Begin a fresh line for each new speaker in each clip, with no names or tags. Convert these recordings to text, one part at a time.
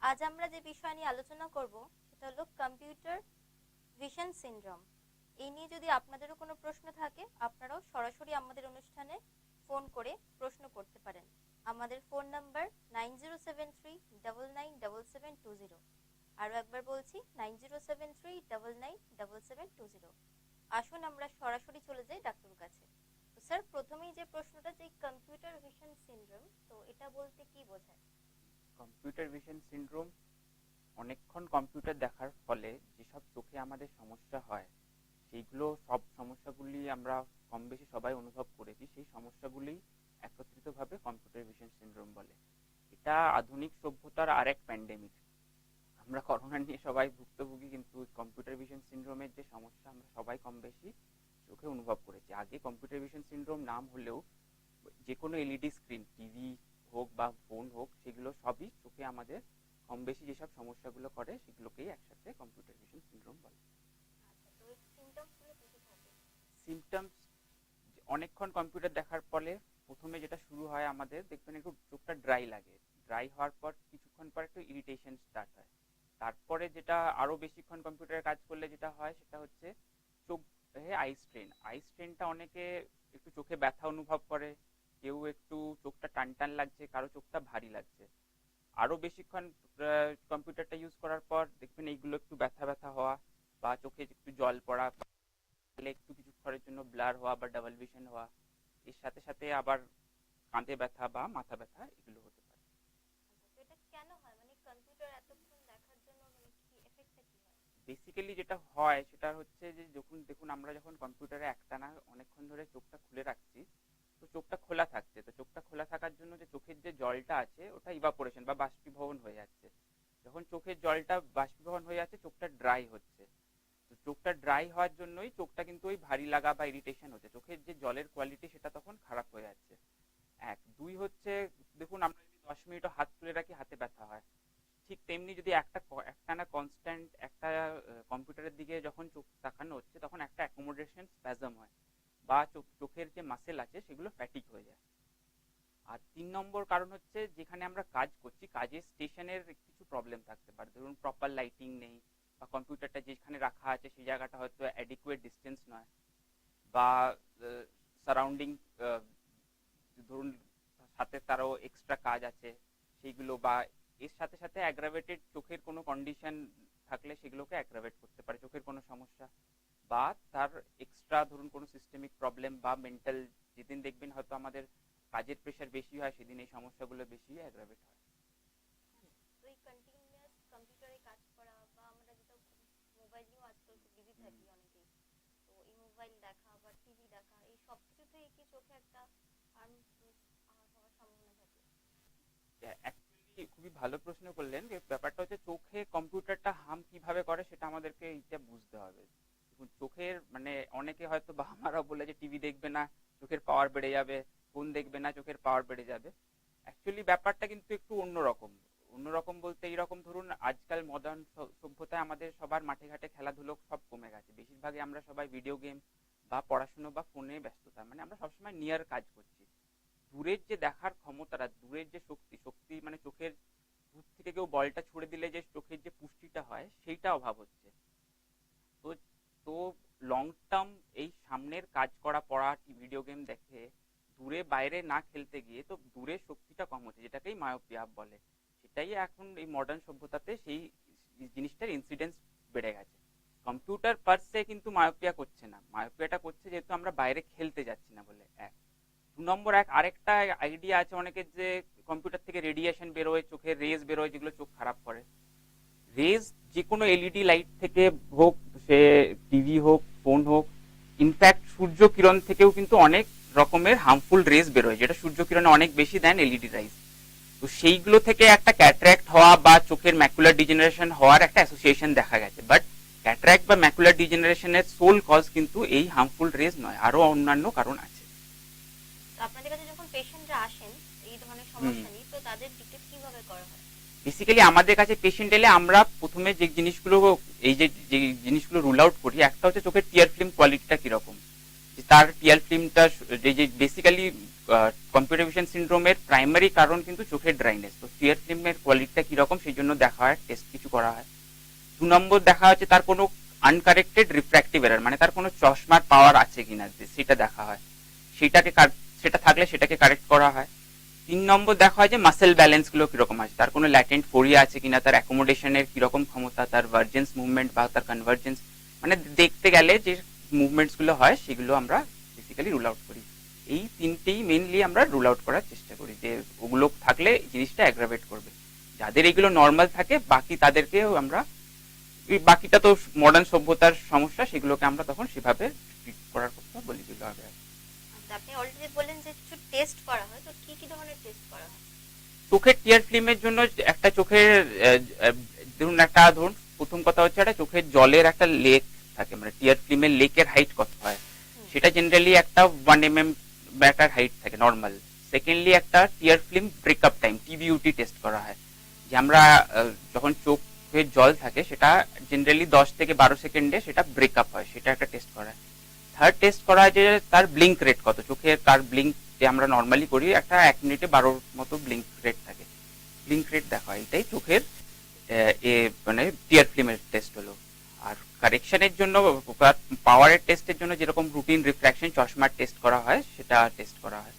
আজ আমরা যে বিষয় নিয়ে আলোচনা করব সেটা হলো কম্পিউটার ভিশন সিনড্রোম। এই নিয়ে যদি আপনাদেরও কোনো প্রশ্ন থাকে আপনারাও সরাসরি আমাদের অনুষ্ঠানে ফোন করে প্রশ্ন করতে পারেন। আমাদের ফোন নাম্বার 9073997720। আরও একবার বলছি 9073997720। আসুন আমরা সরাসরি চলে যাই ডাক্তারের কাছে। তো স্যার, প্রথমেই যে প্রশ্নটা, যে কম্পিউটার ভিশন সিনড্রোম, তো এটা বলতে কি বোঝায়?
কম্পিউটার ভিশন সিনড্রোম অনেকক্ষণ কম্পিউটার দেখার ফলে যেসব চোখে আমাদের সমস্যা হয় সব সমস্যাগুলি আমরা কম বেশি সবাই অনুভব করেছি। সেই সমস্যাগুলি একত্রিতভাবে কম্পিউটার ভিশন সিনড্রোম বলে। এটা আধুনিক সভ্যতার আর এক প্যান্ডেমিক। আমরা করোনা নিয়ে সবাই ভুক্তভোগী, কিন্তু কম্পিউটার ভিশন সিনড্রোমের যে সমস্যা আমরা সবাই কম বেশি চোখে অনুভব করেছি। আগে কম্পিউটার ভিশন সিনড্রোম নাম হলেও যে কোনো এলইডি স্ক্রিন, টিভি হোক বা ফোন হোক, সেগুলো সবই চোখে আমাদের কম বেশি যেসব সমস্যাগুলো করে সেগুলোকেই একসাথে কম্পিউটার ভিশন সিনড্রোম বলে। সিমটমস অনেকক্ষণ কম্পিউটার দেখার ফলে প্রথমে যেটা শুরু হয়, আমাদের দেখবেন একটু চোখটা ড্রাই লাগে। ড্রাই হওয়ার পর কিছুক্ষণ পর একটু ইরিটেশন স্টার্ট হয়। তারপরে যেটা আরো বেশিক্ষণ কম্পিউটারে কাজ করলে যেটা হয় সেটা হচ্ছে চোখে আই স্ট্রেন। আই স্ট্রেনটা অনেকে একটু চোখে ব্যথা অনুভব করে, কেউ একটু চোখটা টান টান লাগছে, কারো চোখটা ভারী লাগছে। আরো বেশিক্ষণ কম্পিউটারটা ইউজ করার পর দেখবেন এইগুলো একটু ব্যথা ব্যথা হওয়া বা চোখে একটু জল পড়া, একটু কিছুক্ষণের জন্য ব্লার হওয়া বা ডাবল ভিশন হওয়া, এর সাথে সাথে আবার কাঁধে ব্যথা বা মাথা ব্যথা এগুলো হতে পারে। বেসিক্যালি যেটা হয় সেটা হচ্ছে যে দেখুন আমরা যখন কম্পিউটারে একটানা অনেকক্ষণ ধরে চোখটা খুলে রাখছি, তো চোখটা খোলা থাকছে, তো চোখটা খোলা থাকার জন্য যে চোখের যে জলটা আছে ওটা ইভাপোরেশন বা বাষ্পীভবন হয়ে যাচ্ছে। যখন চোখের জলটা বাষ্পীভবন হয়ে যাচ্ছে চোখটা ড্রাই হচ্ছে। তো চোখটা ড্রাই হওয়ার জন্যই চোখটা কিন্তু ওই ভারী লাগা বা ইরিটেশন হচ্ছে, চোখের যে জলের কোয়ালিটি সেটা তখন খারাপ হয়ে যাচ্ছে। এক দুই হচ্ছে, দেখুন আমরা যদি 10 মিনিটও হাত তুলে রাখি হাতে ব্যথা হয়, ঠিক তেমনি যদি একটানা কনস্ট্যান্ট একটা কম্পিউটারের দিকে যখন চোখ তাকানো হচ্ছে তখন একটা অ্যাকোমোডেশন স্প্যাজম হয় বা চোখের যে মাসেল আছে সেগুলো ফ্যাটিক হয়ে যায়। আর 3 নম্বর কারণ হচ্ছে, যেখানে আমরা কাজ করছি কাজের স্টেশনের কিছু প্রবলেম থাকতে পারে। ধরুন প্রপার লাইটিং নেই, বা কম্পিউটারটা যেখানে রাখা আছে সেই জায়গাটা হয়তো অ্যাডিকুয়েট ডিস্টেন্স নয়, বা সারাউন্ডিং ধরুন সাথে তারও এক্সট্রা কাজ আছে সেইগুলো, বা এর সাথে সাথে অ্যাগ্রাভেটেড চোখের কোনো কন্ডিশন থাকলে সেগুলোকে অ্যাগ্রাভেট করতে পারে চোখের কোনো সমস্যা, বা তার এক্সট্রা ধরুন কোনো সিস্টেমিক প্রবলেম বা মেন্টাল, যেদিন দেখবেন হয়তো আমাদের কাজের প্রেশার বেশি হয় সেদিন এই সমস্যাগুলো বেশি অ্যাগ্রাভেট হয়। খুবই ভালো প্রশ্ন করলেন। যে ব্যাপারটা হচ্ছে চোখে কম্পিউটারটা হার্ম কিভাবে করে সেটা আমাদেরকে এইটা বুঝতে হবে। চোখের মানে অনেকে হয়তো বাবা মারা বলে যে টিভি দেখবে না চোখের পাওয়ার বেড়ে যাবে, ফোন দেখবে না চোখের পাওয়ার বেড়ে যাবে। অ্যাকচুয়ালি ব্যাপারটা কিন্তু একটু অন্যরকম। অন্যরকম বলতে এইরকম, ধরুন আজকাল মডার্ন সভ্যতায় আমাদের সবার মাঠে ঘাটে খেলাধুলো সব কমে গেছে। বেশিরভাগই আমরা সবাই ভিডিও গেম বা পড়াশুনো বা ফোনে ব্যস্ততা, মানে আমরা সবসময় নিয়ার কাজ করছি। দূরের যে দেখার ক্ষমতাটা, দূরের যে শক্তি মানে চোখের দূর থেকে কেউ বলটা ছুড়ে দিলে যে চোখের যে পুষ্টিটা হয় সেইটা অভাব হচ্ছে। তো তো লং টার্ম এই সামনের কাজ করা, পড়া, ভিডিও গেম দেখে দূরে বাইরে না খেলতে গিয়ে তো দূরের শক্তিটা কম হচ্ছে, যেটাকেই মায়োপিয়া বলে। সেটাই এখন এই মডার্ন সভ্যতাতে সেই জিনিসটার ইনসিডেন্স বেড়ে গেছে। কম্পিউটার পার সে কিন্তু মায়োপিয়া করছে না, মায়োপিয়াটা করছে যেহেতু আমরা বাইরে খেলতে যাচ্ছি না বলে। 2 নম্বর আরেকটা আইডিয়া আছে অনেকের, যে কম্পিউটার থেকে রেডিয়েশন বেরোয়, চোখের রেজ বেরোয় যেগুলো চোখ খারাপ করে। রেজ যে কোনো এলইডি লাইট থেকে হোক, সে টিভি হোক ফোন হোক, ইনফ্যাক্ট সূর্য কিরণ থেকেও কিন্তু অনেক রকমের হার্মফুল রেজ বেরোয়, যেটা সূর্য কিরণে অনেক বেশি দেন এলইডি রাইজ। তো সেইগুলো থেকে একটা ক্যাটারাক্ট হওয়া বা চোখের ম্যাকুলার ডিজেনারেশন হওয়ার একটা অ্যাসোসিয়েশন দেখা গেছে। বাট ক্যাটারাক্ট বা ম্যাকুলার ডিজেনারেশনের সোল কজ কিন্তু এই হার্মফুল রেজ নয়, আরো অন্যান্য কারণ আছে।
আপনাদের কাছে যখন পেশেন্টরা আসেন এই ধরনের সমস্যা নিয়ে, তো তাদের ডিটেক্ট কিভাবে করা হয়?
বেসিক্যালি আমাদের কাছে পেশেন্ট এলে আমরা প্রথমে যে জিনিসগুলো রুল আউট করি, একটা হচ্ছে চোখের টিয়ার ফিল্ম কোয়ালিটিটা কিরকম, তার টিয়ার ফিল্মটা যে বেসিক্যালি কম্পিউটার ভিশন সিনড্রোমের প্রাইমারি কারণ কিন্তু চোখের ড্রাইনেস। তো টিয়ার ফিল্মের কোয়ালিটিটা কিরকম সেই জন্য দেখা হয়, টেস্ট কিছু করা হয়। 2 নম্বর দেখা হচ্ছে তার কোনো আনকারেক্টেড রিফ্র্যাক্টিভ এরার, মানে তার কোনো চশমার পাওয়ার আছে কিনা সেটা দেখা হয়, সেটা থাকলে সেটাকে কারেক্ট করা হয়। 3 নম্বর দেখা হয় যে মাসেল ব্যালেন্স গুলো কিরকম আছে, তার কোনো ল্যাটেন্ট ফোরিয়া আছে কিনা, তার অ্যাকোমোডেশনের কিরকম ক্ষমতা, তার ভার্জেন্স মুভমেন্ট বা তার কনভার্জেন্স, মানে দেখতে গেলে যে মুভমেন্টস গুলো হয় সেগুলো আমরা বেসিক্যালি রুল আউট করি। এই তিনটেই মেইনলি আমরা রুল আউট করার চেষ্টা করি, যে ওগুলো থাকলে জিনিসটা অ্যাগ্রাভেট করবে। যাদের এগুলো নর্মাল থাকে বাকি তাদেরকেও আমরা, বাকিটা তো মডার্ন সভ্যতার সমস্যা, সেগুলোকে আমরা তখন সেভাবে ট্রিট করার কথা বলি দিতে হবে।
আপনি অলরেডি বললেন যে কিছু টেস্ট করা হয়, তো কি কি ধরনের টেস্ট করা হয়?
চোখের টিয়ার ফিল্মের জন্য একটা চোখের ধরুন প্রথম কথা হচ্ছে একটা চোখের জলের একটা লেক থাকে, মানে টিয়ার ফিল্মের লেকের হাইট কত হয় সেটা জেনারেলি একটা 1 mm একটা হাইট থাকে নর্মাল। সেকেন্ডলি একটা টিয়ার ফিল্ম ব্রেকআপ টাইম, টিবিইউটি টেস্ট করা হয়, যে আমরা যখন চোখের জল থাকে সেটা জেনারেলি 10 থেকে 12 সেকেন্ডে সেটা ব্রেকআপ হয়, সেটা একটা টেস্ট করা হয়। থার্ড টেস্ট করা হয় যে তার ব্লিঙ্ক রেট কত, চোখের তার ব্লিঙ্ক যে আমরা নর্মালি করি একটা 1 মিনিটে 12 মতো ব্লিঙ্ক রেট থাকে, ব্লিঙ্ক রেট দেখা হয়। এটাই চোখের মানে টিয়ার ফিল্মের টেস্ট হলো। আর কারেকশনের জন্য পাওয়ারের টেস্টের জন্য যেরকম রুটিন রিফ্র্যাকশন চশমার টেস্ট করা হয় সেটা টেস্ট করা হয়।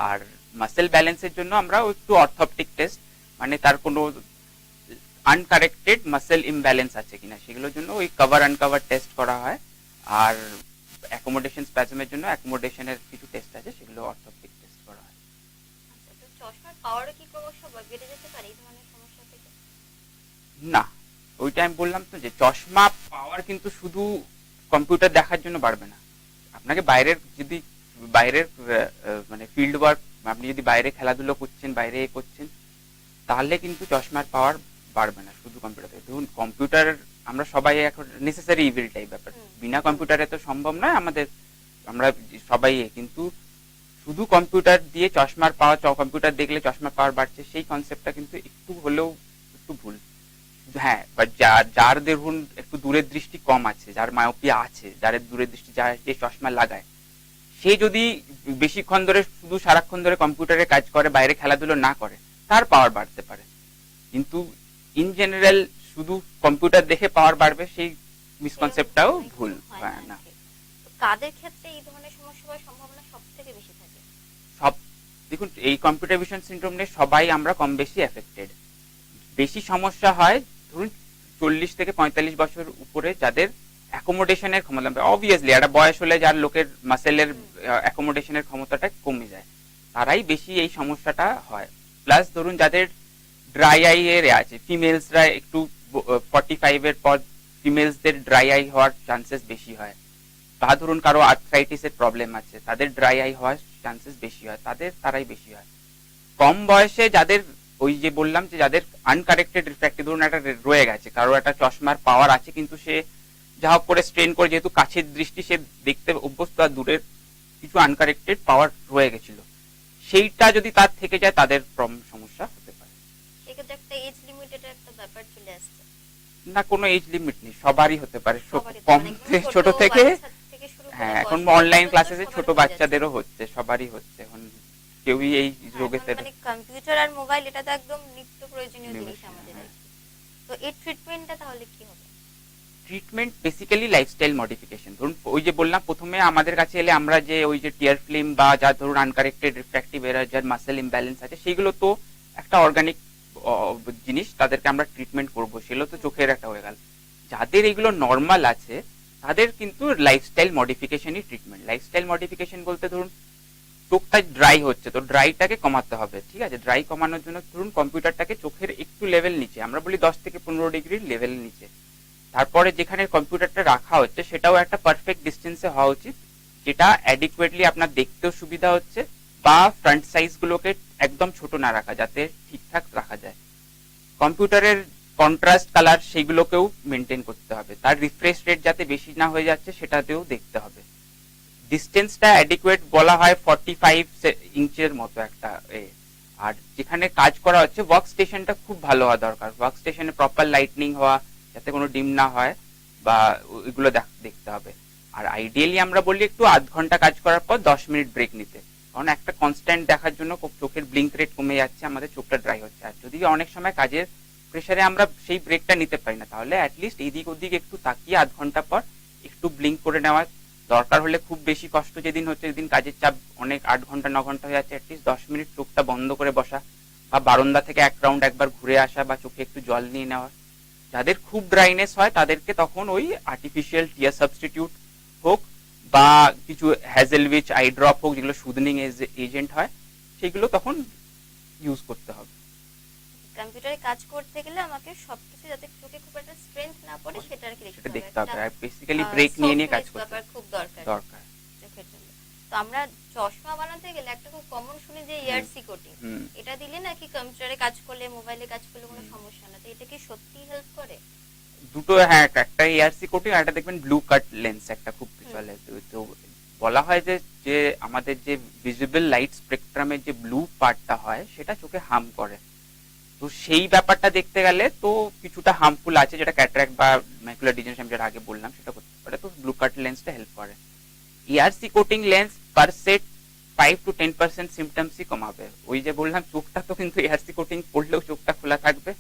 আর মাসেল ব্যালেন্সের জন্য আমরা একটু অর্থোপটিক টেস্ট, মানে তার কোনো আনকারেক্টেড মাসেল ইমব্যালেন্স আছে কিনা সেগুলোর জন্য ওই কভার আনকভার টেস্ট করা হয়। আর অ্যাকোমোডেশন স্প্যাজমের জন্য অ্যাকোমোডেশনের কিছু টেস্ট আছে, সেগুলো অর্থোপটিক টেস্ট করা হয়।
আচ্ছা, তো চশমার পাওয়ারও কি ক্রমশ বেড়ে যেতে পারে এই ধরনের সমস্যা থেকে?
না, ওইটা আমি বললাম তো যে চশমা পাওয়ার কিন্তু শুধু কম্পিউটার দেখার জন্য বাড়বে না। আপনাকে বাইরের মানে ফিল্ড ওয়ার্ক, আপনি যদি বাইরে খেলাধুলো করছেন, বাইরে করছেন, তাহলে কিন্তু চশমার পাওয়ার বাড়বে না শুধু কম্পিউটার থেকে। ধরুন কম্পিউটার আমরা সবাই এখন নেসেসারি ইভিল টাইপ ব্যাপার, বিনা কম্পিউটারে তো সম্ভব নয় আমাদের, আমরা সবাই, কিন্তু শুধু কম্পিউটার দিয়ে চশমার পাওয়ার, কম্পিউটার দেখলে চশমার পাওয়ার বাড়ছে, সেই কনসেপ্টটা কিন্তু একটু হলেও একটু ভুল। হ্যাঁ, বা যার দেখুন একটু দূরের দৃষ্টি কম আছে, যার মায়োপিয়া আছে, যার দূরের দৃষ্টি, যার যে চশমা লাগায়, সে যদি বেশিক্ষণ ধরে শুধু সারাক্ষণ ধরে কম্পিউটারে কাজ করে, বাইরে খেলাধুলো না করে, তার পাওয়ার বাড়তে পারে। কিন্তু ইন জেনারেল শুধু কম্পিউটার দেখে পাওয়ার বাড়বে সেই মিসকনসেপ্টটাও ভুল হয় না।
কাদের ক্ষেত্রে এই ধরনের সমস্যা হওয়ার সম্ভাবনা সবথেকে বেশি থাকে?
সব দেখুন, এই কম্পিউটার ভিশন সিনড্রোম নিয়ে সবাই আমরা কম বেশি এফেক্টেড। বেশি সমস্যা হয় ধরুন 40 থেকে 45 বছর উপরে যাদের অ্যাকোমোডেশনের ক্ষমতা, অবভিয়াসলি একটা বয়স হলে যার লোকের মাসেলের অ্যাকোমোডেশনের ক্ষমতাটা কমে যায়, তারাই বেশি এই সমস্যাটা হয়। প্লাস ধরুন যাদের ড্রাই আই এর আছে, ফিমেলসরা একটু 45 এর পর ফিমেলসদের ড্রাই আই হওয়ার চান্সেস বেশি হয়। বা ধরুন কারো আর্থ্রাইটিসের প্রবলেম আছে, তাদের ড্রাই আই হওয়ার চান্সেস বেশি হয়, তারাই বেশি হয়। কম বয়সে যাদের ওই যে বললাম যে যাদের আনকারেক্টেড রিফ্র্যাক্টিভ, ধরুন একটা রয়ে গেছে, কারো একটা চশমার পাওয়ার আছে কিন্তু সে যা হোক করে স্ট্রেন করে, যেহেতু কাছের দৃষ্টি সে দেখতে অভ্যস্ত, আর দূরের কিছু আনকারেক্টেড পাওয়ার রয়ে গেছিল, সেইটা যদি তার থেকে যায় তাদের সমস্যা হতে পারে।
সেক্ষেত্রে একটা এজ লিমিটেড একটা ব্যাপার চলে আসছে।
না, কোনো এজ লিমিট নেই, সবারই হতে পারে, কম ছোট থেকে। হ্যাঁ, এখন অনলাইন ক্লাসেসে ছোট বাচ্চাদেরও হচ্ছে, সবারই হচ্ছে এখন, কেউই এই রোগেতে।
মানে কম্পিউটার আর মোবাইল এটা তো একদম নিত্য প্রয়োজনীয় জিনিস আমাদের। তো এর ট্রিটমেন্টটা তাহলে কি হবে?
Treatment basically lifestyle modification. ধরুন ওই যে বললাম প্রথমে আমাদের কাছে এলে আমরা যে ওই যে টিয়ার ফিল্ম বা যা ধরুন আনকারেক্টেড রিফ্র্যাক্টিভ এরার, যার মাসেল ইমব্যালেন্স আছে, সেগুলো তো একটা অর্গানিক জিনিস, তাদেরকে আমরা ট্রিটমেন্ট করবো, সেগুলো তো চোখের একটা হয়ে গেল। যাদের এগুলো নর্মাল আছে তাদের কিন্তু লাইফস্টাইল মডিফিকেশনই ট্রিটমেন্ট। লাইফস্টাইল মডিফিকেশন বলতে ধরুন চোখটা ড্রাই হচ্ছে, তো ড্রাইটাকে কমাতে হবে, ঠিক আছে? ড্রাই কমানোর জন্য ধরুন কম্পিউটারটাকে চোখের একটু লেভেল নিচে, আমরা বলি 10 থেকে 15 ডিগ্রির লেভেল নিচে, তারপরে যেখানে কম্পিউটারটা রাখা হচ্ছে সেটাও একটা পারফেক্ট ডিস্টেন্সে হওয়া উচিত, যেটা অ্যাডিকুয়েটলি আপনার দেখতেও সুবিধা হচ্ছে, বা ফ্রন্ট সাইজ গুলোকে একদম ছোট না রাখা, যাতে ঠিকঠাক রাখা যায়। কম্পিউটারের কন্ট্রাস্ট কালার সেইগুলোকেও মেনটেন করতে হবে, তার রিফ্রেশ রেট যাতে বেশি না হয়ে যাচ্ছে সেটাতেও দেখতে হবে। ডিস্টেন্সটা অ্যাডিকুয়েট বলা হয় 45 ইঞ্চের মতো একটা আর যেখানে কাজ করা হচ্ছে ওয়ার্ক স্টেশনটা খুব ভালো হওয়া দরকার, ওয়ার্ক স্টেশনে প্রপার লাইটনিং হওয়া, যাতে কোনো ডিম না হয়, বা ওইগুলো দেখতে হবে। আর আইডিয়ালি আমরা বলি একটু আধ ঘন্টা কাজ করার পর 10 মিনিট ব্রেক নিতে, কারণ একটা কনস্ট্যান্ট দেখার জন্য চোখের ব্লিঙ্ক রেট কমে যাচ্ছে, আমাদের চোখটা ড্রাই হচ্ছে। আর যদি অনেক সময় কাজের প্রেসারে আমরা সেই ব্রেকটা নিতে পারি না, তাহলে অ্যাটলিস্ট এইদিক ওদিক একটু তাকিয়ে আধ ঘন্টা পর একটু ব্লিঙ্ক করে নেওয়া, দরকার হলে খুব বেশি কষ্ট যেদিন হচ্ছে, যেদিন কাজের চাপ অনেক 8 ঘন্টা 9 ঘন্টা হয়ে যাচ্ছে, অ্যাটলিস্ট 10 মিনিট চোখটা বন্ধ করে বসা, বা বারান্দা থেকে এক রাউন্ড একবার ঘুরে আসা, বা চোখে একটু জল নিয়ে নেওয়া। যাদের খুব ড্রাইনেস হয় তাদেরকে তখন ওই আর্টিফিশিয়াল টিয়ার সাবস্টিটিউট হোক বা কিছু হ্যাজেলউইচ আই ড্রপ হোক, যেগুলো সুদনিং এজেন্ট হয়, সেগুলো তখন ইউজ করতে হবে।
কম্পিউটারে কাজ করতে গেলে আমাকে সবকিছু যাতে চোখে খুব একটা স্ট্রেন্থ না পড়ে সেটা আর কি
সেটা
দেখতে
দেখতে
হবে।
হবে, আর বেসিক্যালি ব্রেক নিয়ে নিয়ে কাজ করতে
ব্যাপার খুব দরকার
দরকার।
চোখের জন্য। তো আমরা চশমা বানাতে গেলে একটা খুব কমন শুনি যে ইয়ারসি কোটিং, এটা দিলে নাকি কম্পিউটারে কাজ করলে, মোবাইলে কাজ করলে কোনো সমস্যা না, তো এটা কি সত্যি হেল্প করে?
দুটো, হ্যাঁ, একটা এআরসি কোটিং আর একটা দেখবেন ব্লু কাট লেন্স একটা খুব চলে। তো বলা হয় যে যে আমাদের যে ভিজিবল লাইট স্পেকট্রামের যে ব্লু পার্টটা হয় সেটা চোখে হার্ম করে। তো সেই ব্যাপারটা দেখতে গেলে তো কিছুটা হার্মফুল আছে, যেটা ক্যাটারাক্ট বা ম্যাকুলার ডিজেনারেশন যেটা আগে বললাম সেটা করতে পারে। তো ব্লু কাট লেন্সটা হেল্প করে। ARC coating lens per set 5 to 10% সিমটমসই কমাবে। ওই যে বললাম চোখটা তো কিন্তু এআরসি কোটিং পড়লেও চোখটা খোলা থাকবে,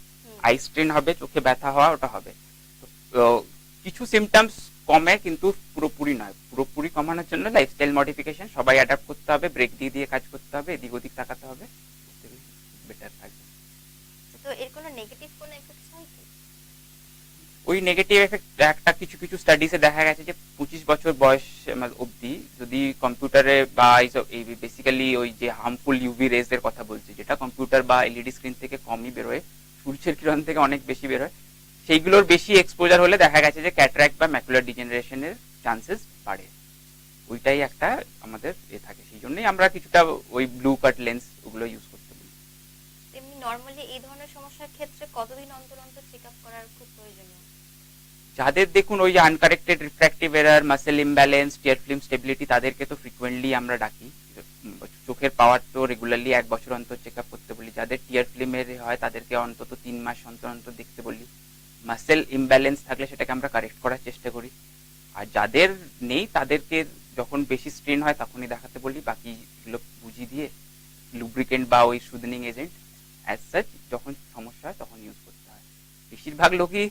আই স্ট্রেন হবে, চোখে ব্যথা হওয়া ওটা হবে। তো কিছু সিমটমস কমে, কিন্তু পুরোপুরি নয়। পুরোপুরি কমানোর জন্য লাইফস্টাইল মডিফিকেশন সবাই অ্যাডাপ্ট করতে হবে, ব্রেক দিয়ে দিয়ে কাজ করতে হবে, এদিক ওদিক তাকাতে হবে, বেটার থাকবে।
তো এর কোনো নেগেটিভ কোনো এফেক্টস হয় কি?
ওই নেগেটিভ এফেক্ট একটা কিছু কিছু স্টাডিজে দেখা গেছে যে 25 বছর বয়স অবধি যদি কম্পিউটারে বা এই বেসিক্যালি ওই যে হার্মফুল ইউভি রেজ এর কথা বলছি, যেটা কম্পিউটার বা এলইডি স্ক্রিন থেকে কমই বেরোয়, সূর্যের কিরণ থেকে অনেক বেশি বেরোয়, সেইগুলোর বেশি এক্সপোজার হলে দেখা গেছে যে ক্যাটারাক্ট বা ম্যাকুলার ডিজেনারেশনের চান্সেস বাড়ে। ওইটাই একটা আমাদের থাকে, সেই জন্যই আমরা কিছুটা ওই ব্লু কাট লেন্স ওগুলো ইউজ করতে বলি।
এমনি নরমালি এই ধরনের সমস্যার ক্ষেত্রে কতদিন অন্তর অন্তর চেকআপ করার খুব প্রয়োজনীয়?
যাদের দেখুন ওই যে আনকারেক্টেড রিফ্র্যাক্টিভ এরার, মাসেল ইমব্যালেন্স, টিয়ার ফিল্ম স্টেবিলিটি, তাদেরকে তো ফ্রিকোয়েন্টলি আমরা ডাকি। চোখের পাওয়ার তো রেগুলারলি 1 বছর অন্তর চেকআপ করতে বলি। যাদের টিয়ার ফিল্মের হয় তাদেরকে অন্তত 3 মাস অন্তর অন্তর দেখতে বলি। মাসেল ইমব্যালেন্স থাকলে সেটাকে আমরা কারেক্ট করার চেষ্টা করি। আর যাদের নেই তাদেরকে যখন বেশি স্ট্রেন হয় তখনই দেখাতে বলি। বাকিগুলো বুঝিয়ে দিয়ে লুব্রিকেন্ট বা ওই সুদনিং এজেন্ট অ্যাজ সাচ যখন সমস্যা হয় তখন ইউজ করতে হয়। বেশিরভাগ লোকই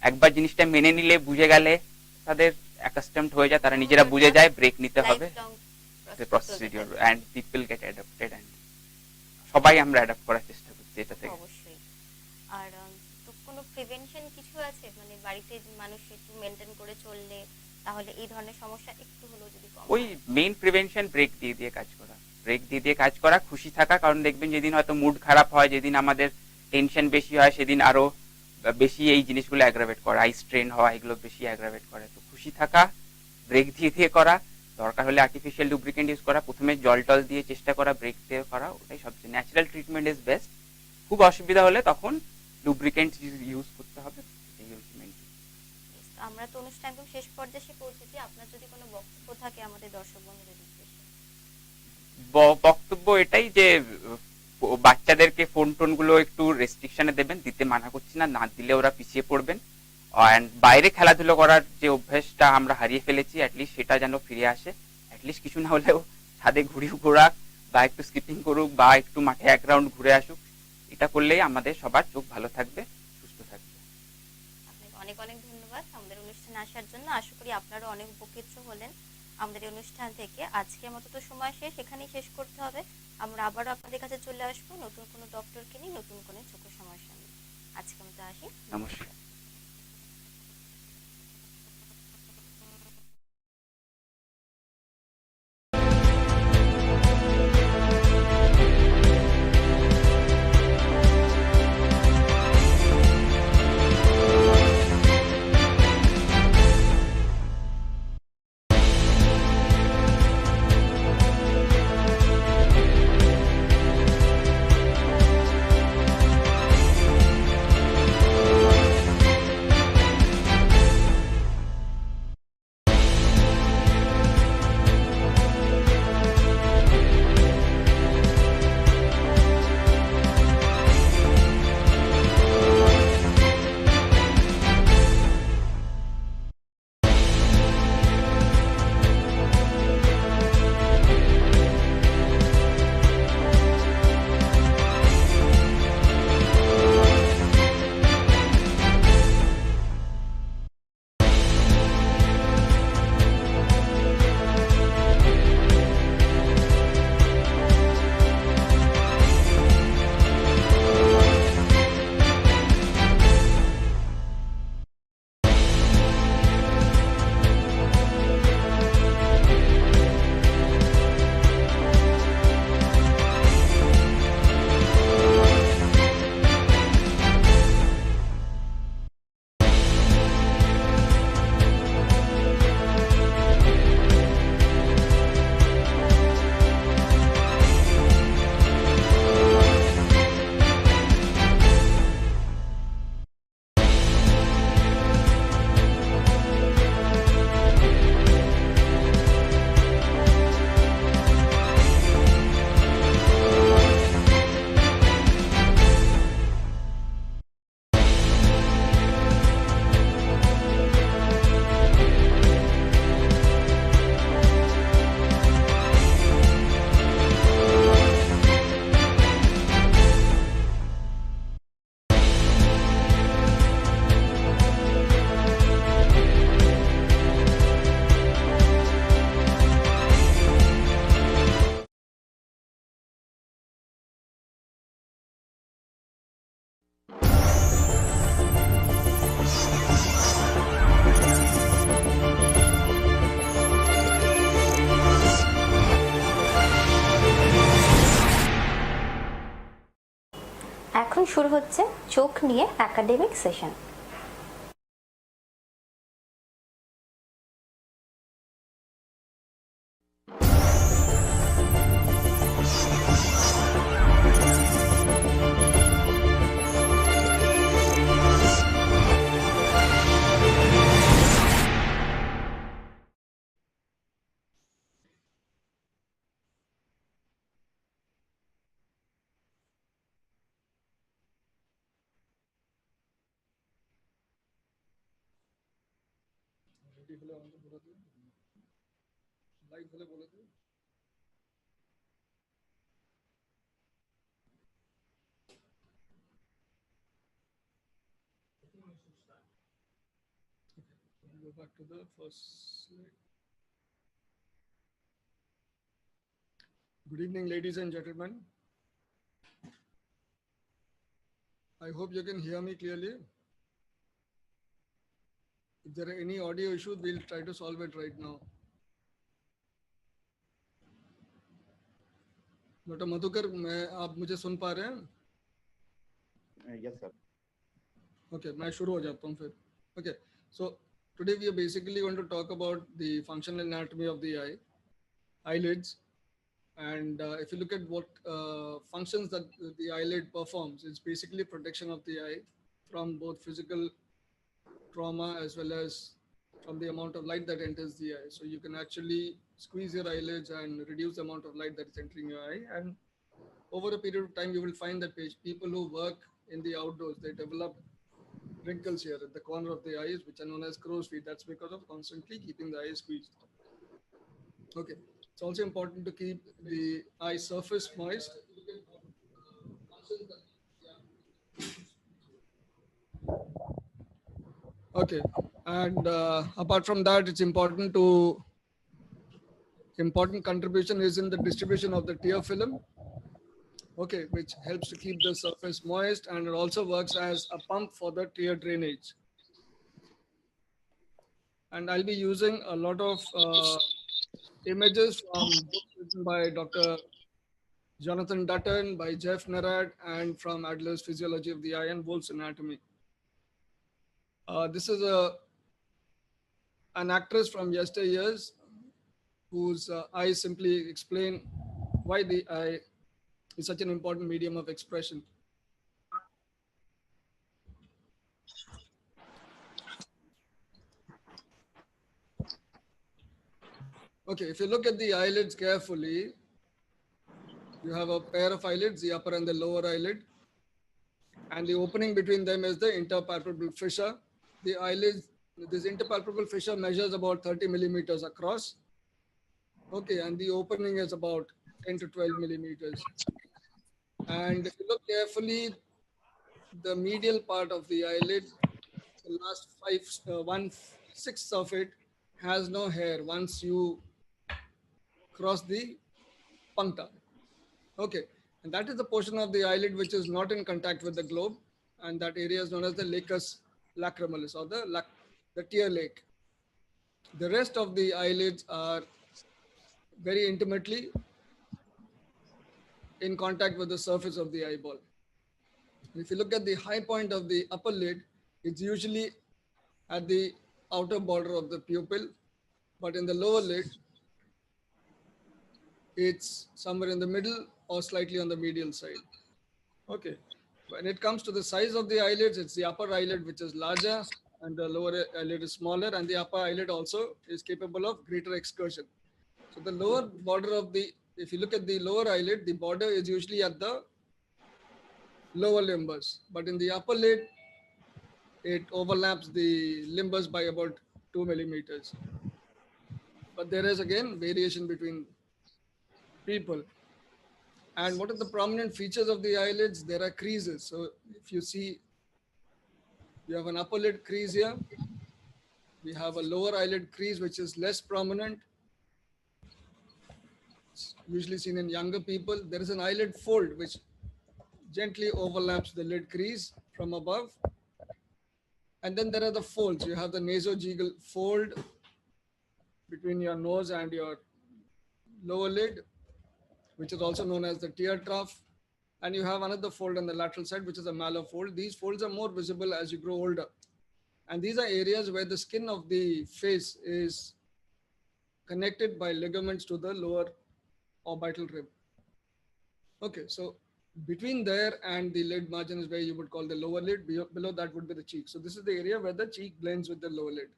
একবার জিনিসটা মেনে নিলে, বুঝে গেলে তাদের অ্যাকাস্টমড হয়ে যায়, তারা নিজেরা বুঝে যায় ব্রেক নিতে হবে, procedure, and people get adapted, and সবাই আমরা অ্যাডাপ্ট করার চেষ্টা করছি এটা থেকে।
অবশ্যই। আর তো কোনো প্রিভেনশন কিছু আছে, মানে বাড়িতে মানুষ একটু মেনটেন করে চললে তাহলে এই ধরনের সমস্যা একটু হলেও যদি কম?
ওই মেইন প্রিভেনশন ব্রেক দিয়ে দিয়ে কাজ করা, ব্রেক দিয়ে দিয়ে কাজ করা, খুশি থাকা। কারণ দেখবেন যেদিন হয়তো মুড খারাপ হয়, যেদিন আমাদের টেনশন বেশি হয়, সেদিন আরো বেশি এই জিনিসগুলো অ্যাগ্রাভেট করে, আই স্ট্রেন হওয়া এগুলো বেশি অ্যাগ্রাভেট করে। তো খুশি থাকা, ব্রেক দিয়ে দিয়ে করা, দরকার হলে আর্টিফিশিয়াল লুব্রিকেন্ট ইউজ করা, প্রথমে জল টল দিয়ে চেষ্টা করা, ব্রেক দিয়ে করা, ওটাই সবচেয়ে ন্যাচারাল ট্রিটমেন্ট ইজ বেস্ট। খুব অসুবিধা হলে তখন লুব্রিকেন্ট ইউজ করতে হবে।
আমরা তো অনুষ্ঠান একদম শেষ পর্যায়ে এসে পৌঁছেছি, আপনার যদি কোনো বক্তব্য থাকে আমাদের দর্শক বন্ধুদের উদ্দেশ্যে।
বক্তব্য এটাই যে বাচ্চাদেরকে ফোন টোন গুলো একটু রেস্ট্রিকশনে দেবেন, দিতে মানা করছি না, না দিলে ওরা পিছিয়ে পড়বেন। এন্ড বাইরে খেলাধুলো করার যে অভ্যাসটা আমরা হারিয়ে ফেলেছি, অ্যাটলিস্ট সেটা যেন ফিরে আসে। অ্যাটলিস্ট কিছু না হলেও ছাদে ঘোরাক, বা একটু স্কিপিং করুক, বা একটু মাঠে 1 রাউন্ড ঘুরে আসুক। এটা করলেই আমাদের সবার চোখ ভালো থাকবে, সুস্থ থাকবে।
আপনাকে অনেক অনেক ধন্যবাদ আমাদের অনুষ্ঠানে আসার জন্য। আশা করি আপনারা অনেক উপকৃত হলেন আমাদের এই অনুষ্ঠান থেকে। আজকের মতো তো সময় শেষ, এখানেই শেষ করতে হবে। আমরা আবারও আপনাদের কাছে চলে আসবো নতুন কোনো ডক্টরকে নিয়ে, নতুন কোনো চোখের সমস্যা নিয়ে। আজকের মতো আসি,
নমস্কার।
এখন শুরু হচ্ছে চোখ নিয়ে academic session.
Go back to the first slide. Good evening, ladies and gentlemen. I hope you can hear me clearly. If there are any audio issues, we'll try to solve it right now. Dr. Madhukar, आप मुझे सुन पा रहे हैं?
Yes, sir.
Okay, मैं शुरू हो जाता हूँ फिर. Okay, so today we are basically going to talk about the functional anatomy of the eye, eyelids, and if you look at what functions that the eyelid performs, it's basically protection of the eye from both physical trauma as well as from the amount of light that enters the eye. So you can actually squeeze your eyelids and reduce the amount of light that is entering your eye. And over a period of time, you will find that people who work in the outdoors, they develop wrinkles here at the corner of the eyes, which are known as crow's feet. That's because of constantly keeping the eye squeezed. Okay. It's also important to keep the eye surface moist. Okay. And apart from that, it's important contribution is in the distribution of the tear film. Okay, which helps to keep the surface moist, and it also works as a pump for the tear drainage. And I'll be using a lot of images from books written by Dr. Jonathan Dutton, by Jeff Nerad, and from Adler's Physiology of the Eye and Wolf's Anatomy. This is an actress from yesteryears whose eyes simply explain why the eye is such an important medium of expression. Okay, if you look at the eyelids carefully, you have a pair of eyelids, the upper and the lower eyelid, and the opening between them is the interpalpebral fissure. The eyelids, this interpalpebral fissure measures about 30 millimeters across. Okay, and the opening is about 10 to 12 millimeters. And if you look carefully, the medial part of the eyelid, the last 1/6 of it has no hair once you cross the puncta. Okay, and that is the portion of the eyelid which is not in contact with the globe, and that area is known as the lacus lacrimalis, or the tear lake. The rest of the eyelids are very intimately in contact with the surface of the eyeball. If you look at the high point of the upper lid, it's usually at the outer border of the pupil, but in the lower lid, it's somewhere in the middle or slightly on the medial side. Okay. When it comes to the size of the eyelids, it's the upper eyelid which is larger and the lower eyelid is smaller, and the upper eyelid also is capable of greater excursion. So the lower border of if you look at the lower eyelid, the border is usually at the lower limbus, but in the upper lid, it overlaps the limbus by about 2 millimeters. But there is again variation between people. And what are the prominent features of the eyelids? There are creases. So if you see, you have an upper lid crease here. We have a lower eyelid crease, which is less prominent. It's usually seen in younger people. There is an eyelid fold, which gently overlaps the lid crease from above. And then there are the folds. You have the nasogegal fold between your nose and your lower lid, which is also known as the tear trough. And you have another fold on the lateral side, which is a malar fold. These folds are more visible as you grow older. And these are areas where the skin of the face is connected by ligaments to the lower orbital rim. Okay, so between there and the lid margin is where you would call the lower lid. Below that would be the cheek. So this is the area where the cheek blends with the lower lid.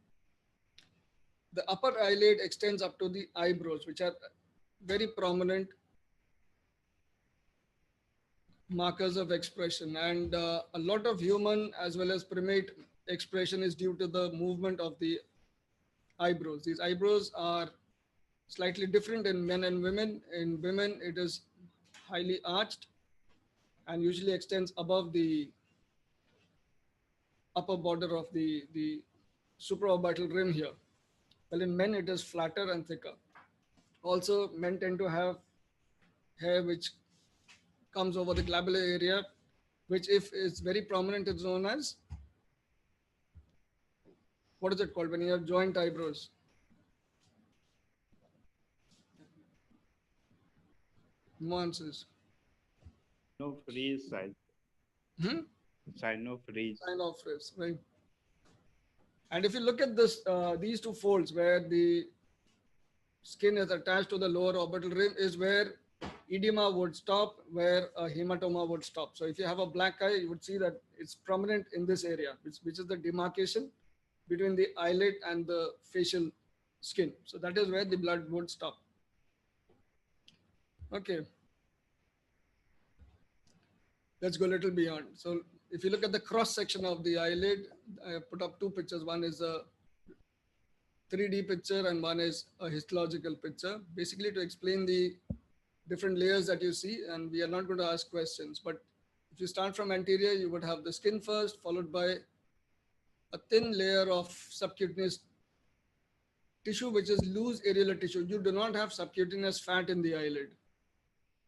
The upper eyelid extends up to the eyebrows, which are very prominent markers of expression. And a lot of human as well as primate expression is due to the movement of the eyebrows. These eyebrows are slightly different in men and women. In women, it is highly arched and usually extends above the upper border of the supraorbital rim here. Well, in men, it is flatter and thicker. Also, men tend to have hair which comes over the glabular area, which if is very prominent, is known as, what is it called when you have joint eyebrows? Nuances.
No freeze side.
Hmm?
Side no freeze.
Sign of phrase, right? And if you look at this, these two folds where the skin is attached to the lower orbital rim is where edema would stop, where a hematoma would stop. So if you have a black eye, you would see that it's prominent in this area, which is the demarcation between the eyelid and the facial skin. So that is where the blood would stop. Okay. Let's go a little beyond. So if you look at the cross section of the eyelid, I have put up two pictures. One is a 3D picture and one is a histological picture, basically to explain the different layers that you see. And we are not going to ask questions, but if you start from anterior, you would have the skin first, followed by a thin layer of subcutaneous tissue, which is loose areolar tissue. You do not have subcutaneous fat in the eyelid.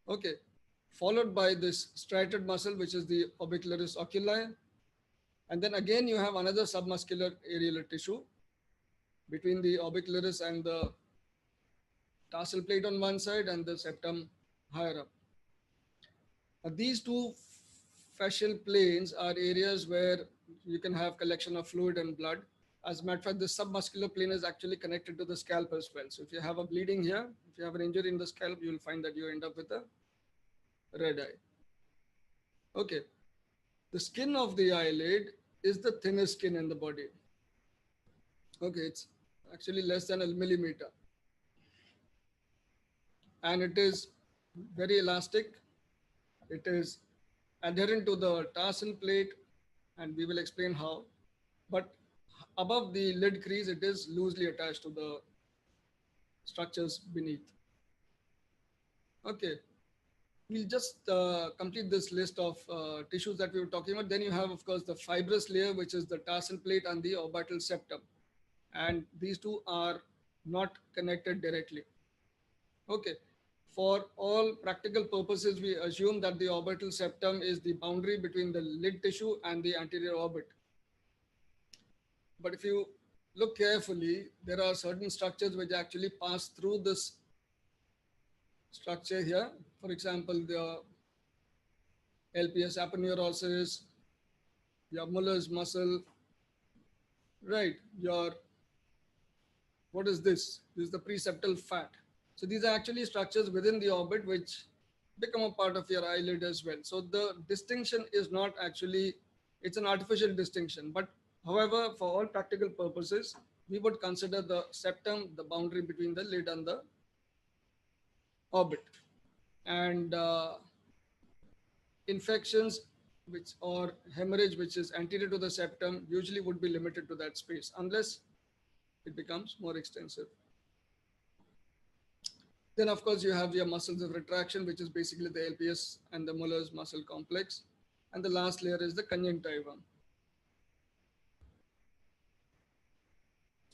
Okay. Followed by this striated muscle, which is the orbicularis oculi. And then again, you have another submuscular areolar tissue between the orbicularis and the tarsal plate on one side and the septum higher up. These two fascial planes are areas where you can have collection of fluid and blood. As a matter of fact, the submuscular plane is actually connected to the scalp as well. So if you have a bleeding here, if you have an injury in the scalp, you will find that you end up with a red eye. Okay. The skin of the eyelid is the thinnest skin in the body. Okay, it's actually less than a millimeter. And it is very elastic. It is adherent to the tarsal plate, and we will explain how. But above the lid crease, it is loosely attached to the structures beneath. Okay. We'll just complete this list of tissues that we were talking about. Then you have, of course, the fibrous layer, which is the tarsal plate and the orbital septum. And these two are not connected directly. Okay. For all practical purposes, we assume that the orbital septum is the boundary between the lid tissue and the anterior orbit. But if you look carefully, there are certain structures which actually pass through this structure here. For example, the LPS aponeurosis, your Muller's muscle, right? What is this? This is the preseptal fat. So these are actually structures within the orbit which become a part of your eyelid as well. So the distinction is not actually, it's an artificial distinction. But however, for all practical purposes, we would consider the septum the boundary between the lid and the orbit. And infections or hemorrhage which is anterior to the septum usually would be limited to that space unless it becomes more extensive. Then of course you have your muscles of retraction, which is basically the LPS and the Muller's muscle complex. And the last layer is the conjunctiva.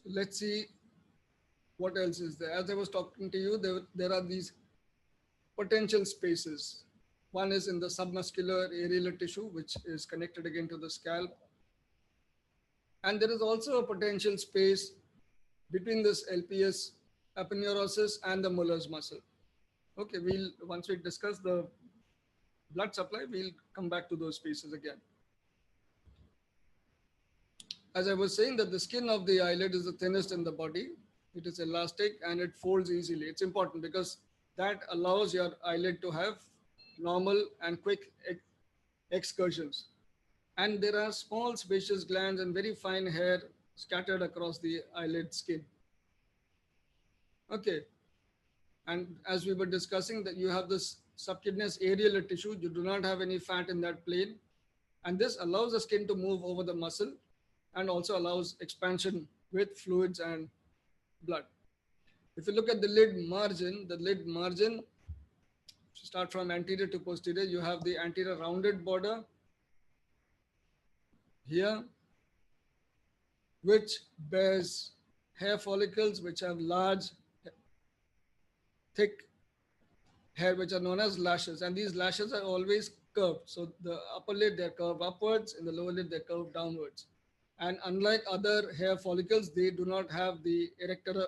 So let's see what else is there. As I was talking to you, there are these potential spaces. One is in the submuscular areolar tissue, which is connected again to the scalp. And there is also a potential space between this LPS aponeurosis and the Muller's muscle. Okay, once we discuss the blood supply, we'll come back to those spaces again. As I was saying, that the skin of the eyelid is the thinnest in the body. It is elastic and it folds easily. It's important because that allows your eyelid to have normal and quick excursions. And there are small sebaceous glands and very fine hair scattered across the eyelid skin. Okay. And as we were discussing, that you have this subcutaneous areolar tissue, you do not have any fat in that plane. And this allows the skin to move over the muscle and also allows expansion with fluids and blood. If you look at the lid margin, start from anterior to posterior, you have the anterior rounded border here, which bears hair follicles which have large, thick hair, which are known as lashes. And these lashes are always curved. So the upper lid, they're curved upwards, in the lower lid, they're curved downwards. And unlike other hair follicles, they do not have the erector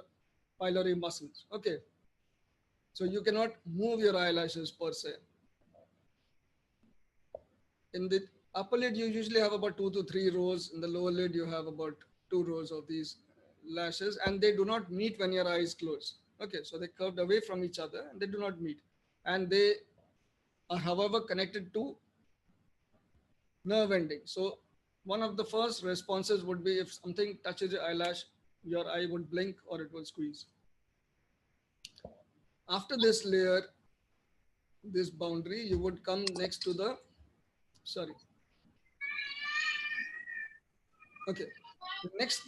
pylori muscles. Okay. So you cannot move your eyelashes per se. In the upper lid, you usually have about 2 to 3 rows. In the lower lid, you have about 2 rows of these lashes, and they do not meet when your eyes close. Okay, so they curved away from each other and they do not meet. And they are, however, connected to nerve ending. So one of the first responses would be if something touches your eyelash, your eye would blink or it will squeeze. After this layer, this boundary, you would come next to the, sorry. Okay, the next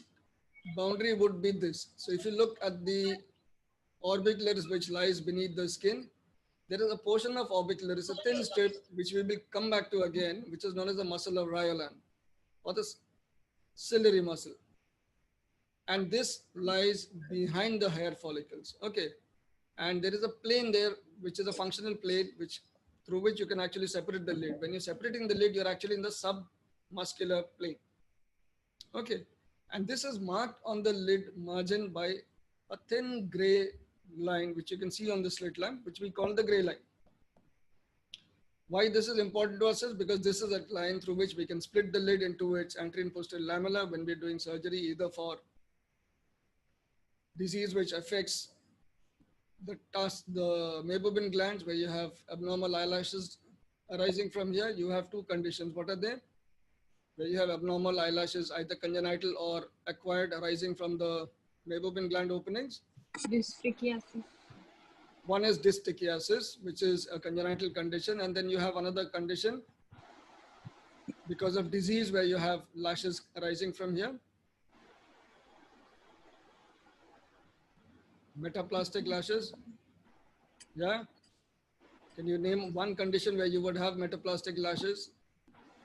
boundary would be this. So if you look at the orbicularis which lies beneath the skin, there is a portion of orbicularis, a thin strip, which we will come back to again, which is known as the muscle of Ryolan or the ciliary muscle. And this lies behind the hair follicles. Okay. And there is a plane there, which is a functional plane, which through which you can actually separate the lid. When you're separating the lid, you're actually in the submuscular plane. Okay. And this is marked on the lid margin by a thin gray line, which you can see on the slit lamp, which we call the gray line. Why this is important to us is because this is a line through which we can split the lid into its anterior and posterior lamella when we're doing surgery, either for disease which affects the meibomian glands, where you have abnormal eyelashes arising from here. You have two conditions. What are they? Where you have abnormal eyelashes, either congenital or acquired, arising from the meibomian gland openings.
Dystrichiasis.
One is dystichiasis, which is a congenital condition, and then you have another condition because of disease where you have lashes arising from here. Metaplastic lashes. Yeah. Can you name one condition where you would have metaplastic lashes,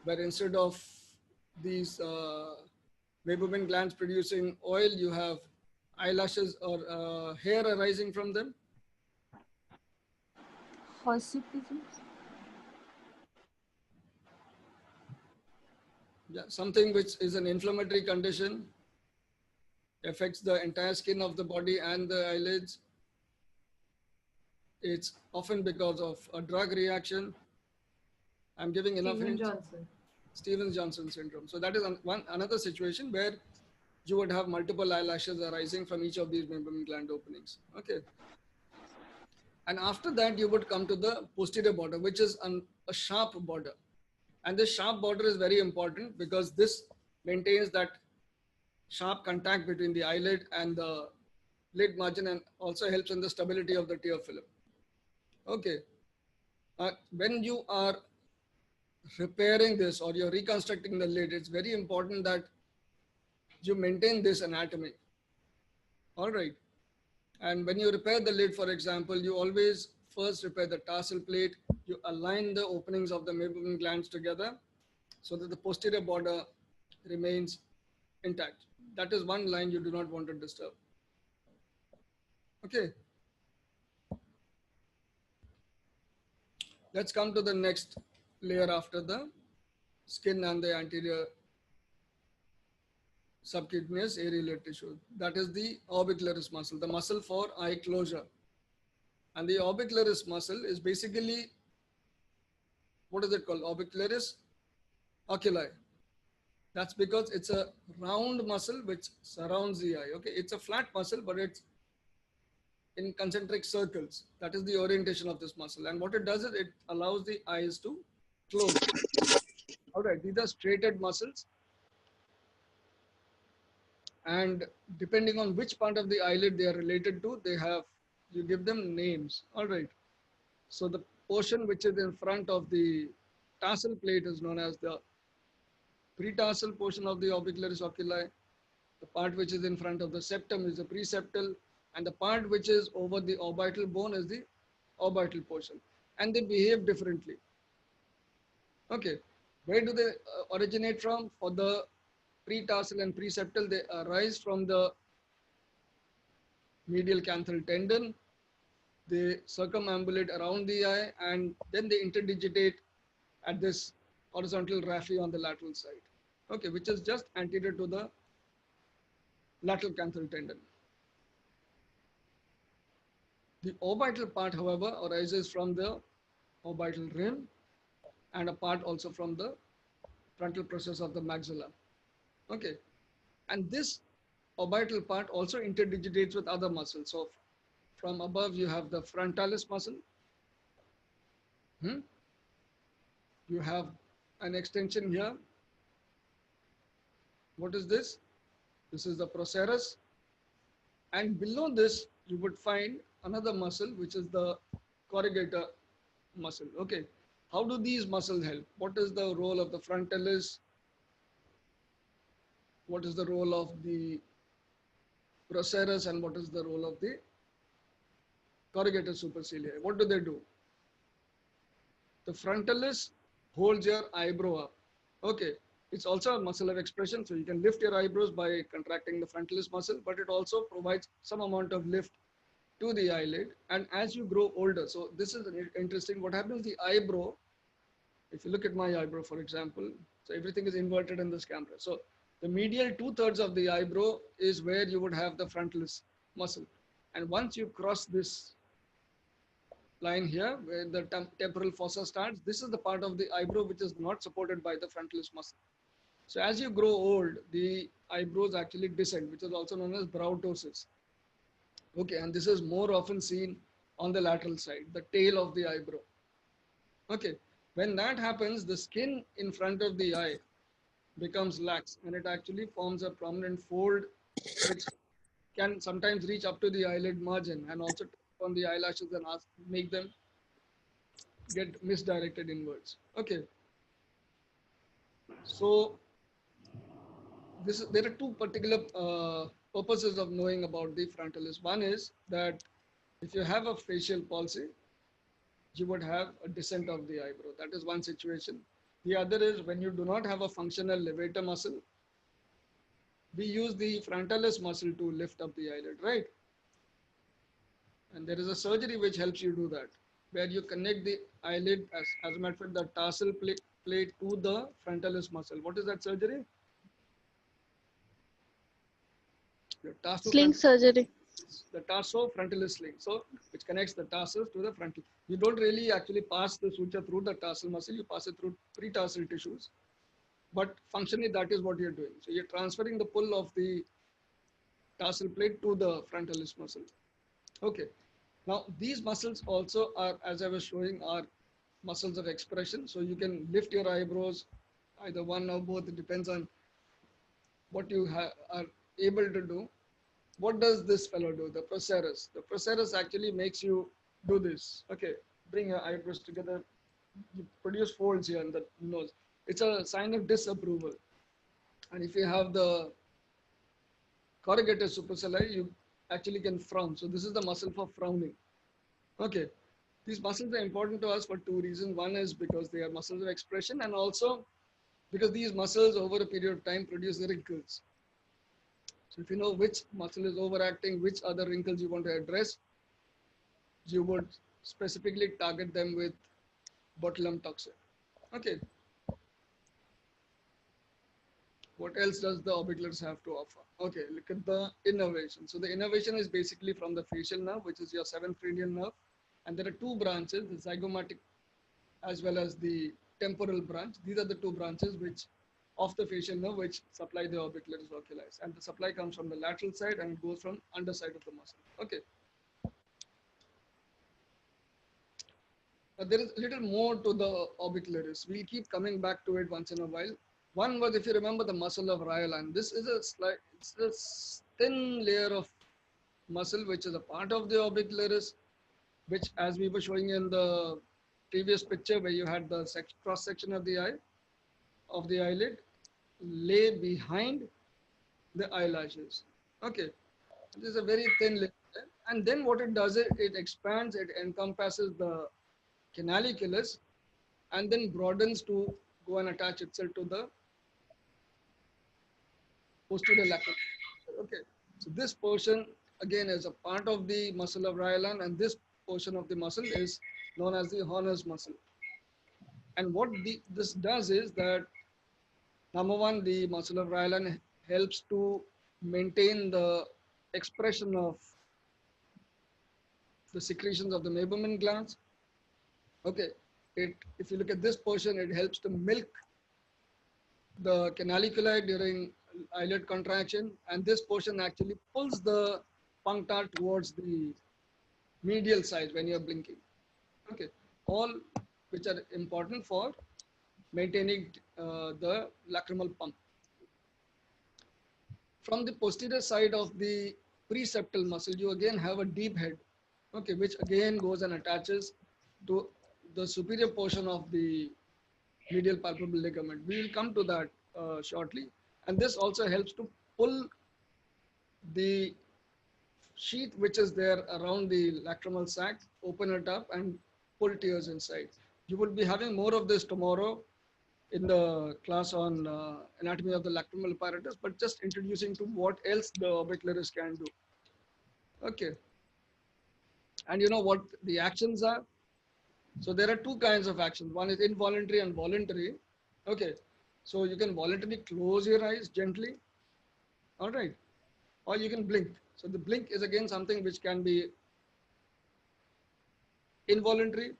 where instead of these meibomian glands producing oil, you have eyelashes or hair arising from them?
Hirsutism.
Yeah, something which is an inflammatory condition, affects the entire skin of the body and the eyelids. It's often because of a drug reaction. I'm giving enough hints. Stevens-Johnson syndrome. So that is another situation where you would have multiple eyelashes arising from each of these meibomian gland openings. Okay. And after that, you would come to the posterior border, which is a sharp border. And this sharp border is very important because this maintains that sharp contact between the eyelid and the lid margin, and also helps in the stability of the tear film. Okay. When you are repairing this or you're reconstructing the lid, it's very important that you maintain this anatomy. All right. And when you repair the lid, for example, you always first repair the tarsal plate. You align the openings of the meibomian glands together so that the posterior border remains intact. That is one line you do not want to disturb. Okay. Let's come to the next layer after the skin and the anterior subcutaneous areolar tissue. That is the orbicularis muscle, the muscle for eye closure. And the orbicularis muscle is basically What is it called? Orbicularis oculi. That's because it's a round muscle which surrounds the eye. Okay, it's a flat muscle, but it's in concentric circles. That is the orientation of this muscle. And what it does is it allows the eyes to close. All right, these are straighted muscles. And depending on which part of the eyelid they are related to, you give them names. All right. So the portion which is in front of the tarsal plate is known as the pretarsal portion of the orbicularis oculi. The part which is in front of the septum is the preseptal, and the part which is over the orbital bone is the orbital portion. And they behave differently. Okay, where do they originate from? For the pretarsal and preseptal, they arise from the medial canthal tendon. They circumambulate around the eye, and then they interdigitate at this horizontal raphe on the lateral side. Okay, which is just anterior to the lateral canthal tendon. The orbital part, however, arises from the orbital rim and a part also from the frontal process of the maxilla. Okay, and this orbital part also interdigitates with other muscles. So from above you have the frontalis muscle. You have an extension here. What is this? This is the procerus. And below this, you would find another muscle, which is the corrugator muscle. Okay. How do these muscles help? What is the role of the frontalis? What is the role of the procerus? And what is the role of the corrugator superciliary? What do they do? The frontalis holds your eyebrow up. Okay. It's also a muscle of expression. So you can lift your eyebrows by contracting the frontalis muscle, but it also provides some amount of lift to the eyelid. And as you grow older, so this is interesting. What happens, the eyebrow, if you look at my eyebrow, for example, so everything is inverted in this camera. So the medial 2/3 of the eyebrow is where you would have the frontalis muscle. And once you cross this line here, where the temporal fossa starts, this is the part of the eyebrow which is not supported by the frontalis muscle. So as you grow old, the eyebrows actually descend, which is also known as brow ptosis. Okay, and this is more often seen on the lateral side, the tail of the eyebrow. Okay, when that happens, the skin in front of the eye becomes lax, and it actually forms a prominent fold, which can sometimes reach up to the eyelid margin and also on the eyelashes and make them get misdirected inwards. Okay, so there are two particular purposes of knowing about the frontalis. One is that if you have a facial palsy, you would have a descent of the eyebrow. That is one situation. The other is when you do not have a functional levator muscle, we use the frontalis muscle to lift up the eyelid, right? And there is a surgery which helps you do that, where you connect the eyelid, as a matter of fact, the tarsal plate to the frontalis muscle. What is that surgery?
Sling surgery.
The tarsofrontalis sling, so which connects the tarsals to the frontal. You don't really actually pass the suture through the tarsal muscle, you pass it through pretarsal tissues. But functionally, that is what you're doing. So you're transferring the pull of the tarsal plate to the frontalis muscle. Okay. Now, these muscles also are, as I was showing, are muscles of expression. So you can lift your eyebrows, either one or both. It depends on what you are able to do. What does this fellow do? The procerus. The procerus actually makes you do this. Okay, bring your eyebrows together. You produce folds here in the nose. It's a sign of disapproval. And if you have the corrugator superciliary, you actually can frown. So this is the muscle for frowning. Okay, these muscles are important to us for two reasons. One is because they are muscles of expression, and also because these muscles over a period of time produce wrinkles. So if you know which muscle is overacting, which other wrinkles you want to address, you would specifically target them with botulinum toxin. Okay. What else does the orbicularis have to offer? Okay, look at the innervation. So the innervation is basically from the facial nerve, which is your seventh cranial nerve. And there are two branches, the zygomatic as well as the temporal branch. These are the two branches which of the facial nerve which supply the orbicularis oculi, and the supply comes from the lateral side and goes from underside of the muscle. Okay. There is a little more to the orbicularis. We'll keep coming back to it once in a while. One was, if you remember, the muscle of Raylan. This is it's a thin layer of muscle which is a part of the orbicularis, which, as we were showing in the previous picture where you had the cross section of the eye, of the eyelid, lay behind the eyelashes. Okay, this is a very thin layer. And then what it does is it expands, it encompasses the canaliculus, and then broadens to go and attach itself to the posterior lateral. Okay, so this portion again is a part of the muscle of Raylan, and this portion of the muscle is known as the Horner's muscle. And what this does is that, number one, the muscle of Raylan helps to maintain the expression of the secretions of the Maberman glands. Okay, if you look at this portion, it helps to milk the canaliculi during eyelid contraction, and this portion actually pulls the puncta towards the medial side when you're blinking. Okay, all which are important for maintaining the lacrimal pump. From the posterior side of the preseptal muscle, you again have a deep head, okay, which again goes and attaches to the superior portion of the medial palpebral ligament. We will come to that shortly. And this also helps to pull the sheath which is there around the lacrimal sac, open it up and pull tears inside. You will be having more of this tomorrow in the class on anatomy of the lacrimal apparatus, but just introducing to what else the orbicularis can do. Okay. And you know what the actions are? So there are two kinds of actions. One is involuntary and voluntary. Okay. So you can voluntarily close your eyes gently. All right. Or you can blink. So the blink is again something which can be involuntary,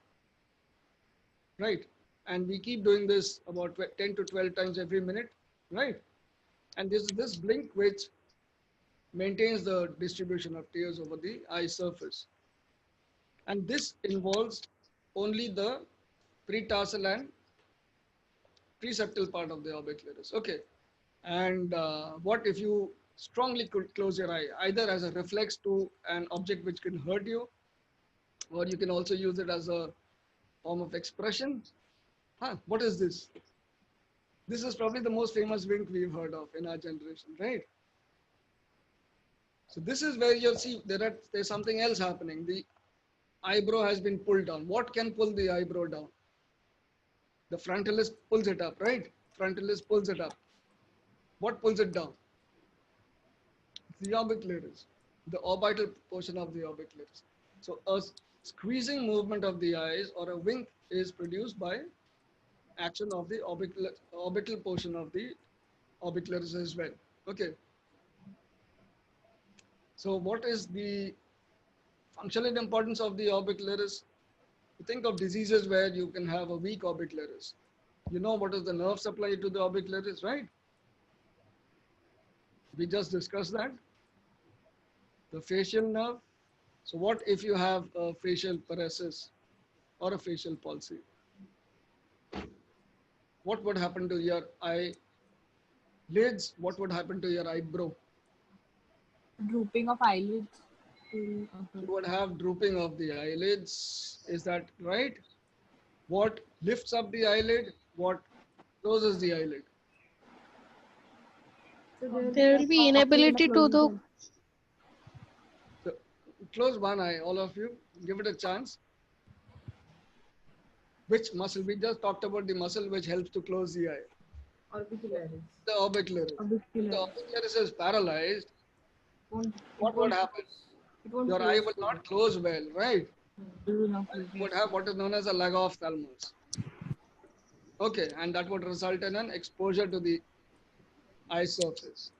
right? And we keep doing this about 10 to 12 times every minute, right? And this blink which maintains the distribution of tears over the eye surface. And this involves only the pretarsal and preseptal part of the orbicularis. Okay. And what if you strongly close your eye, either as a reflex to an object which can hurt you, or you can also use it as a form of expression. Huh, what is this? This is probably the most famous wink we've heard of in our generation, right? So this is where you'll see there's something else happening. The eyebrow has been pulled down. What can pull the eyebrow down? The frontalis pulls it up, right? Frontalis pulls it up. What pulls it down? The orbicularis, the orbital portion of the orbicularis. So a squeezing movement of the eyes or a wink is produced by action of the orbital portion of the orbicularis as well. Okay. So what is the functional importance of the orbicularis? You think of diseases where you can have a weak orbicularis. You know what is the nerve supply to the orbicularis, right? We just discussed that. The facial nerve. So what if you have a facial paresis or a facial palsy? What would happen to your eyelids? What would happen to your eyebrow?
Drooping of eyelids will occur.
You would have drooping of the eyelids. Is that right? What lifts up the eyelid? What closes the eyelid?
There will be inability to do.
So close one eye, all of you. Give it a chance. Which muscle? We just talked about the muscle which helps to close the eye.
Orbicularis.
The orbicularis. If the orbicularis is paralyzed, what would happen? Your eye will not close well, right? You would have what is known as a lag of ophthalmos. Okay, and that would result in an exposure to the eye surface.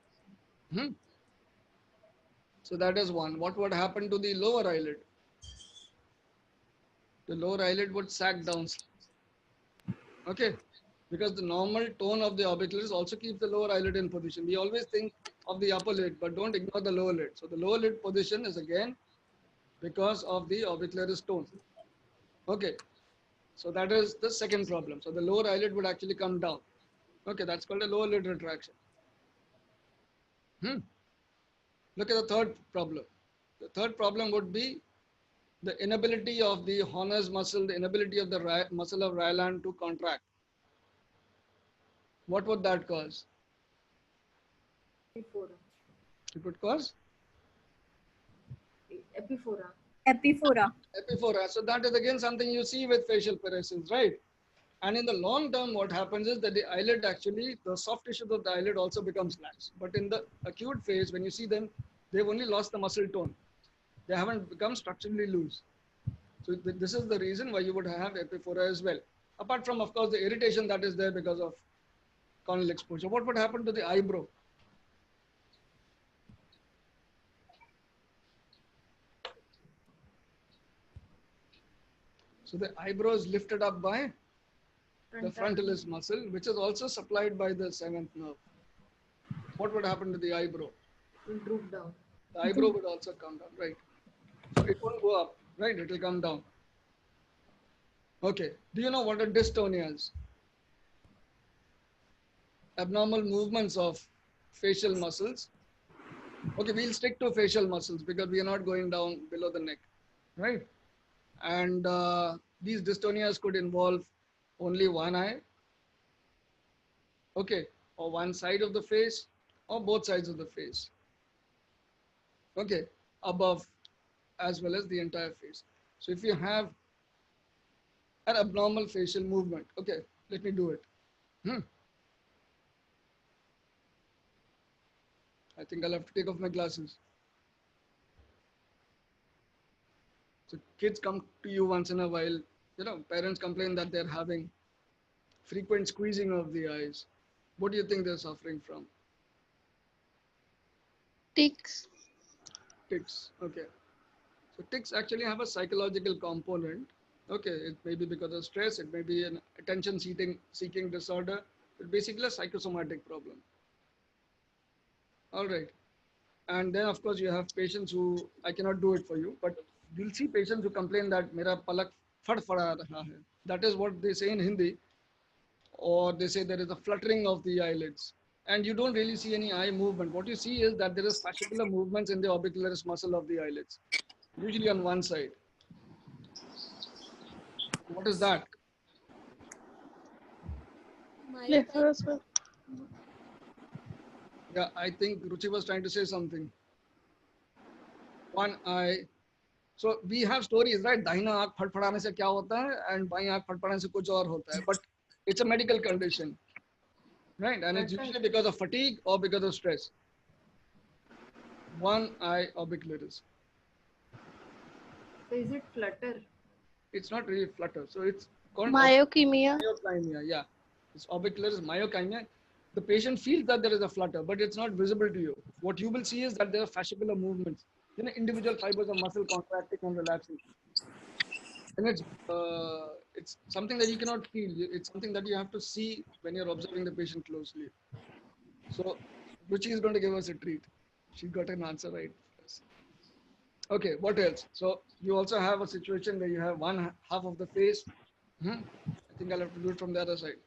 So that is one. What would happen to the lower eyelid? The lower eyelid would sag down. Okay, because the normal tone of the orbicularis also keeps the lower eyelid in position. We always think of the upper lid, but don't ignore the lower lid. So the lower lid position is again because of the orbicularis tone. Okay, so that is the second problem. So the lower eyelid would actually come down. Okay, that's called a lower lid retraction. Hmm. Look at the third problem. The third problem would be the inability of the Horner's muscle, the inability of the muscle of Ryland to contract. What would that cause?
Epiphora.
It would cause
Epiphora.
Epiphora.
epiphora. So that is again something you see with facial paresis, right? And in the long term, what happens is that the eyelid actually, the soft tissue of the eyelid also becomes lax. But in the acute phase, when you see them, they've only lost the muscle tone. They haven't become structurally loose. So this is the reason why you would have epiphora as well. Apart from, of course, the irritation that is there because of corneal exposure. What would happen to the eyebrow? So the eyebrow is lifted up by the frontalis muscle, which is also supplied by the seventh nerve. What would happen to the eyebrow?
Will droop down.
The eyebrow would also come down, right? So it won't go up, right? It will come down. Okay. Do you know what a dystonia is? Abnormal movements of facial muscles. Okay, we'll stick to facial muscles because we are not going down below the neck, right? And these dystonias could involve only one eye, okay, or one side of the face, or both sides of the face, okay, above as well as the entire face. So if you have an abnormal facial movement, okay, let me do it. I think I'll have to take off my glasses. So kids come to you once in a while, parents complain that they're having frequent squeezing of the eyes. What do you think they're suffering from?
Tics.
Tics. Okay. So tics actually have a psychological component. Okay, it may be because of stress, it may be an attention seeking disorder. It's basically a psychosomatic problem. All right. And then of course you have patients who, I cannot do it for you, but you'll see patients who complain that mera palak fad fada raha hai. That is what they say in Hindi, or they say there is a fluttering of the eyelids. And you don't really see any eye movement. What you see is that there is fascicular movements in the orbicularis muscle of the eyelids, usually on one side. What is that?
Blepharospasm.
Yeah, I think Ruchi was trying to say something. One eye. So we have stories, right? दाहिना आँख फड़फड़ाने से क्या होता है and बाईं आँख फड़फड़ाने से कुछ और होता है. But it's a medical condition, right? And it's usually because of fatigue or because of stress. One eye orbicularis.
So is it flutter?
It's not really flutter. So it's called
Myokymia.
myokymia. Yeah, it's orbicularis myokymia. The patient feels that there is a flutter, but it's not visible to you. What you will see is that there are fascicular movements, individual fibers of muscle contracting and relaxing. And it's something that you cannot feel. It's something that you have to see when you're observing the patient closely. So Ruchi is going to give us a treat. She got an answer right. Okay, what else? So you also have a situation where you have one half of the face. I think I'll have to do it from the other side.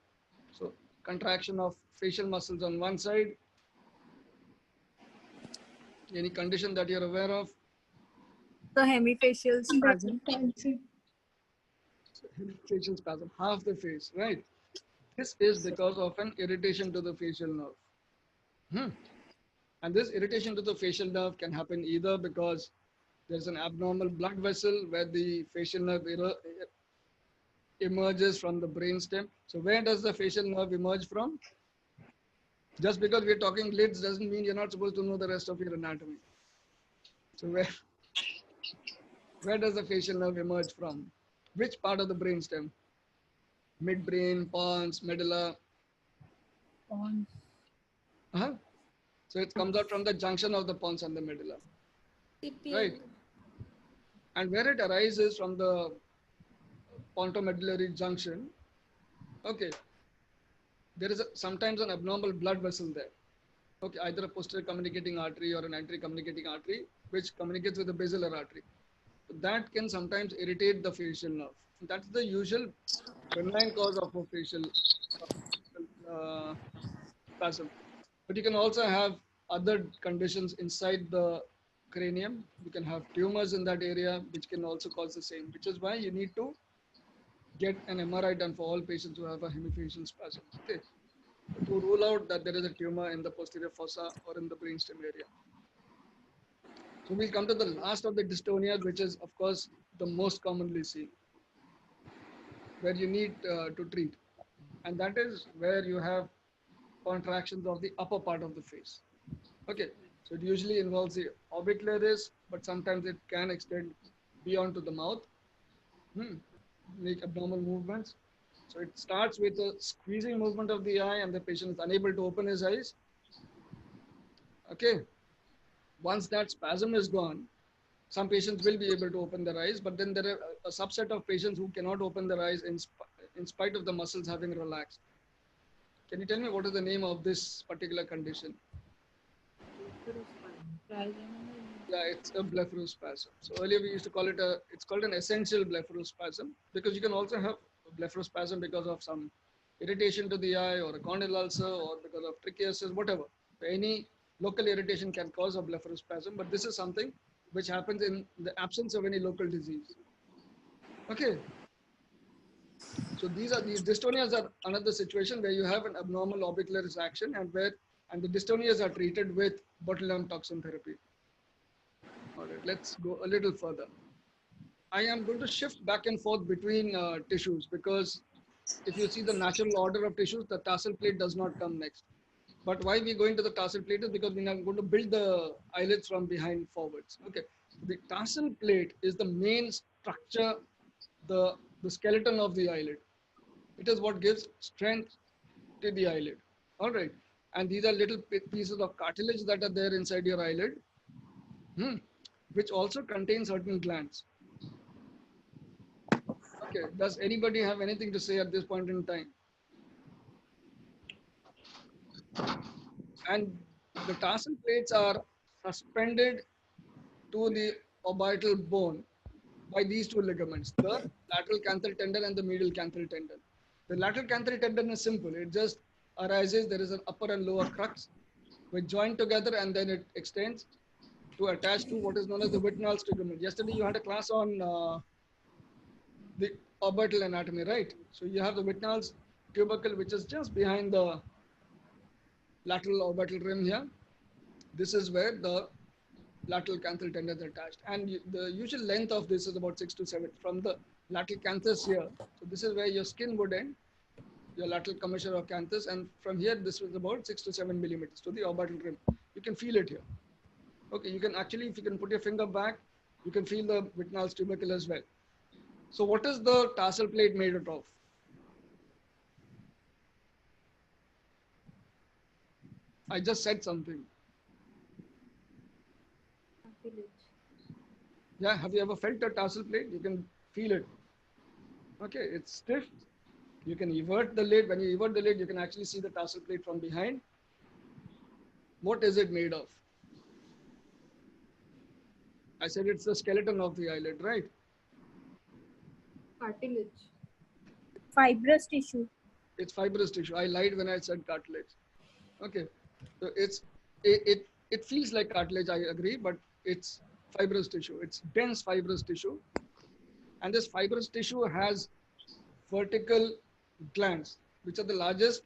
So contraction of facial muscles on one side. Any condition that you're aware of?
The hemifacial spasm.
Facial spasm, half the face, right? This is because of an irritation to the facial nerve. And this irritation to the facial nerve can happen either because there's an abnormal blood vessel where the facial nerve emerges from the brainstem. So where does the facial nerve emerge from? Just because we're talking lids doesn't mean you're not supposed to know the rest of your anatomy. So where does the facial nerve emerge from? Which part of the brainstem? Midbrain, pons, medulla?
Pons.
So it comes out from the junction of the pons and the medulla. Right. And where it arises from the pontomedullary junction, Okay, there is sometimes an abnormal blood vessel there. Okay, either a posterior communicating artery or an anterior communicating artery, which communicates with the basilar artery. That can sometimes irritate the facial nerve. That's the usual benign cause of a facial uh, spasm. But you can also have other conditions inside the cranium. You can have tumors in that area, which can also cause the same, which is why you need to get an MRI done for all patients who have a hemifacial spasm. Okay, to rule out that there is a tumor in the posterior fossa or in the brainstem area. So we'll come to the last of the dystonias, which is, of course, the most commonly seen, where you need to treat. And that is where you have contractions of the upper part of the face. Okay, so it usually involves the orbicular iris, but sometimes it can extend beyond to the mouth, make abnormal movements. So it starts with a squeezing movement of the eye, and the patient is unable to open his eyes. Okay, once that spasm is gone, some patients will be able to open their eyes, but then there are a subset of patients who cannot open their eyes in spite of the muscles having relaxed. Can you tell me what is the name of this particular condition? Yeah, it's a blepharospasm. So earlier we used to call it it's called an essential blepharospasm, because you can also have blepharospasm because of some irritation to the eye or a corneal ulcer or because of trichiasis, whatever. So any local irritation can cause a blepharospasm, but this is something which happens in the absence of any local disease. Okay. So these dystonias are another situation where you have an abnormal orbicular action and the dystonias are treated with botulinum toxin therapy. All right, let's go a little further. I am going to shift back and forth between tissues because if you see the natural order of tissues, the tarsal plate does not come next. But why we go into the tarsal plate is because we are going to build the eyelids from behind forwards. Okay, the tarsal plate is the main structure, the skeleton of the eyelid. It is what gives strength to the eyelid. All right, and these are little pieces of cartilage that are there inside your eyelid, which also contain certain glands. Okay, does anybody have anything to say at this point in time? And the tarsal plates are suspended to the orbital bone by these two ligaments, the lateral canthal tendon and the medial canthal tendon. The lateral canthal tendon is simple. It just arises, there is an upper and lower crux which join together and then it extends to attach to what is known as the Whitnall's ligament. Yesterday you had a class on the orbital anatomy, right? So you have the Whitnall's tubercle, which is just behind the lateral orbital rim here. This is where the lateral canthal tendon is attached. And the usual length of this is about 6 to 7 from the lateral canthus here. So this is where your skin would end, your lateral commissure of canthus. And from here, this was about 6 to 7 millimeters to the orbital rim. You can feel it here. Okay, you can actually, if you can put your finger back, you can feel the Whitnall's tubercle as well. So what is the tarsal plate made out of? I just said something. Yeah, have you ever felt a tarsal plate? You can feel it. Okay, it's stiff. You can evert the lid. When you evert the lid, you can actually see the tarsal plate from behind. What is it made of? I said it's the skeleton of the eyelid, right?
Cartilage.
Fibrous tissue.
It's fibrous tissue. I lied when I said cartilage. Okay, so it feels like cartilage. I agree, but it's fibrous tissue. It's dense fibrous tissue, and this fibrous tissue has vertical glands, which are the largest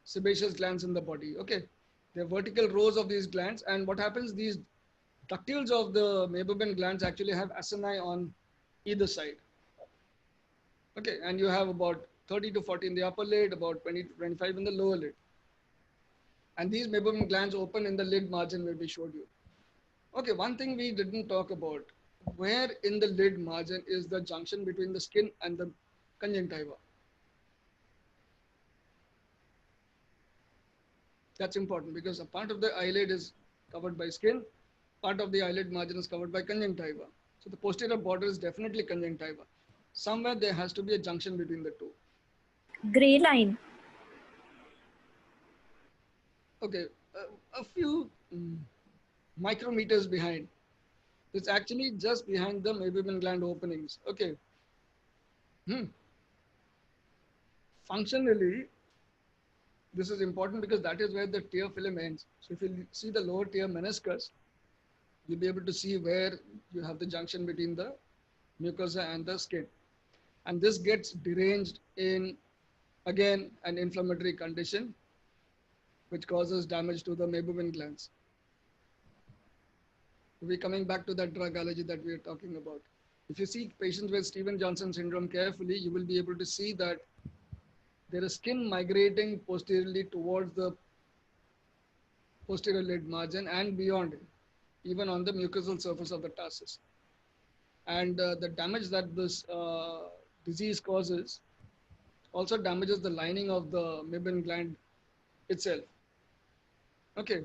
sebaceous glands in the body. Okay, there are vertical rows of these glands, and what happens? These ductules of the Meibomian glands actually have acini on either side. Okay, and you have about 30 to 40 in the upper lid, about 20 to 25 in the lower lid. And these Meibomian glands open in the lid margin where we showed you. Okay, one thing we didn't talk about, where in the lid margin is the junction between the skin and the conjunctiva? That's important because a part of the eyelid is covered by skin, part of the eyelid margin is covered by conjunctiva. So the posterior border is definitely conjunctiva. Somewhere there has to be a junction between the two.
Gray line.
Okay, a few micrometers behind. It's actually just behind the mammalian gland openings. Okay. Hmm. Functionally, this is important because that is where the tear film ends. So if you see the lower tear meniscus, you'll be able to see where you have the junction between the mucosa and the skin. And this gets deranged in, again, an inflammatory condition, which causes damage to the mammalian glands. We're coming back to that drug allergy that we are talking about. If you see patients with Stevens-Johnson syndrome carefully, you will be able to see that there is skin migrating posteriorly towards the posterior lid margin and beyond, even on the mucosal surface of the tarsus. And the damage that this disease causes also damages the lining of the mammalian gland itself. Okay,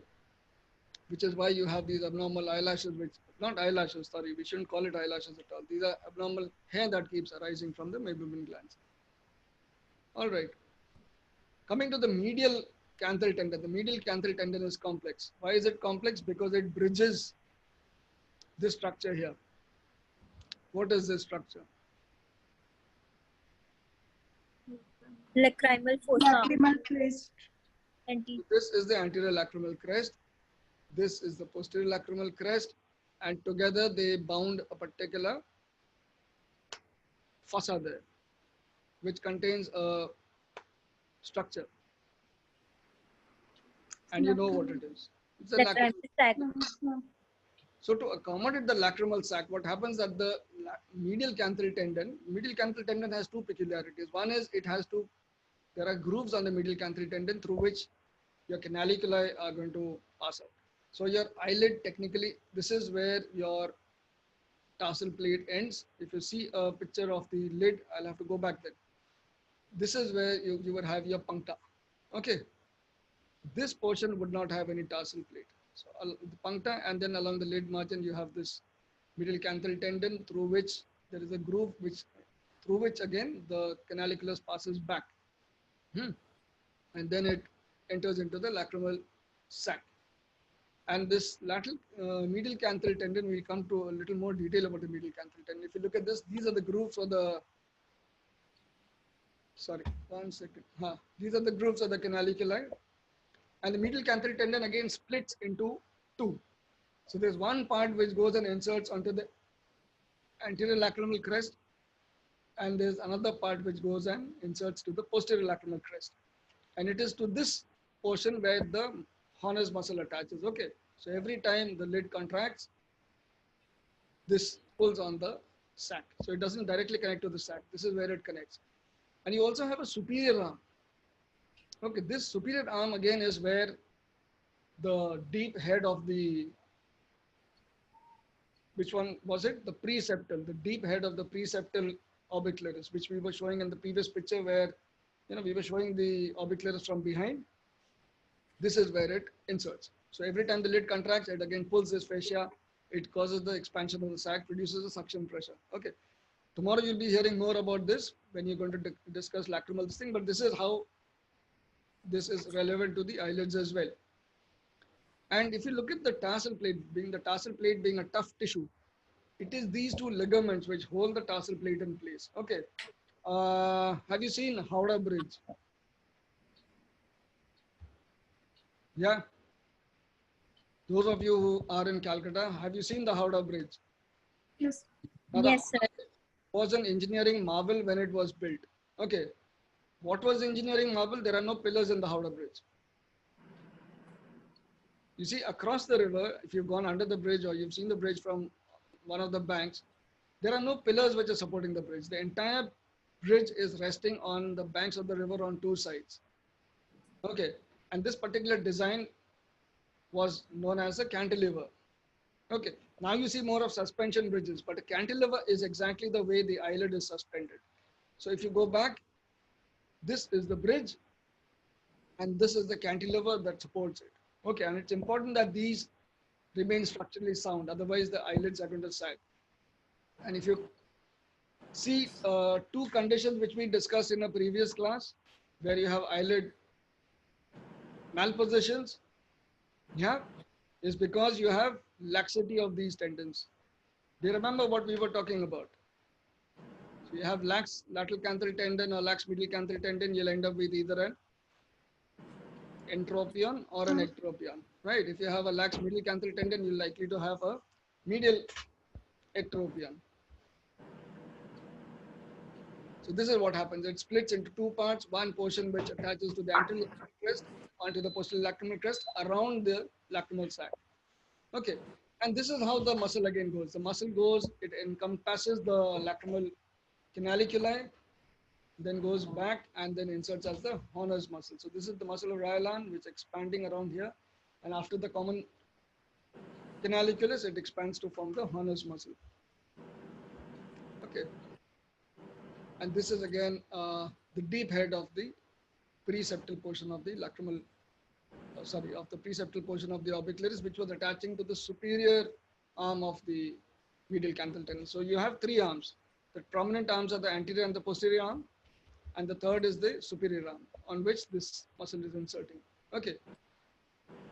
which is why you have these abnormal eyelashes, which not eyelashes, sorry, we shouldn't call it eyelashes at all. These are abnormal hair that keeps arising from the mammalian glands. All right. Coming to the medial canthal tendon, the medial canthal tendon is complex. Why is it complex? Because it bridges this structure here. What is this structure?
Lacrimal fossa.
Lacrimal crest.
Anti.
This is the anterior lacrimal crest. This is the posterior lacrimal crest. And together they bound a particular fossa there, which contains a structure. And you know what it is. It's a lacrimal.
Lacrimal sac.
So to accommodate the lacrimal sac, what happens that the medial canthal tendon has two peculiarities. One is there are grooves on the medial canthal tendon through which your canaliculi are going to pass out. So your eyelid, technically, this is where your tarsal plate ends. If you see a picture of the lid, I'll have to go back then. This is where you would have your puncta. Okay. This portion would not have any tarsal plate. So the puncta, and then along the lid margin, you have this medial canthal tendon through which there is a groove through which again the canaliculus passes back. And then it enters into the lacrimal sac. And this lateral medial canthal tendon, we'll come to a little more detail about the medial canthal tendon. If you look at this, these are the grooves of the, sorry, 1 second. These are the grooves of the canaliculi. And the medial canthal tendon again splits into two. So there's one part which goes and inserts onto the anterior lacrimal crest, and there's another part which goes and inserts to the posterior lacrimal crest. And it is to this portion where the Horner's muscle attaches. Okay, so every time the lid contracts, this pulls on the sac. So it doesn't directly connect to the sac. This is where it connects. And you also have a superior arm. Okay, this superior arm again is where the deep head of the, which one was it? The preseptal, the deep head of the preseptal orbicularis, which we were showing in the previous picture where, we were showing the orbicularis from behind. This is where it inserts. So every time the lid contracts, it again pulls this fascia. It causes the expansion of the sac, produces a suction pressure. Okay. Tomorrow you'll be hearing more about this when you're going to discuss lacrimal this thing, but this is how this is relevant to the eyelids as well. And if you look at the tarsal plate being a tough tissue, it is these two ligaments which hold the tarsal plate in place. Okay. Have you seen Howrah Bridge? Yeah. Those of you who are in Calcutta, have you seen the Howrah Bridge?
Yes.
Now, the
Yes, sir.
Howrah Bridge was an engineering marvel when it was built. Okay. What was engineering marvel? There are no pillars in the Howrah Bridge. You see, across the river, if you've gone under the bridge or you've seen the bridge from one of the banks, there are no pillars which are supporting the bridge. The entire bridge is resting on the banks of the river on two sides. Okay. And this particular design was known as a cantilever. Okay. Now you see more of suspension bridges, but a cantilever is exactly the way the eyelid is suspended. So if you go back, this is the bridge and this is the cantilever that supports it. Okay. And it's important that these remain structurally sound. Otherwise the eyelids are going to sag. And if you see two conditions which we discussed in a previous class, where you have eyelid malpositions, yeah, is because you have laxity of these tendons. Do you remember what we were talking about? So you have lax lateral canthal tendon or lax medial canthal tendon, you'll end up with either an entropion or an ectropion, right? If you have a lax medial canthal tendon, you're likely to have a medial ectropion. So this is what happens. It splits into two parts. One portion which attaches to the anterior lacrimal crest onto the posterior lacrimal crest around the lacrimal sac. Okay. And this is how the muscle again goes. The muscle goes, it encompasses the lacrimal canaliculi, then goes back and then inserts as the Horner's muscle. So this is the muscle of Raylan, which is expanding around here. And after the common canaliculus, it expands to form the Horner's muscle. Okay. And this is again the deep head of the preseptal portion of the lacrimal, of the preseptal portion of the orbicularis, which was attaching to the superior arm of the medial canthal tendon. So you have three arms. The prominent arms are the anterior and the posterior arm, and the third is the superior arm on which this muscle is inserting. Okay.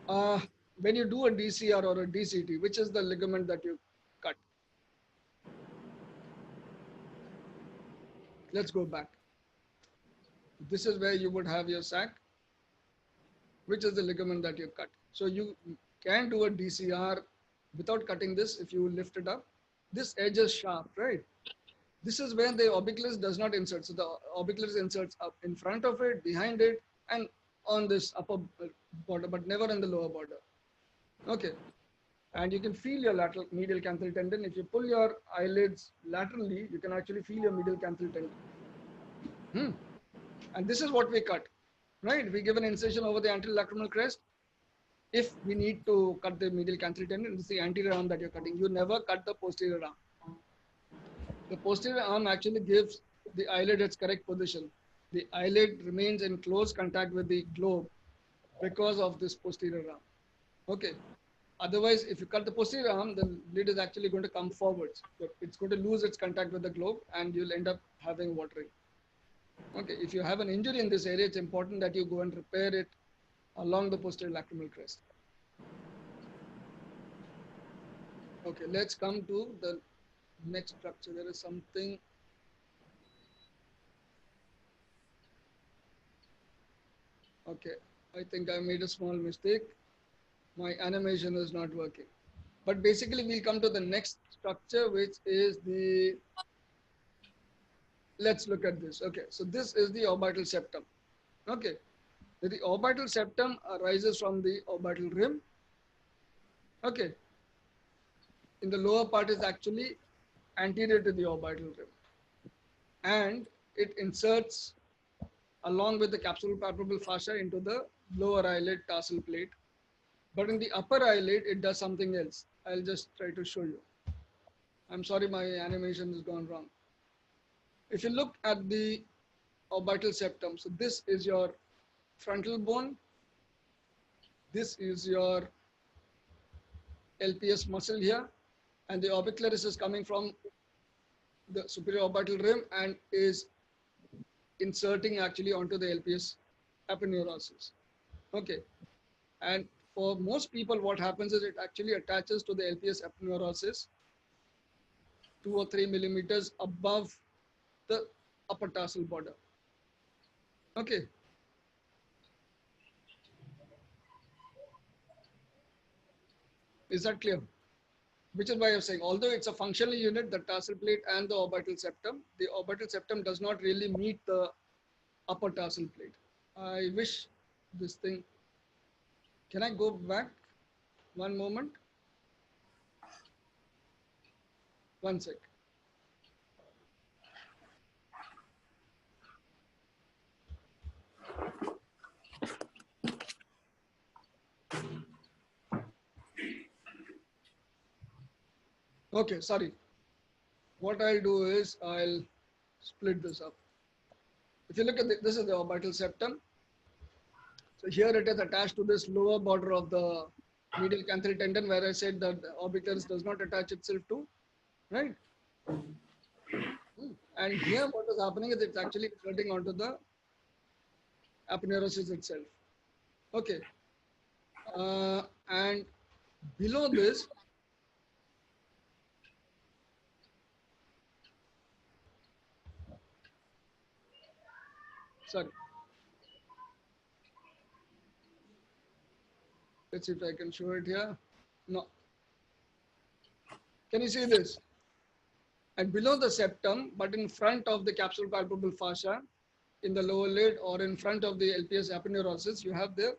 When you do a DCR or a DCT, which is the ligament that you cut? Let's go back. This is where you would have your sac, which is the ligament that you cut. So you can do a DCR without cutting this if you lift it up. This edge is sharp, right? This is where the orbicularis does not insert. So the orbicularis inserts up in front of it, behind it, and on this upper border, but never in the lower border. Okay. And you can feel your lateral medial canthal tendon. If you pull your eyelids laterally, you can actually feel your medial canthal tendon. And this is what we cut, right? We give an incision over the anterior lacrimal crest. If we need to cut the medial canthal tendon, it's the anterior arm that you're cutting. You never cut the posterior arm. The posterior arm actually gives the eyelid its correct position. The eyelid remains in close contact with the globe because of this posterior arm. Okay. Otherwise, if you cut the posterior arm, the lid is actually going to come forwards. So it's going to lose its contact with the globe and you'll end up having watering. Okay, if you have an injury in this area, it's important that you go and repair it along the posterior lacrimal crest. Okay, let's come to the next structure. There is something. Okay, I think I made a small mistake. My animation is not working. But basically, we'll come to the next structure, which is the. Let's look at this. Okay, so this is the orbital septum. Okay, the orbital septum arises from the orbital rim. Okay, in the lower part is actually anterior to the orbital rim, and it inserts along with the capsulopalpebral fascia into the lower eyelid tarsal plate. But in the upper eyelid, it does something else. I'll just try to show you. I'm sorry, my animation has gone wrong. If you look at the orbital septum, so this is your frontal bone. This is your LPS muscle here. And the orbicularis is coming from the superior orbital rim and is inserting actually onto the LPS aponeurosis. Okay. And for most people, what happens is it actually attaches to the LPS aponeurosis 2 or 3 millimeters above the upper tarsal border. Okay. Is that clear? Which is why I'm saying, although it's a functional unit, the tarsal plate and the orbital septum, the orbital septum does not really meet the upper tarsal plate. I wish this thing, can I go back one moment? One sec. Okay, sorry. What I'll do is I'll split this up. If you look at this is the orbital septum. So here it is attached to this lower border of the medial canthal tendon, where I said that the orbicularis does not attach itself to, right? And here what is happening is it's actually inserting onto the aponeurosis itself. Okay. And below this, sorry, let's see if I can show it here. No. Can you see this? And below the septum, but in front of the capsule palpebral fascia, in the lower lid or in front of the LPS aponeurosis, you have the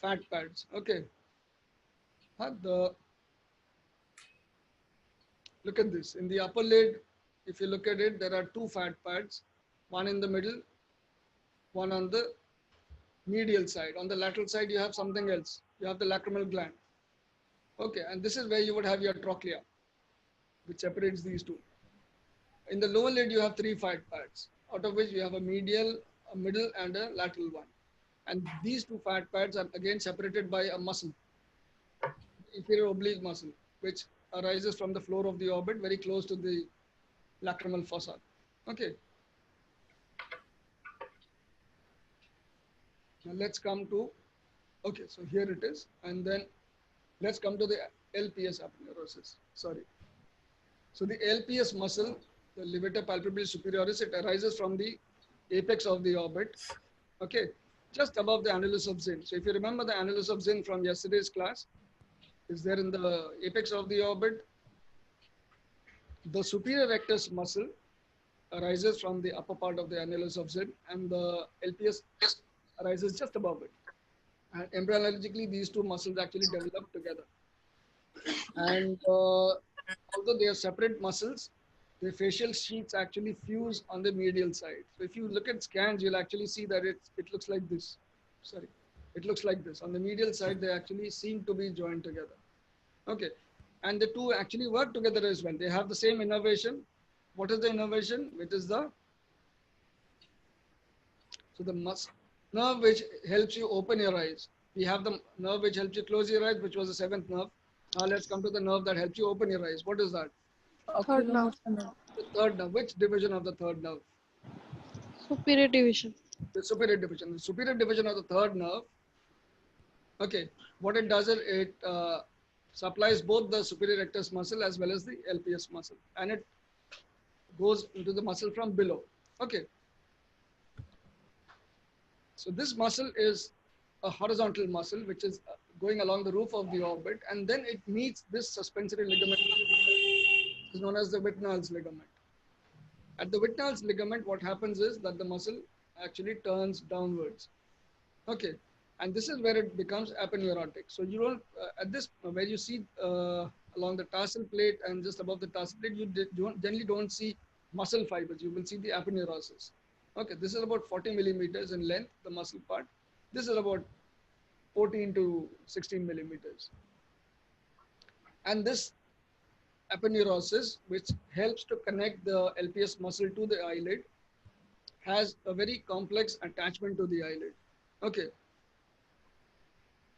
fat pads. Okay. The look at this. In the upper lid, if you look at it, there are two fat pads, one in the middle, one on the medial side. On the lateral side, you have something else. You have the lacrimal gland. Okay, and this is where you would have your trochlea, which separates these two. In the lower lid, you have three fat pads, out of which you have a medial, a middle, and a lateral one. And these two fat pads are again separated by a muscle, inferior oblique muscle, which arises from the floor of the orbit very close to the lacrimal fossa. Okay. Now let's come to, okay, so here it is. And then let's come to the LPS aponeurosis. Sorry. So the LPS muscle, the levator palpebralis superioris, it arises from the apex of the orbit, okay, just above the annulus of Zinn. So if you remember the annulus of Zinn from yesterday's class, is there in the apex of the orbit. The superior rectus muscle arises from the upper part of the annulus of Zinn, and the LPS arises just above it. And embryologically, these two muscles actually develop together. And although they are separate muscles, the facial sheets actually fuse on the medial side. So if you look at scans, you'll actually see that it looks like this. Sorry, it looks like this. On the medial side, they actually seem to be joined together. Okay, and the two actually work together as well. They have the same innervation. What is the innervation? Which is the nerve which helps you open your eyes. We have the nerve which helps you close your eyes, which was the seventh nerve. Now let's come to the nerve that helps you open your eyes. What is that?
Third nerve.
The third nerve. Which division of the third nerve?
Superior division.
The superior division. The superior division of the third nerve. Okay, what it does is it supplies both the superior rectus muscle as well as the LPS muscle, and it goes into the muscle from below. Okay. So this muscle is a horizontal muscle which is going along the roof of the orbit, and then it meets this suspensory ligament, which is known as the Whitnall's ligament. At the Whitnall's ligament, what happens is that the muscle actually turns downwards. Okay, and this is where it becomes aponeurotic. So you don't, at this, where you see along the tarsal plate and just above the tarsal plate, you generally don't see muscle fibers. You will see the aponeurosis. Okay, this is about 40 millimeters in length, the muscle part. This is about 14 to 16 millimeters. And this aponeurosis, which helps to connect the LPS muscle to the eyelid, has a very complex attachment to the eyelid. Okay.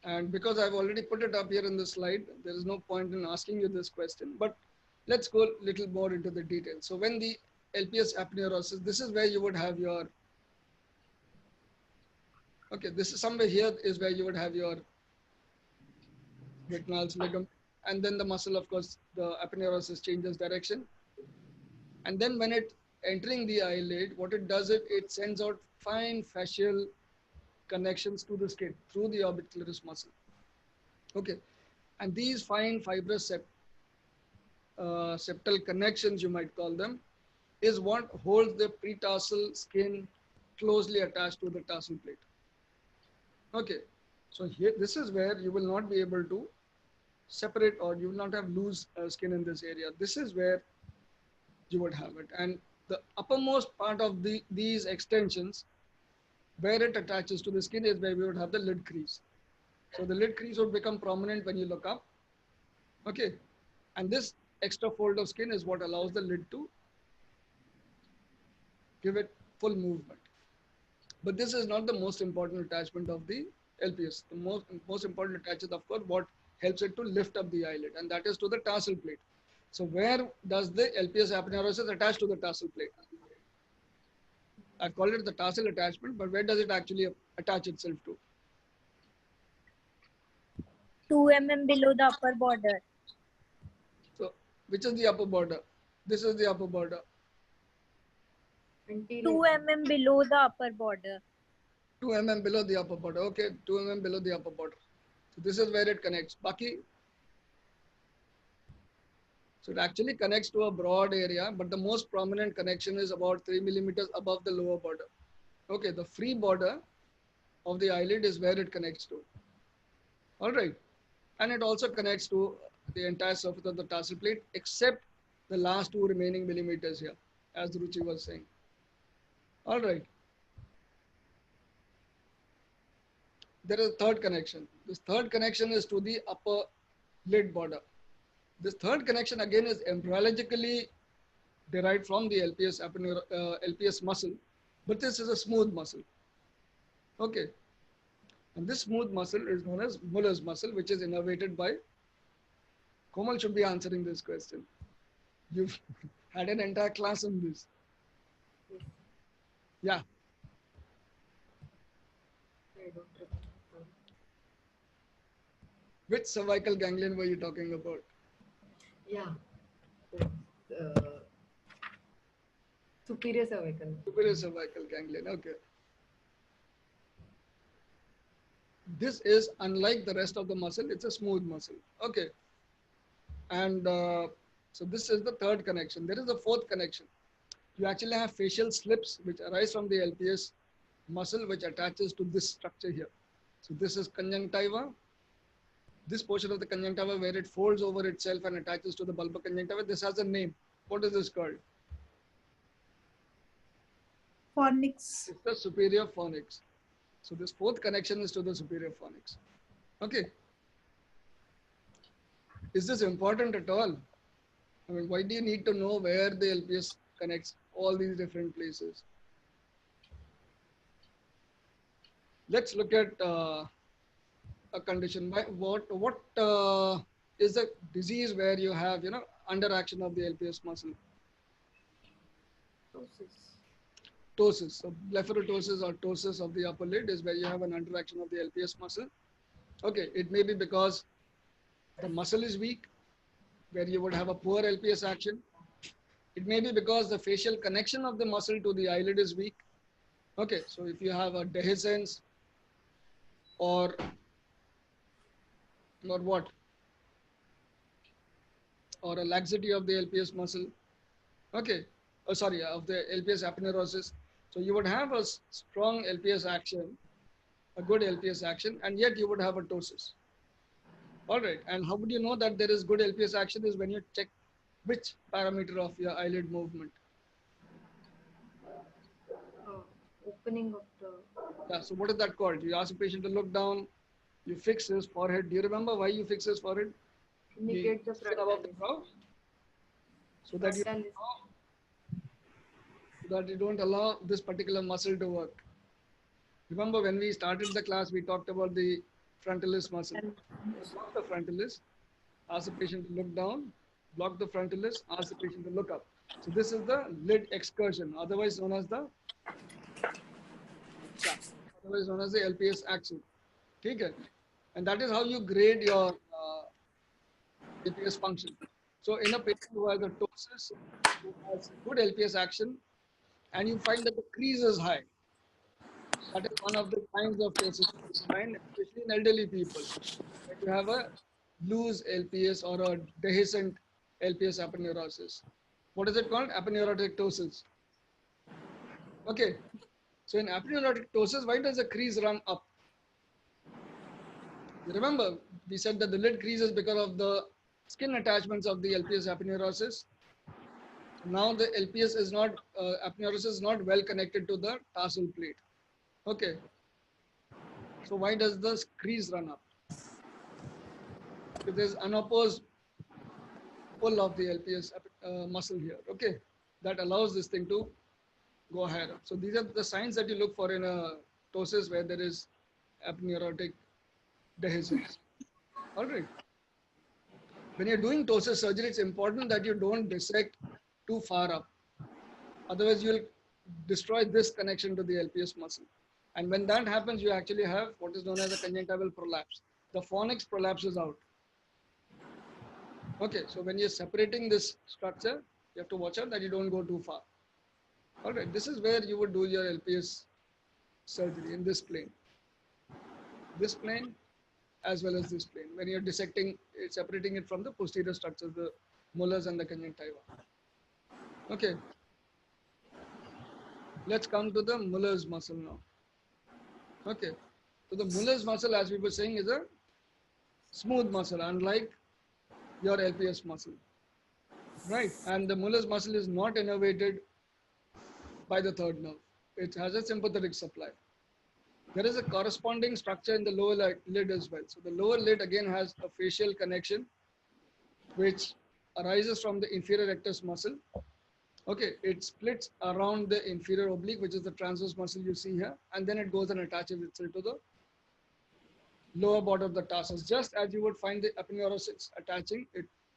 And because I've already put it up here in the slide, there is no point in asking you this question, but let's go a little more into the details. So when the LPS aponeurosis, this is where you would have your, okay, this is somewhere here is where you would have your Whitnall's ligament. And then the muscle, of course, the aponeurosis changes direction. And then when it entering the eyelid, what it does is it sends out fine fascial connections to the skin through the orbicularis muscle. Okay. And these fine fibrous septal connections, you might call them, is what holds the pretarsal skin closely attached to the tarsal plate. Okay. So here, this is where you will not be able to separate, or you will not have loose skin in this area. This is where you would have it. And the uppermost part of these extensions, where it attaches to the skin, is where we would have the lid crease. So the lid crease would become prominent when you look up. Okay. And this extra fold of skin is what allows the lid to give it full movement. But this is not the most important attachment of the LPS. The most important attachment, of course, what helps it to lift up the eyelid, and that is to the tarsal plate. So where does the LPS aponeurosis attach to the tarsal plate? I call it the tarsal attachment, but where does it actually attach itself to?
2 mm below the upper border.
So which is the upper border? This is the upper border.
2
Anterior.
mm below the upper border.
2 mm below the upper border. Okay, 2 mm below the upper border. So this is where it connects. Baki. So it actually connects to a broad area, but the most prominent connection is about 3 millimeters above the lower border. Okay, the free border of the eyelid is where it connects to. All right. And it also connects to the entire surface of the tarsal plate, except the last 2 remaining millimeters here, as Ruchi was saying. All right. There is a third connection. This third connection is to the upper lid border. This third connection again is embryologically derived from the LPS muscle, but this is a smooth muscle. Okay. And this smooth muscle is known as Muller's muscle, which is innervated by. Komal should be answering this question. You've had an entire class on this. Yeah.
I don't remember.
Which cervical ganglion were you talking about?
Yeah. Superior cervical.
Superior cervical ganglion. Okay. This is unlike the rest of the muscle. It's a smooth muscle. Okay. And so this is the third connection. There is a fourth connection. You actually have facial slips which arise from the LPS muscle, which attaches to this structure here. So this is conjunctiva. This portion of the conjunctiva where it folds over itself and attaches to the bulbar conjunctiva. This has a name. What is this called?
Fornix.
It's the superior fornix. So this fourth connection is to the superior fornix. Okay. Is this important at all? I mean, why do you need to know where the LPS connects all these different places? Let's look at a condition. What is the disease where you have, underaction of the LPS muscle? Ptosis. So blepharotosis or ptosis of the upper lid is where you have an underaction of the LPS muscle. Okay, it may be because the muscle is weak, where you would have a poor LPS action. It may be because the facial connection of the muscle to the eyelid is weak. Okay, so if you have a dehiscence or what? Or a laxity of the LPS muscle. Okay, of the LPS aponeurosis. So you would have a strong LPS action, a good LPS action, and yet you would have a ptosis. All right, and how would you know that there is good LPS action is when you check which parameter of your eyelid movement.
Opening of the.
Yeah, so what is that called? You ask a patient to look down, you fix his forehead. Do you remember why you fix his forehead?
Indicate the
skin above the brow, so that you don't allow this particular muscle to work. Remember when we started the class, we talked about the frontalis muscle. Block the frontalis, ask the patient to look down, block the frontalis, ask the patient to look up. So this is the lid excursion, otherwise known as the LPS action. Okay? And that is how you grade your LPS function. So in a patient who has a ptosis, who has good LPS action, and you find that the crease is high, that is one of the signs of ptosis. You find, especially in elderly people, that you have a loose LPS or a dehiscent LPS aponeurosis. What is it called? Aponeurotic ptosis. Okay. So in aponeurotic ptosis, why does the crease run up? You remember, we said that the lid creases because of the skin attachments of the LPS aponeurosis. Now the LPS is not, aponeurosis is not well connected to the tarsal plate. Okay. So why does the crease run up? Because there's unopposed pull of the LPS muscle here. Okay. That allows this thing to go higher up. So these are the signs that you look for in a ptosis where there is aponeurotic dehiscence. All right. When you're doing ptosis surgery, it's important that you don't dissect too far up. Otherwise, you'll destroy this connection to the LPS muscle. And when that happens, you actually have what is known as a conjunctival prolapse. The fornix prolapses out. Okay, so when you're separating this structure, you have to watch out that you don't go too far. All right, this is where you would do your LPS surgery, in this plane. This plane as well as this plane. When you're dissecting, separating it from the posterior structures, the molars and the conjunctiva. Okay, let's come to the molars muscle now. Okay, so the molars muscle, as we were saying, is a smooth muscle, unlike your LPS muscle, right? And the molars muscle is not innervated by the third nerve. It has a sympathetic supply. There is a corresponding structure in the lower lid as well. So the lower lid again has a fascial connection which arises from the inferior rectus muscle. Okay, it splits around the inferior oblique, which is the transverse muscle you see here, and then it goes and attaches itself to the lower border of the tarsus, just as you would find the aponeurosis attaching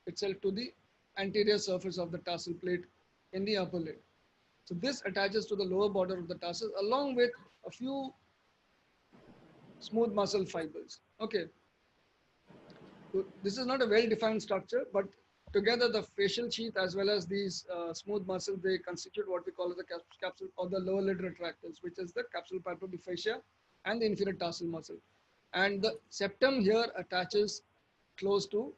itself to the anterior surface of the tarsal plate in the upper lid. So this attaches to the lower border of the tarsus along with a few smooth muscle fibers. Okay, so this is not a well-defined structure, but together the facial sheath as well as these smooth muscles, they constitute what we call the capsule or the lower lid retractors, which is the capsule palpebral fascia and the inferior tarsal muscle. And the septum here attaches close to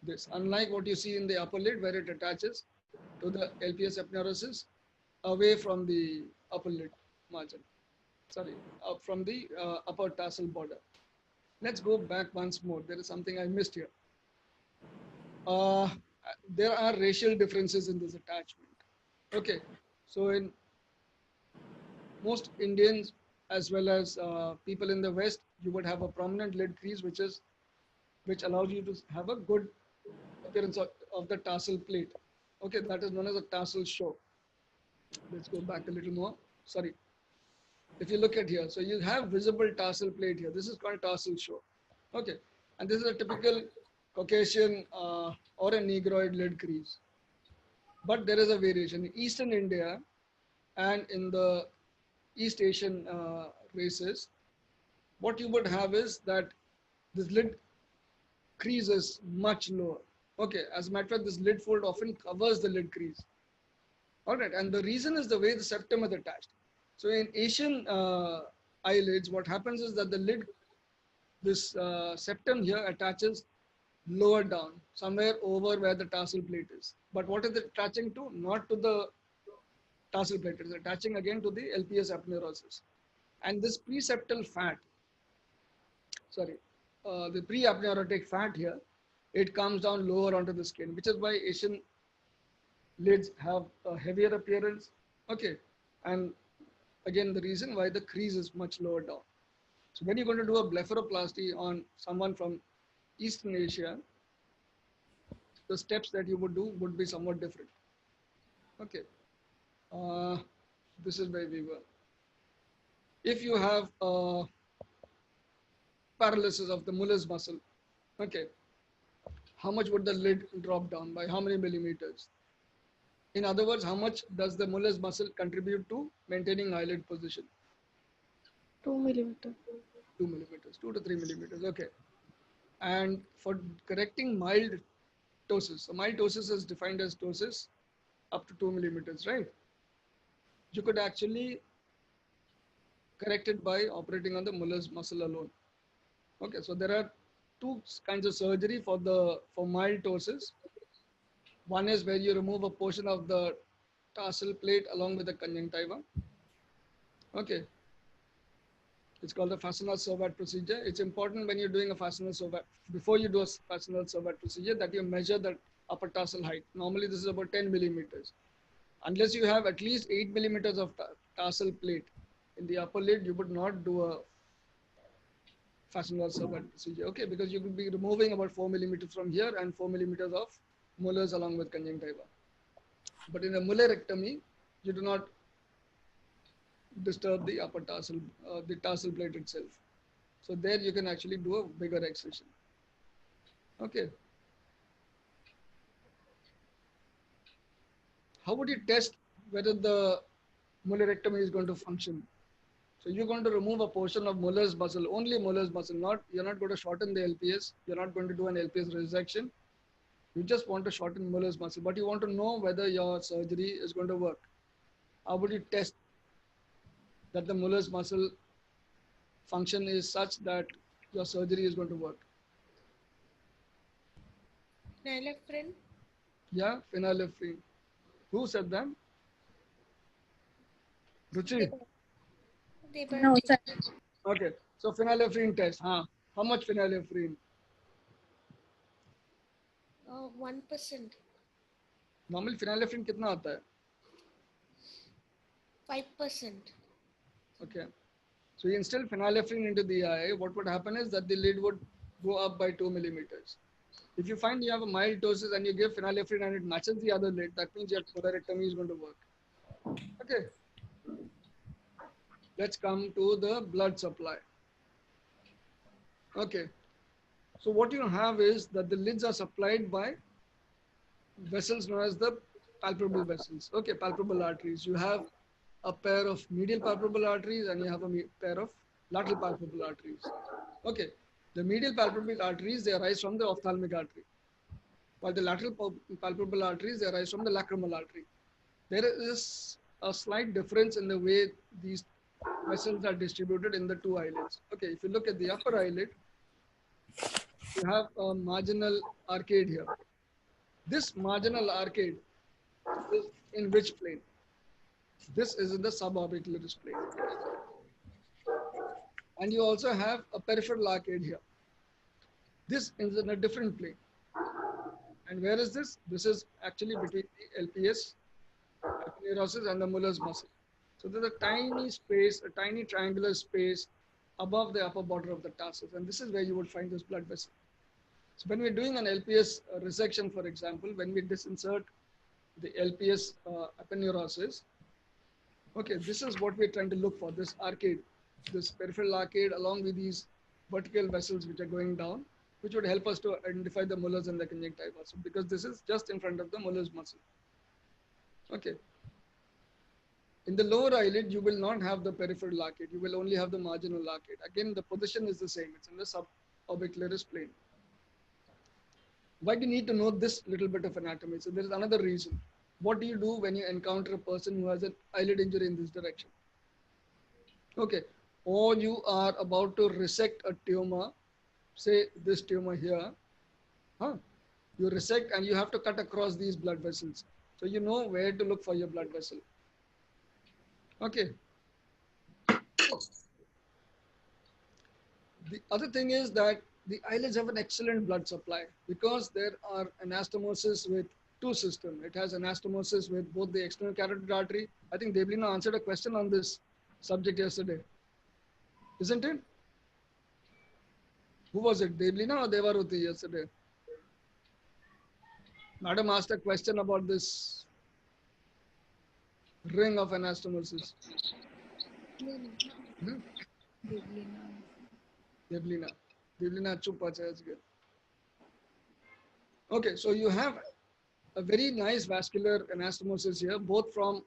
this, unlike what you see in the upper lid where it attaches to the LPS aponeurosis away from the upper lid margin. Sorry, up from the upper tarsal border. Let's go back once more. There is something I missed here. There are racial differences in this attachment. Okay, so in most Indians as well as people in the West, you would have a prominent lid crease, which allows you to have a good appearance of the tarsal plate. Okay, that is known as a tarsal show. Let's go back a little more. Sorry. If you look at here, so you have visible tarsal plate here. This is called tarsal show. Okay, and this is a typical Caucasian or a Negroid lid crease. But there is a variation. In Eastern India and in the East Asian races, what you would have is that this lid crease is much lower. Okay, as a matter of fact, this lid fold often covers the lid crease. All right, and the reason is the way the septum is attached. So in Asian eyelids, what happens is that the lid, this septum here attaches lower down, somewhere over where the tarsal plate is. But what is it attaching to? Not to the tarsal plate, it is attaching again to the LPS aponeurosis. And this preseptal fat, sorry, the preaponeurotic fat here, it comes down lower onto the skin, which is why Asian lids have a heavier appearance. Okay, and again, the reason why the crease is much lower down. So when you're going to do a blepharoplasty on someone from Eastern Asia, the steps that you would do would be somewhat different. Okay, this is where we were. If you have paralysis of the molars muscle, okay, how much would the lid drop down? By how many millimeters? In other words, how much does the molars muscle contribute to maintaining eyelid position?
2 millimeter.
2 millimeters, 2 to 3 millimeters. Okay. And for correcting mild ptosis, so mild ptosis is defined as ptosis up to 2 millimeters, right? You could actually correct it by operating on the molars muscle alone. Okay, so there are two kinds of surgery for mild ptosis. One is where you remove a portion of the tarsal plate along with the conjunctiva. Okay. It's called a fascial Servat procedure. It's important when you're doing a fascial Servat, before you do a fascial Servat procedure, that you measure the upper tarsal height. Normally, this is about 10 millimeters. Unless you have at least 8 millimeters of tarsal plate in the upper lid, you would not do a fascial Servat procedure. Okay, because you could be removing about 4 millimeters from here and 4 millimeters of molars along with conjunctiva. But in a molarectomy, you do not disturb the upper tarsal, the tarsal plate itself. So there you can actually do a bigger excision. Okay. How would you test whether the mollarectomy is going to function. So you're going to remove a portion of molars muscle, only molars muscle, you're not going to shorten the LPS, you're not going to do an LPS resection. You just want to shorten molars muscle, but you want to know whether your surgery is going to work. How would you test that the molars muscle function is such that your surgery is going to work?
Phenylephrine.
Yeah, phenylephrine. Who said that? Ruchi.
No, sir.
Okay, so phenylephrine test. How much phenylephrine?
1%.
Normally phenylephrine कितना आता है?
5%.
Okay, so you instill phenylephrine into the eye. What would happen is that the lid would go up by 2 millimeters. If you find you have a mild doses and you give phenylephrine and it matches the other lid, that means your polyrectomy is going to work. Okay, let's come to the blood supply. Okay, so what you have is that the lids are supplied by vessels known as the palpable vessels. Okay, palpable arteries. You have a pair of medial palpable arteries and you have a pair of lateral palpable arteries. Okay, the medial palpable arteries, they arise from the ophthalmic artery, while the lateral palpable arteries, they arise from the lacrimal artery. There is a slight difference in the way these vessels are distributed in the two eyelids. Okay, if you look at the upper eyelid, you have a marginal arcade here. This marginal arcade is in which plane? This is in the suborbicularis plane. And you also have a peripheral arcade here. This is in a different plane. And where is this? This is actually between the LPS, aponeurosis, and the Muller's muscle. So there's a tiny space, a tiny triangular space above the upper border of the tarsus. And this is where you would find this blood vessel. So when we're doing an LPS resection, for example, when we disinsert the LPS aponeurosis, okay, this is what we're trying to look for, this arcade, this peripheral arcade along with these vertical vessels which are going down, which would help us to identify the molars and the conjunctiva muscle, because this is just in front of the molars muscle. Okay. In the lower eyelid, you will not have the peripheral arcade. You will only have the marginal arcade. Again, the position is the same. It's in the suborbicularis plane. Why do you need to know this little bit of anatomy? So there is another reason. What do you do when you encounter a person who has an eyelid injury in this direction? Okay, or you are about to resect a tumor, say this tumor here, you resect and you have to cut across these blood vessels. So you know where to look for your blood vessel. Okay. The other thing is that the eyelids have an excellent blood supply because there are anastomosis with two systems. It has anastomosis with both the external carotid artery. I think Deblina answered a question on this subject yesterday, isn't it? Who was it, Deblina or Devaruti yesterday? Madam asked a question about this ring of anastomosis. Hmm? Deblina. Deblina chupa good. Okay, so you have a very nice vascular anastomosis here, both from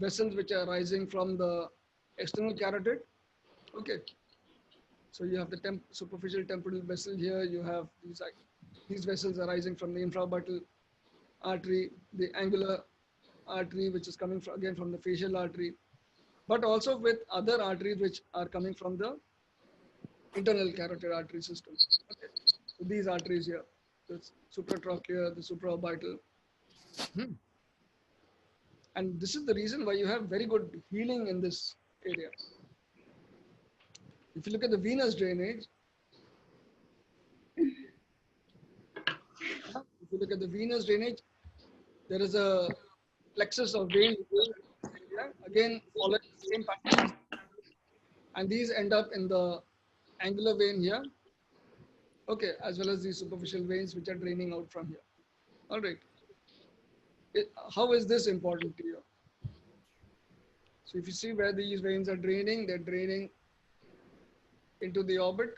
vessels which are arising from the external carotid. Okay, so you have the superficial temporal vessel here. You have these vessels arising from the infraorbital artery, the angular artery, which is coming from, again from the facial artery, but also with other arteries which are coming from the internal carotid artery system. Okay, so these arteries here, the supratrochlear, the supraorbital. And this is the reason why you have very good healing in this area. If you look at the venous drainage, there is a plexus of vein again following the same pattern, and these end up in the angular vein here, okay, as well as the superficial veins which are draining out from here. All right. How is this important to you? So if you see where these veins are draining, they're draining into the orbit,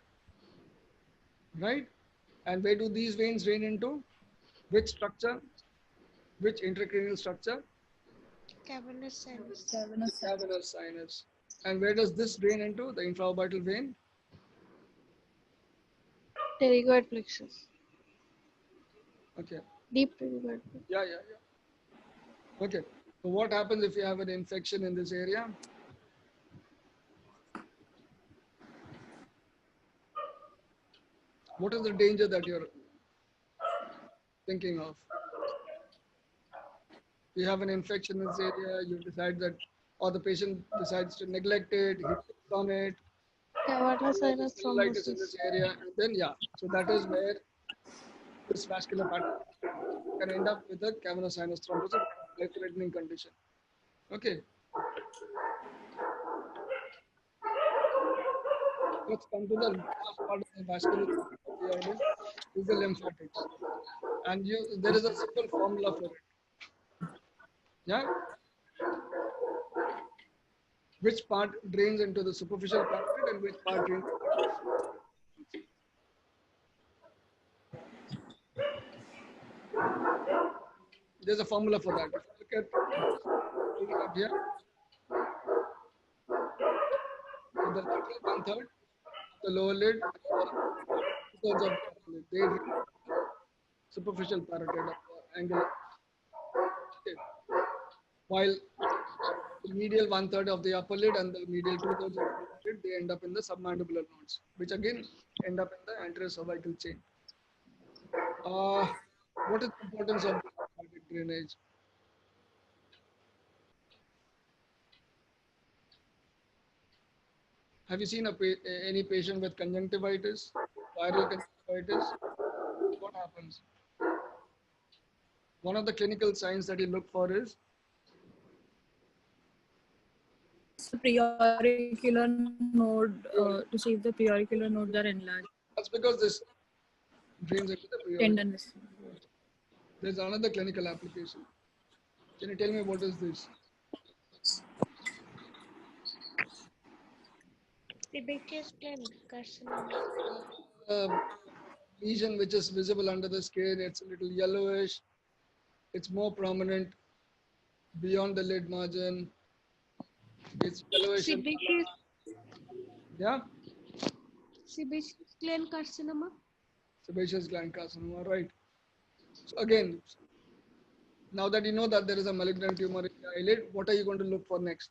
right? And where do these veins drain into? Which structure? Which intracranial structure?
Cavernous sinus.
Cavernous sinus. And where does this drain into? The infraorbital vein?
Pterygoid plexus.
Okay.
Deep pterygoid plexus.
Yeah. Okay. So what happens if you have an infection in this area? What is the danger that you're thinking of? You have an infection in this area, you decide that, or the patient decides to neglect it, he picks on it,
Cavernous
there's
sinus
cellulitis in
thrombosis.
this area, and then yeah, so that is where this vascular pattern can end up with a cavernous sinus thrombosis, life-threatening condition. Okay, let's come to the last part of the vascular of the eyelid, is the lymphatics, and there is a simple formula for it. Yeah, which part drains into the superficial parotid and which part drains into the there's a formula for that. If you look at hold it up here, so the lateral one third of the lower lid and the two thirds of the upper lid, they drain superficial parotid of the angle. Okay. While the medial one third of the upper lid and the medial two thirds of the lower lid, they end up in the submandibular nodes, which again end up in the anterior cervical chain. What is the importance of this lymphatic drainage? Have you seen any patient with conjunctivitis, viral conjunctivitis? What happens? One of the clinical signs that you look for is
Preauricular node, to see if the preauricular nodes are enlarged.
that's because this drains into the preauric.
Tenderness.
There's another clinical application. Can you tell me what is this?
Sebaceous gland carcinoma.
Lesion which is visible under the skin, it's a little yellowish, it's more prominent beyond the lid margin, it's yellowish. Yeah?
Sebaceous gland carcinoma.
Sebaceous gland carcinoma, right. So again, now that you know that there is a malignant tumor in the eyelid, what are you going to look for next?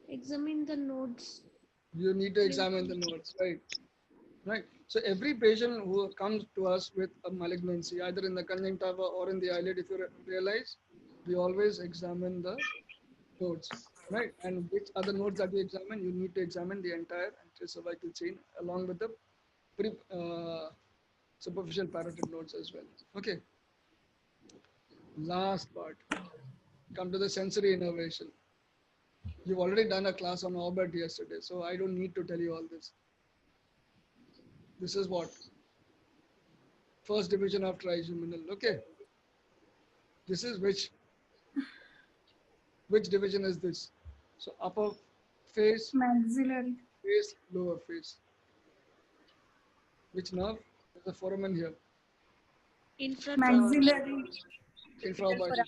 Examine the nodes.
You need to examine the nodes, right? Right. So every patient who comes to us with a malignancy, either in the conjunctiva or in the eyelid, if you realize, we always examine the nodes, right? And which other nodes that you examine? You need to examine the entire anterior cervical chain along with the superficial parotid nodes as well. Okay. Last part. Come to the sensory innervation. You've already done a class on orbit yesterday, so I don't need to tell you all this. This is what? First division of trigeminal. Okay. This is which division is this? So upper face,
Maxillary.
face, lower face. Which nerve? There's a foramen here.
Maxillary.
Infraorbital.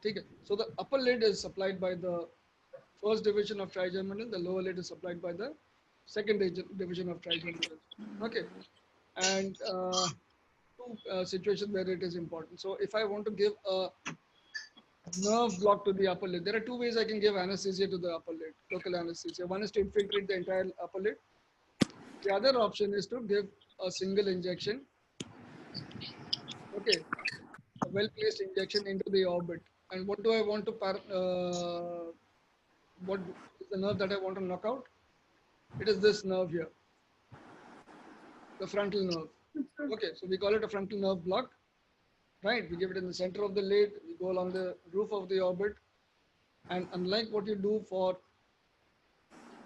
Okay. So the upper lid is supplied by the first division of trigeminal, the lower lid is supplied by the second division of trigeminal. Okay. And two situations where it is important. So if I want to give a nerve block to the upper lid, there are two ways I can give anesthesia to the upper lid, local anesthesia. One is to infiltrate the entire upper lid. The other option is to give a single injection. Okay. A well-placed injection into the orbit. And what do I want to what is the nerve that I want to knock out? It is this nerve here, the frontal nerve. Okay, so we call it a frontal nerve block, right? We give it in the center of the lid, we go along the roof of the orbit, and unlike what you do for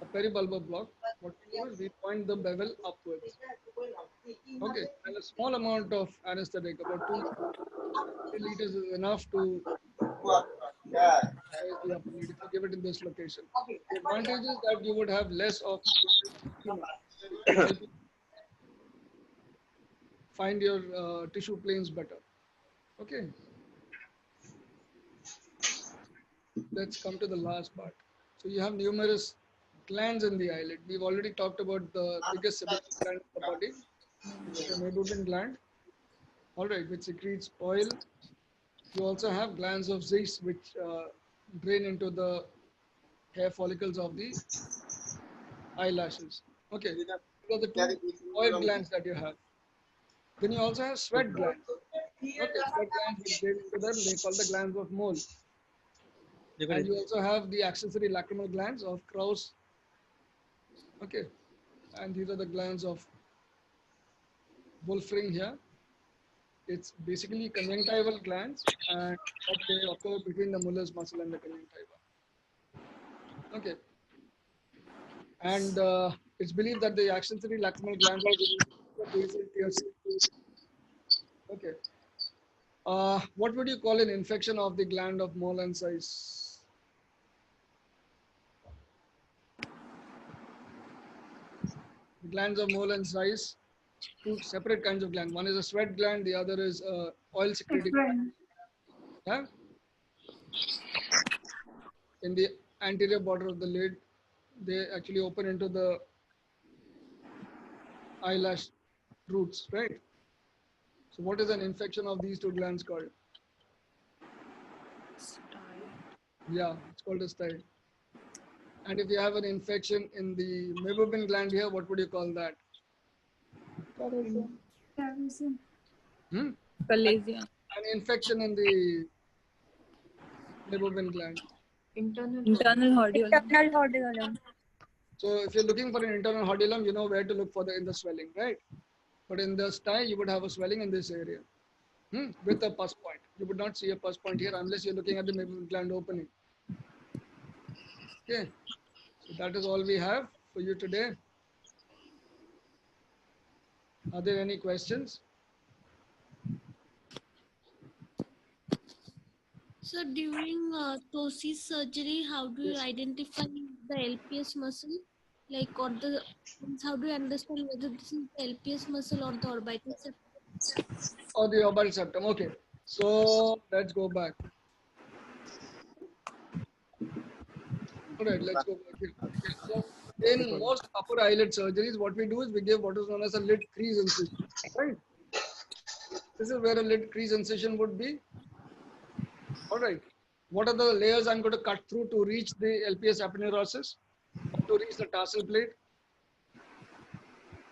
a peribulbar block, what we do is we point the bevel upwards. Okay, and a small amount of anesthetic, about 2 milliliters is enough to the upper lid if you give it in this location. The advantage is that you would have less of find your tissue planes better. Okay. Let's come to the last part. So you have numerous glands in the eyelid. We've already talked about the biggest sebaceous gland in the body, which is the Meibomian gland. All right, which secretes oil. You also have glands of Zeiss, which drain into the hair follicles of the eyelashes. Okay, these are the two oil glands that you have. Then you also have sweat glands. Okay, sweat glands which drain into them, they call the glands of mole. And you also have the accessory lacrimal glands of Krauss. Okay, and these are the glands of Wolfring here. It's basically conjunctival glands, and but they occur between the Muller's muscle and the conjunctiva. Okay, and it's believed that the accessory lacrimal glands are the basal tears. Okay, what would you call an infection of the gland of mole and size? The glands of mole and size, two separate kinds of gland. One is a sweat gland, the other is oil secreting gland. Yeah? In the anterior border of the lid, they actually open into the eyelash roots, right? So what is an infection of these two glands called? Yeah, it's called a style. And if you have an infection in the Meibomian gland here, what would you call that? Hmm?
Calasia.
An infection in the Meibomian gland.
Internal hordeolum.
So if you're looking for an internal hordeolum, you know where to look for in the swelling, right? But in the stye, you would have a swelling in this area with a pus point. You would not see a pus point here unless you're looking at the Meibomian gland opening. Okay, so that is all we have for you today. Are there any questions?
So during ptosis surgery, how do you identify the LPS muscle? Like, or the how do you understand whether this is the LPS muscle or the orbital septum?
Or the orbital septum. Okay, so let's go back. All right, let's go back here. So in most upper eyelid surgeries, what we do is we give what is known as a lid crease incision. Right. This is where a lid crease incision would be. All right. What are the layers I'm going to cut through to reach the LPS aponeurosis or to reach the tarsal plate?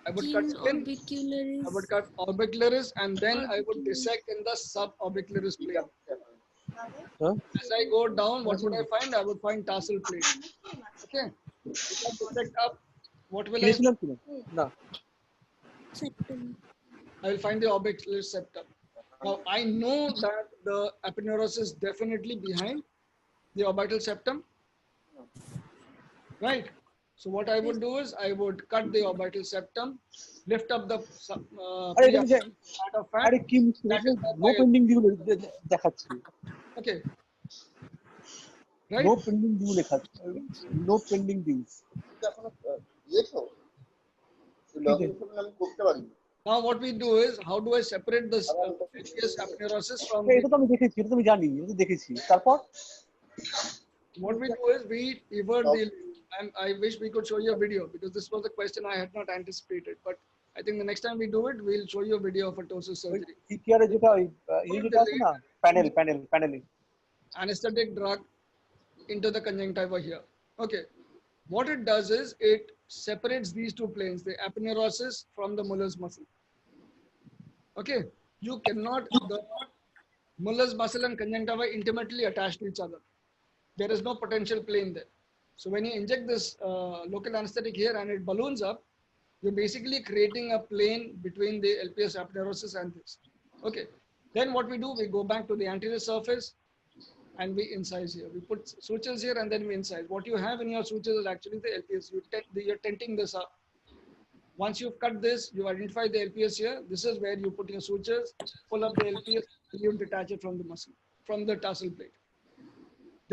I would cut skin, I would cut orbicularis, and then I would dissect in the suborbicularis plane. As I go down, what would I find? I would find tarsal plate. Okay. If I dissect up, what will I find?
Septum.
I will find the orbicular septum. Now I know that the aponeurosis is definitely behind the orbital septum, right? So what I would do is I would cut the orbital septum, lift up the part of fat. That is
no pending due দেখাচ্ছে
okay, right?
No pending due লেখা no pending due
Now what we do is how do I separate this LPS aponeurosis from
এটা তো আমি দেখেছি এটা তো আমি জানি এটা তো দেখেছি তারপর
what we do is we invert the I wish we could show you a video because this was a question I had not anticipated, but I think the next time we do it, we'll show you a video of a ptosis surgery.
ইকিয়ারে যেটা এই যেটা আছে না প্যানেলে
Anesthetic drug into the conjunctiva here. Okay. What it does is it separates these two planes, the aponeurosis from the Muller's muscle. Okay. You cannot, the Muller's muscle and conjunctiva intimately attached to each other. There is no potential plane there. So when you inject this local anesthetic here and it balloons up, you're basically creating a plane between the LPS aponeurosis and this. Okay. Then what we do, we go back to the anterior surface and we incise here. We put sutures here and then we incise. What you have in your sutures is actually the LPS. You're tenting this up. Once you've cut this, you identify the LPS here. This is where you put your sutures, pull up the LPS, and you detach it from the muscle, from the tarsal plate.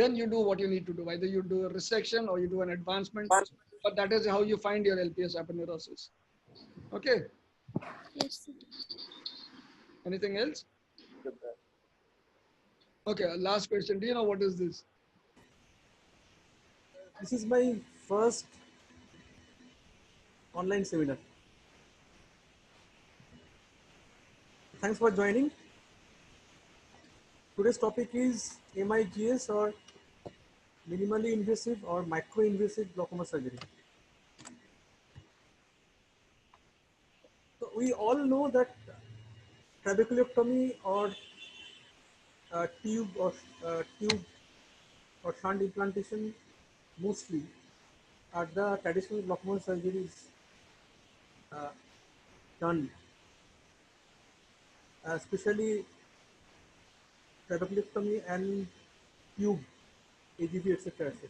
Then you do what you need to do. Either you do a resection or you do an advancement. But that is how you find your LPS aponeurosis. Okay.
Yes.
Anything else? Okay, last question. Do you know what is this?
This is my first online seminar. Thanks for joining. Today's topic is MIGS, or minimally invasive or micro-invasive glaucoma surgery. So we all know that trabeculectomy or tube or shunt implantation mostly are the traditional glaucoma surgeries uh, done, especially trabeculectomy and tube, AGV, etc., etc.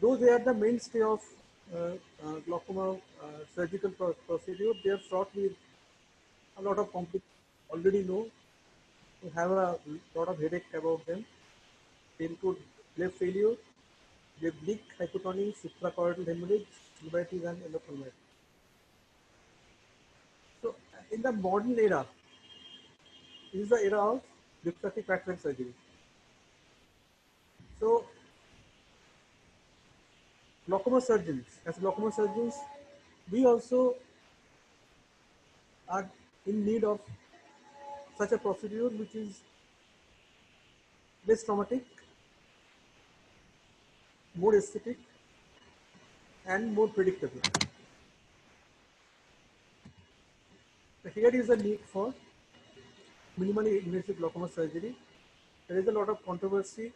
Though they are the mainstay of glaucoma surgical procedure, they are fraught with a lot of complications. Already know, we have a lot of headache about them. They include cleft failure, they bleak hypotonic, suprachoroidal hemorrhage, uveitis, and endophthalmitis. So, in the modern era, this is the era of refractive cataract surgery. So, as glaucoma surgeons, we also are in need of such a procedure which is less traumatic, more aesthetic, and more predictable. So here is the need for minimally invasive glaucoma surgery. There is a lot of controversy.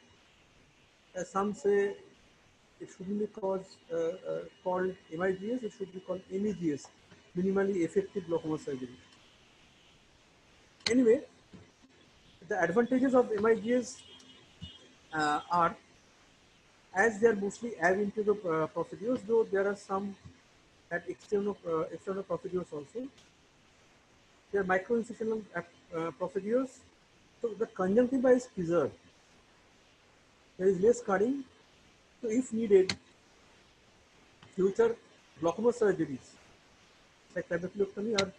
Some say it shouldn't be called MIGS, it should be called MEGS, minimally effective glaucoma surgery. Anyway, the advantages of MIGS are, as they are mostly ab initio procedures, though there are some at external procedures also. They are microincisional procedures, so the conjunctiva is preserved. There is less scarring, so if needed, future glaucoma surgeries like trabeculectomy are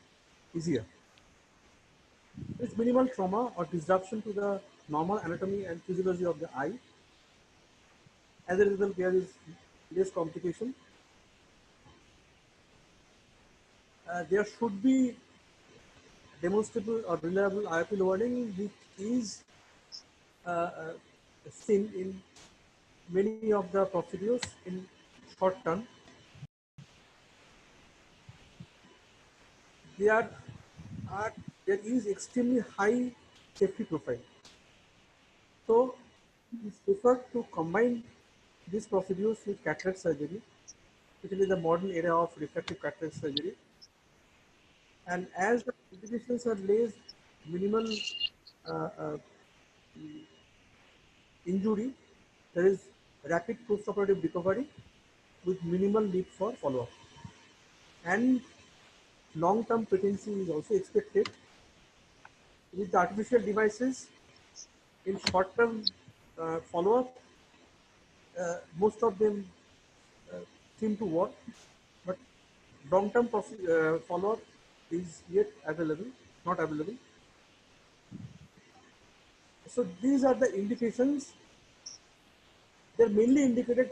easier. There is minimal trauma or disruption to the normal anatomy and physiology of the eye. As a result, there is less complication. There should be demonstrable or reliable IOP lowering, which is seen in many of the procedures in short term. There are there is extremely high safety profile. So it's preferred to combine these procedures with cataract surgery, especially the modern era of refractive cataract surgery. And as the complications are less, minimal uh, uh, injury, there is rapid postoperative recovery with minimal need for follow-up. And long-term patency is also expected. With the artificial devices, in short-term follow-up, most of them seem to work, but long-term follow-up is yet available, not available. So these are the indications. They're mainly indicated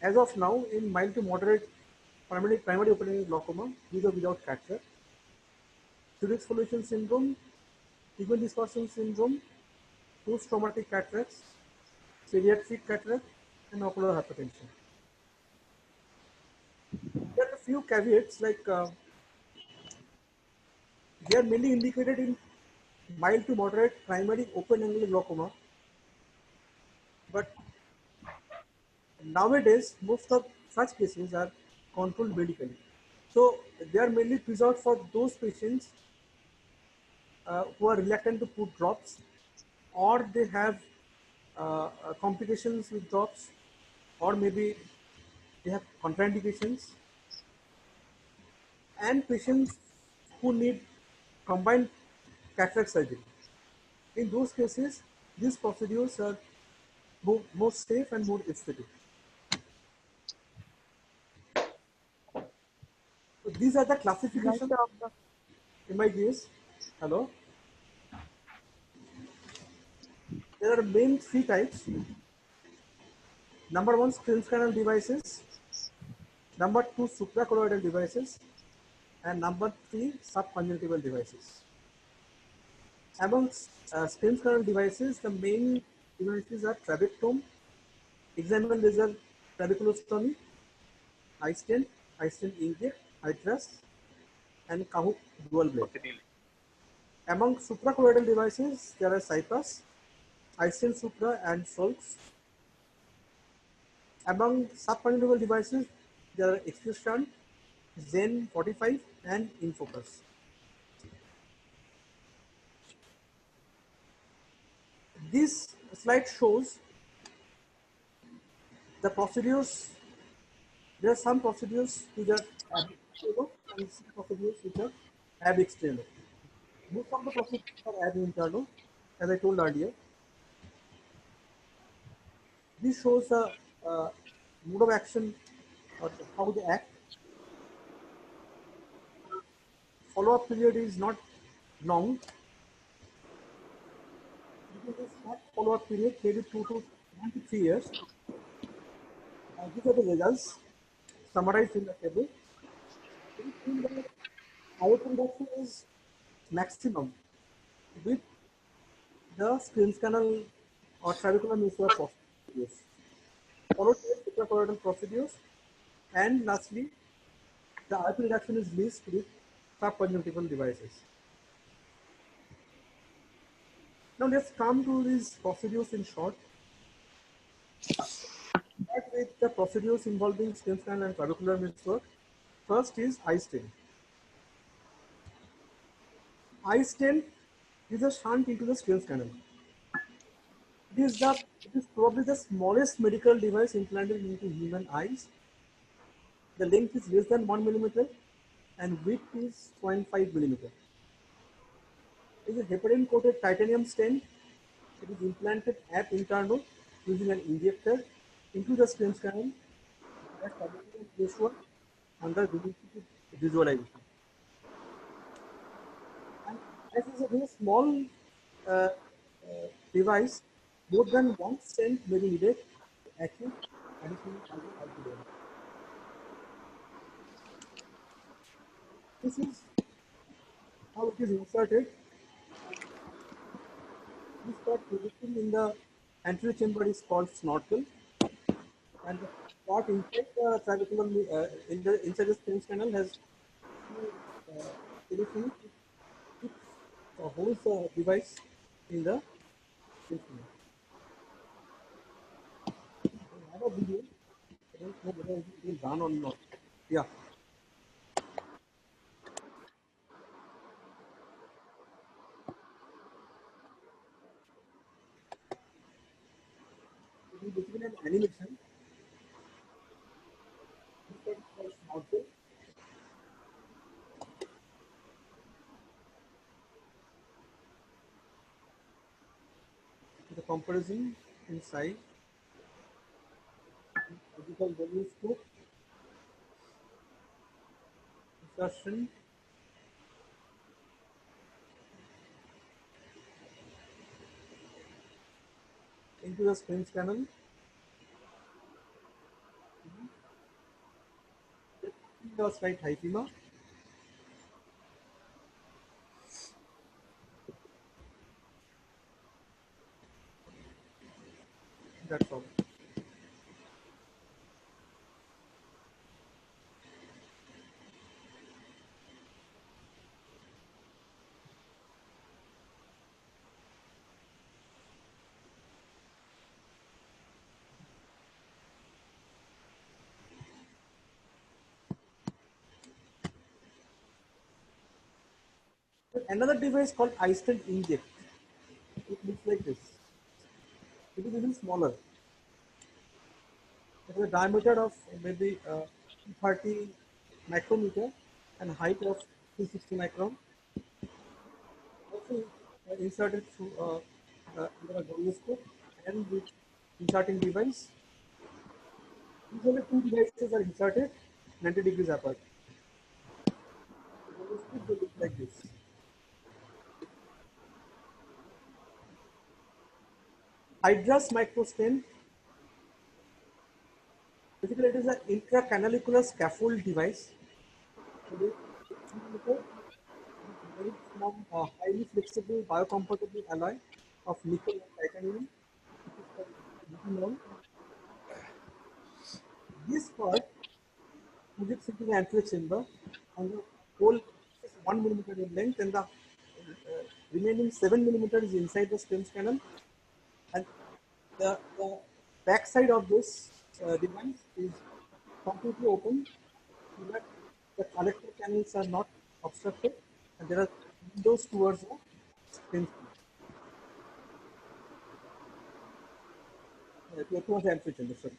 as of now in mild to moderate primary opening glaucoma, with or without cataract, pseudoexfoliation syndrome, pigment dispersion syndrome, post-traumatic cataracts, pediatric cataract, and ocular hypertension. There are a few caveats, like they are mainly indicated in mild to moderate primary open angle glaucoma, but nowadays most of such cases are controlled medically. So they are mainly preserved for those patients who are reluctant to put drops, or they have complications with drops, or maybe they have contraindications, and patients who need combined cataract surgery. In those cases, these procedures are more safe and more aesthetic. So these are the
Right,
classification.
doctor.
MIGS. Hello. There are main three types. Number one, screen scanner devices. Number two, suprachoroidal devices. And number three, subconjunctival devices. Amongst screen scanner devices, the main devices are trabectome, examinal laser trabeculostomy, iStent, iStent inject, HYDRAS, and Kahoot dual blade. Among suprachoroidal devices, there are CyPass, iStent Supra, and Solx. Among subconjunctival devices, there are Expression, Zen 45, and Infocus. This slide shows the procedures. There are some procedures which are ab internal and some procedures which are ab external. Most of the procedures are ab internal, as I told earlier. This shows the mode of action or how they act. Follow-up period is not long. Because this short follow-up period, maybe 1 to 3 years. These are the results summarized in the table. Iota reduction is maximum with the screen scanner or trabecular mixture procedures, followed by suprachoroidal procedures, and lastly, the iota reduction is least with subconjunctival devices. Now let's come to these procedures in short. Start with the procedures involving screen scan and trabecular mixture. First is iStent. iStent is a shunt into the screen scanner. It is probably the smallest medical device implanted into human eyes. The length is less than 1 millimeter and width is 0.5 millimeter. It is a heparin coated titanium stent. It is implanted ab internal using an injector into the screen scanner as visual under visualization. And as is a very small uh, device, more than one stent may be needed to achieve additional algorithm. This is how it is inserted. This part positioned in the anterior chamber is called snorkel, and the part inside the trabecular inside the screen canal has everything which holds the device in the screen canal. I have a video. I don't know whether it will run or not. Yeah. It is basically an animation. This part is called snorkel. The comparison inside optical volume scope, insertion, into the screen channel, the slight hypema. That's all. Another device called iStent Inject. It looks like this. It is even smaller. It has a diameter of maybe 30 micrometer and height of 260 micron. Also inserted through under a gyroscope and with inserting device. Usually two devices are inserted 90 degrees apart. The gyroscope will look like this. hydrous microstent. Basically, it is an intracanalicular scaffold device. It is made from a highly flexible biocompatible alloy of nickel and titanium. It is called butanol. This part projects into the anterior chamber, and the hole is 1 millimeter in length, and the remaining 7 millimeters is inside the Sten's canal. And the back side of this device is completely open so that the collector channels are not obstructed, and there are windows towards the Sten's towards the anterior chamber. Sorry.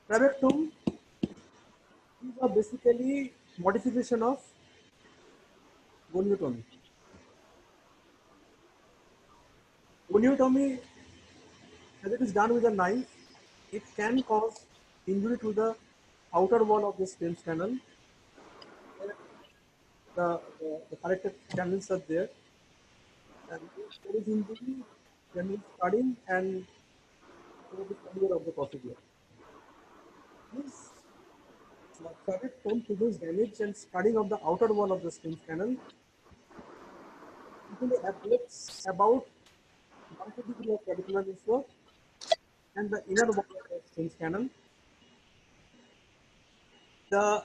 Trabeculotomy, these are basically modification of goniotomy. Goniotomy, as it is done with a knife, it can cause injury to the outer wall of the Sten's canal. The collected channels are there, and if there is injury, there is cutting and there is failure of the procedure. This fabric tone prevents damage and scarring of the outer wall of the Sten's canal. Usually ablates about 1 degree of clavicular network and the inner wall of the Sten's canal. The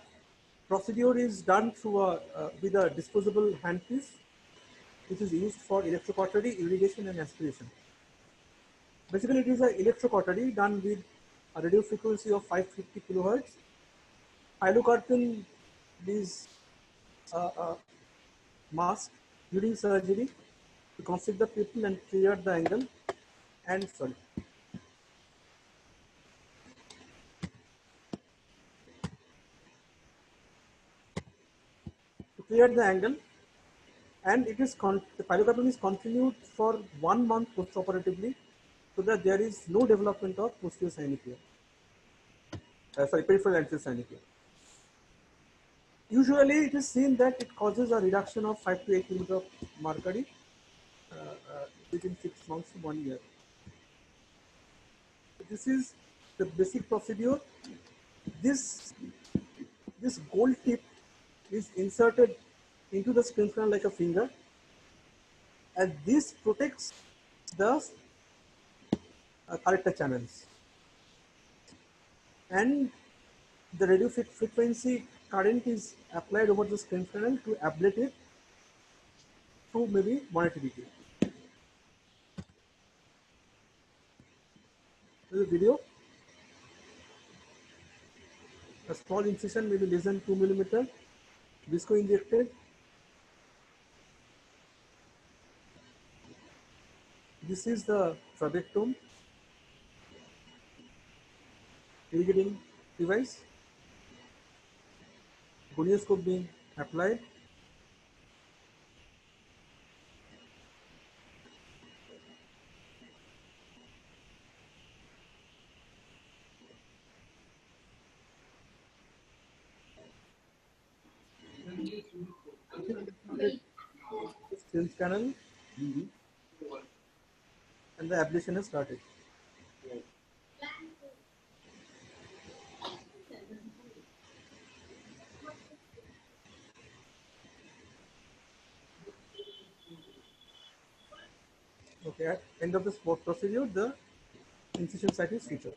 procedure is done through with a disposable handpiece, which is used for electrocautery, irrigation, and aspiration. Basically, it is an electrocautery done with a radio frequency of 550 kilohertz. Pilocarpine is masked during surgery to constrict the pupil and clear the angle. And sorry. To clear the angle, and it is the pilocarpine is continued for 1 month postoperatively, so that there is no development of posterior synechiae. Peripheral anterior synechiae. Usually, it is seen that it causes a reduction of 5 to 8 mm of mercury within 6 months to 1 year. This is the basic procedure. This gold tip is inserted into the Sten's canal like a finger, and this protects the collector channels. And the radio frequency current is applied over the Sten's canal to ablate it to maybe 180 degree. This is a video. A small incision, maybe less than 2 millimeter, visco injected. This is the trabeculotomy irrigating device. Gonioscope being applied. Sten's canal, and the ablation has started. Okay, at end of the procedure, the incision site is featured.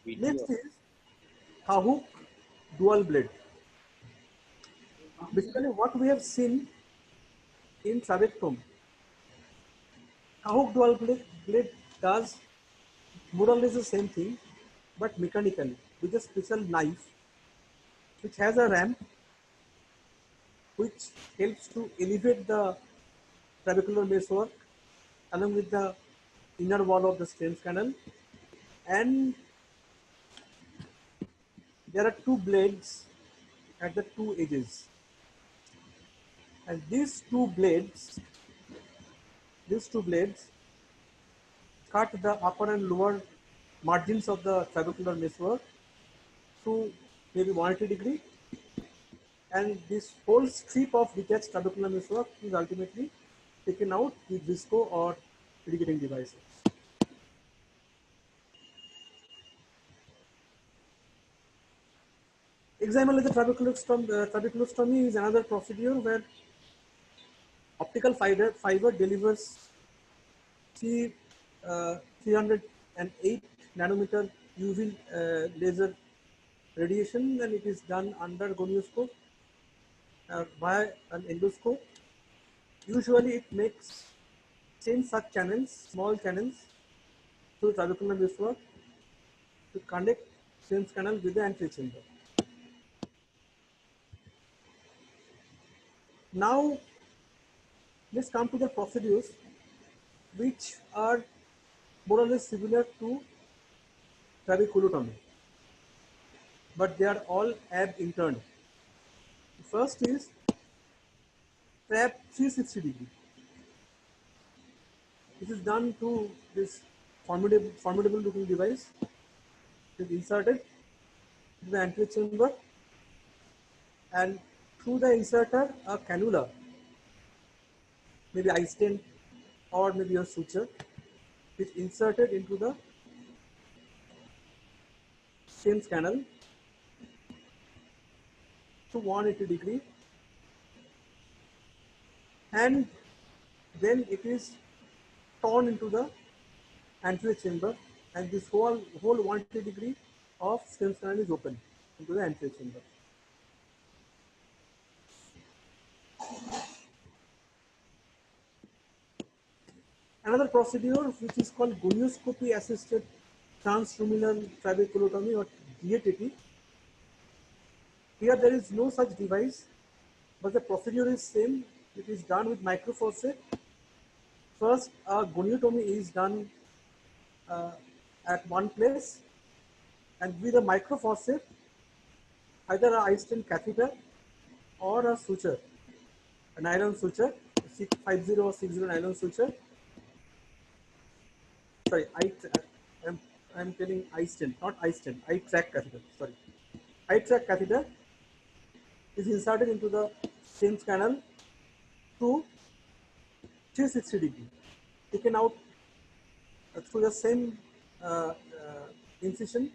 Next is Kahuk dual blade. Basically, what we have seen in trabeculotomy, Kahuk dual blade does more or less the same thing, but mechanically with a special knife which has a ramp which helps to elevate the trabecular meshwork along with the inner wall of the Sten's canal, and there are two blades at the two edges, and these two blades cut the upper and lower margins of the trabecular meshwork to maybe 180 degree, and this whole strip of detached trabecular mesoscleral is ultimately taken out with visco or irrigating devices. Examination of the trabeculostomy is another procedure where optical fiber delivers 308 nanometer UV laser radiation, and it is done under gonioscope via an endoscope. Usually it makes 10 such channels, small channels, through trabecular mesoscleral to connect Sims canal with the anterior chamber. Now let's come to the procedures which are more or less similar to trabeculotomy, but they are all ab interned. The first is trap 360 degree. This is done through this formidable looking device. It is inserted into the anterior chamber, and through the inserter a cannula, maybe eye stent or maybe a suture, is inserted into the Sims canal to 180 degree, and then it is torn into the anterior chamber, and this whole 180 degree of Sims canal is open into the anterior chamber. Another procedure which is called gonioscopy assisted transluminal trabeculotomy or GATT. Here there is no such device, but the procedure is same. It is done with microforceps. First, a goniotomy is done at one place, and with a microforceps, either a eye stent catheter or a suture, a nylon suture, 650 or 60 nylon suture. Sorry, I'm telling eye stent, not eye stent, eye track catheter. Sorry, eye track catheter is inserted into the Sims canal to 360 degree, taken out through the same incision,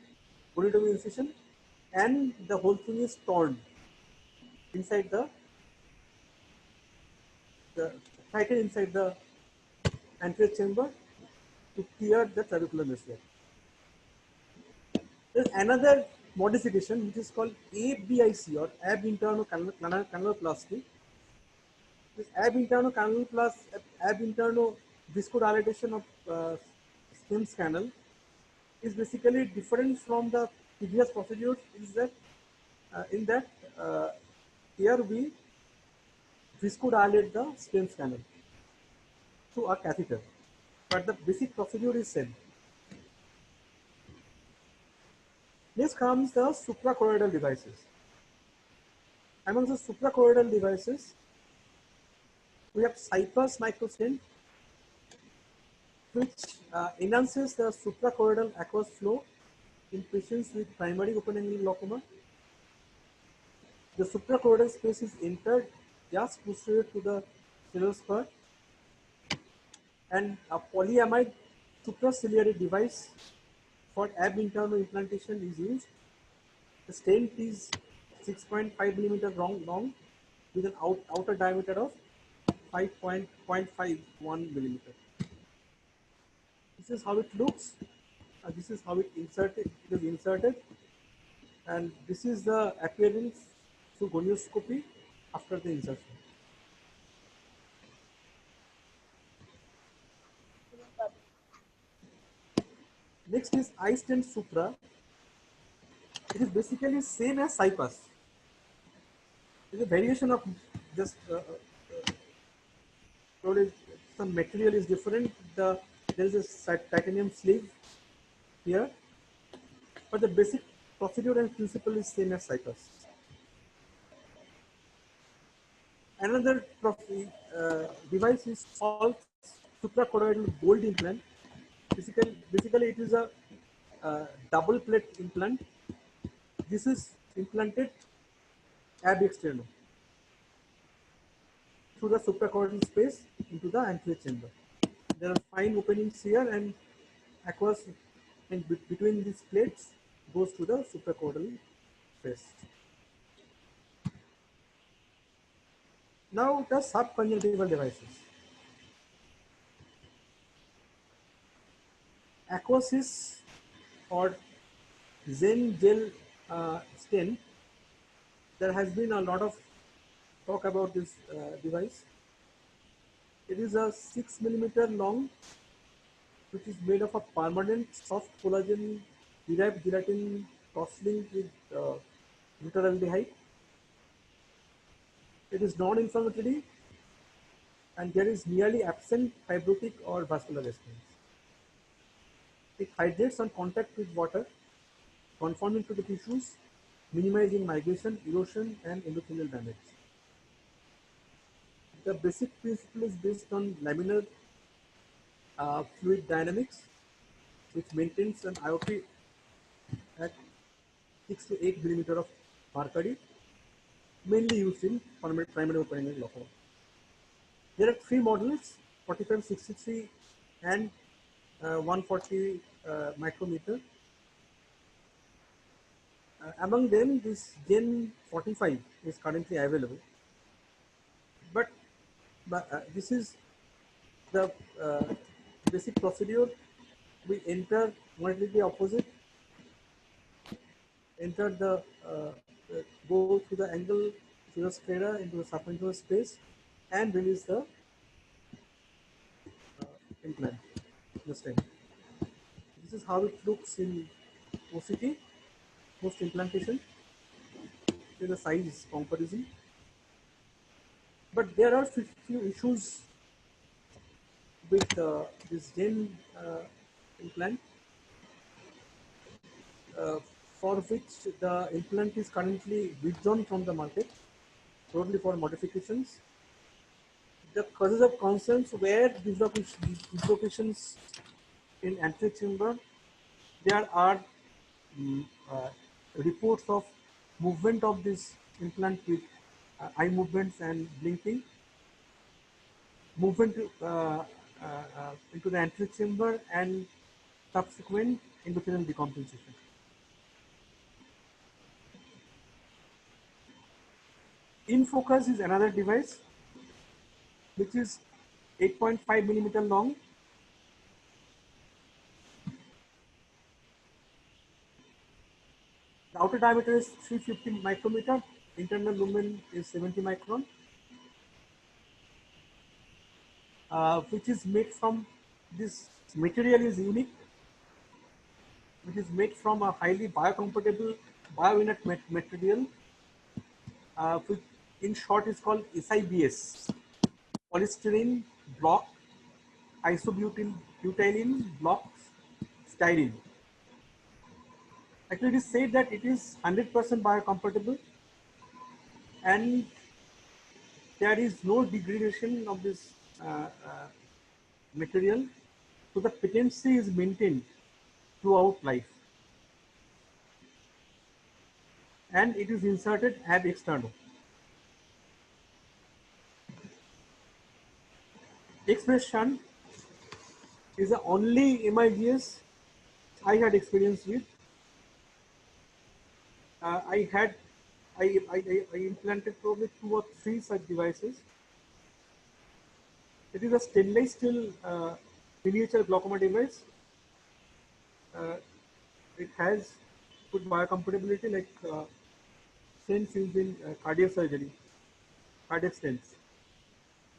goniotomy incision, and the whole thing is torn inside the tightened inside the anterior chamber to clear the trabecular mesoscleral. There is another modification which is called ABIC or ab interno canaloplasty. This ab interno viscodilatation of Sims canal is basically different from the previous procedures. Is that in that here we viscodilate the Sims canal through a catheter, but the basic procedure is same. Next comes the suprachoroidal devices. Among the suprachoroidal devices, we have Cypress microstent, which enhances the suprachoroidal aqueous flow in patients with primary open angle glaucoma. The suprachoroidal space is entered just posterior to the sclerosphere, and a polyamide supraciliary device for ab interno implantation is used. The stent is 6.5 millimeter long with an outer diameter of 5.51 millimeter. This is how it looks. This is how it is inserted, and this is the appearance through gonioscopy after the insertion. Next is eye stent supra. It is basically same as Cypress. It is a variation of just probably some material is different. There is a titanium sleeve here, but the basic procedure and principle is same as Cypress. Another device is called suprachoroidal gold implant. Basically, it is a double plate implant. This is implanted ab externo through the suprachoroidal space into the anterior chamber. There are fine openings here, and aqueous in between these plates goes to the suprachoroidal space. Now the subconjunctival devices. Aqueous or Zen gel stent. There has been a lot of talk about this device. It is a 6 millimeter long, which is made of a permanent soft collagen derived gelatin cross-linked with glutaraldehyde. It is non-inflammatory, and there is nearly absent fibrotic or vascular response. It hydrates on contact with water, conforming to the tissues, minimizing migration, erosion, and endothelial damage. The basic principle is based on laminar fluid dynamics, which maintains an IOP at 6 to 8 millimeter of mercury, mainly used in primary opening and glaucoma. There are three models: 45, 63, and 140 micrometer. Among them, this Gen 45 is currently available, but this is the basic procedure. We enter immediately opposite, enter the go through the angle through the sclera into the subconjunctival space, and release the implant. Understand? This is how it looks in OCT post implantation in the size comparison. But there are few issues with this Gen implant, uh, for which the implant is currently withdrawn from the market, probably for modifications. The causes of concerns were dislocations in anterior chamber. There are reports of movement of this implant with eye movements and blinking, movement into the anterior chamber, and subsequent endothelial decompensation. In focus is another device which is 8.5 millimeter long. The outer diameter is 350 micrometer, internal lumen is 70 micron, which is made from, this material is unique, which is made from a highly biocompatible bioinert material, which in short is called SIBS, polystyrene block isobutylene blocks styrene. Actually, it is said that it is 100% biocompatible, and there is no degradation of this material, so the patency is maintained throughout life, and it is inserted ab externo. Express shunt is the only MIGS I had experience with. I had I implanted probably 2 or 3 such devices. It is a stainless steel miniature glaucoma device. Uh, it has good biocompatibility, like stents used in cardiac surgery, cardiac stents.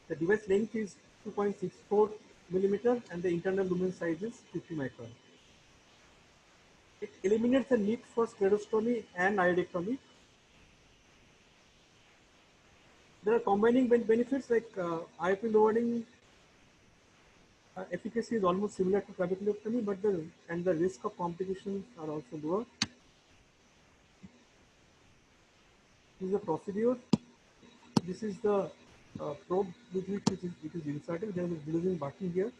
The device length is 2.64 millimeter, and the internal lumen size is 50 micron. It eliminates the need for sclerostomy and iodectomy. There are combining benefits like IOP lowering efficacy is almost similar to trabeculectomy, but the risk of complications are also lower. This is a procedure. This is the probe with which it is inserted. There is a releasing button here.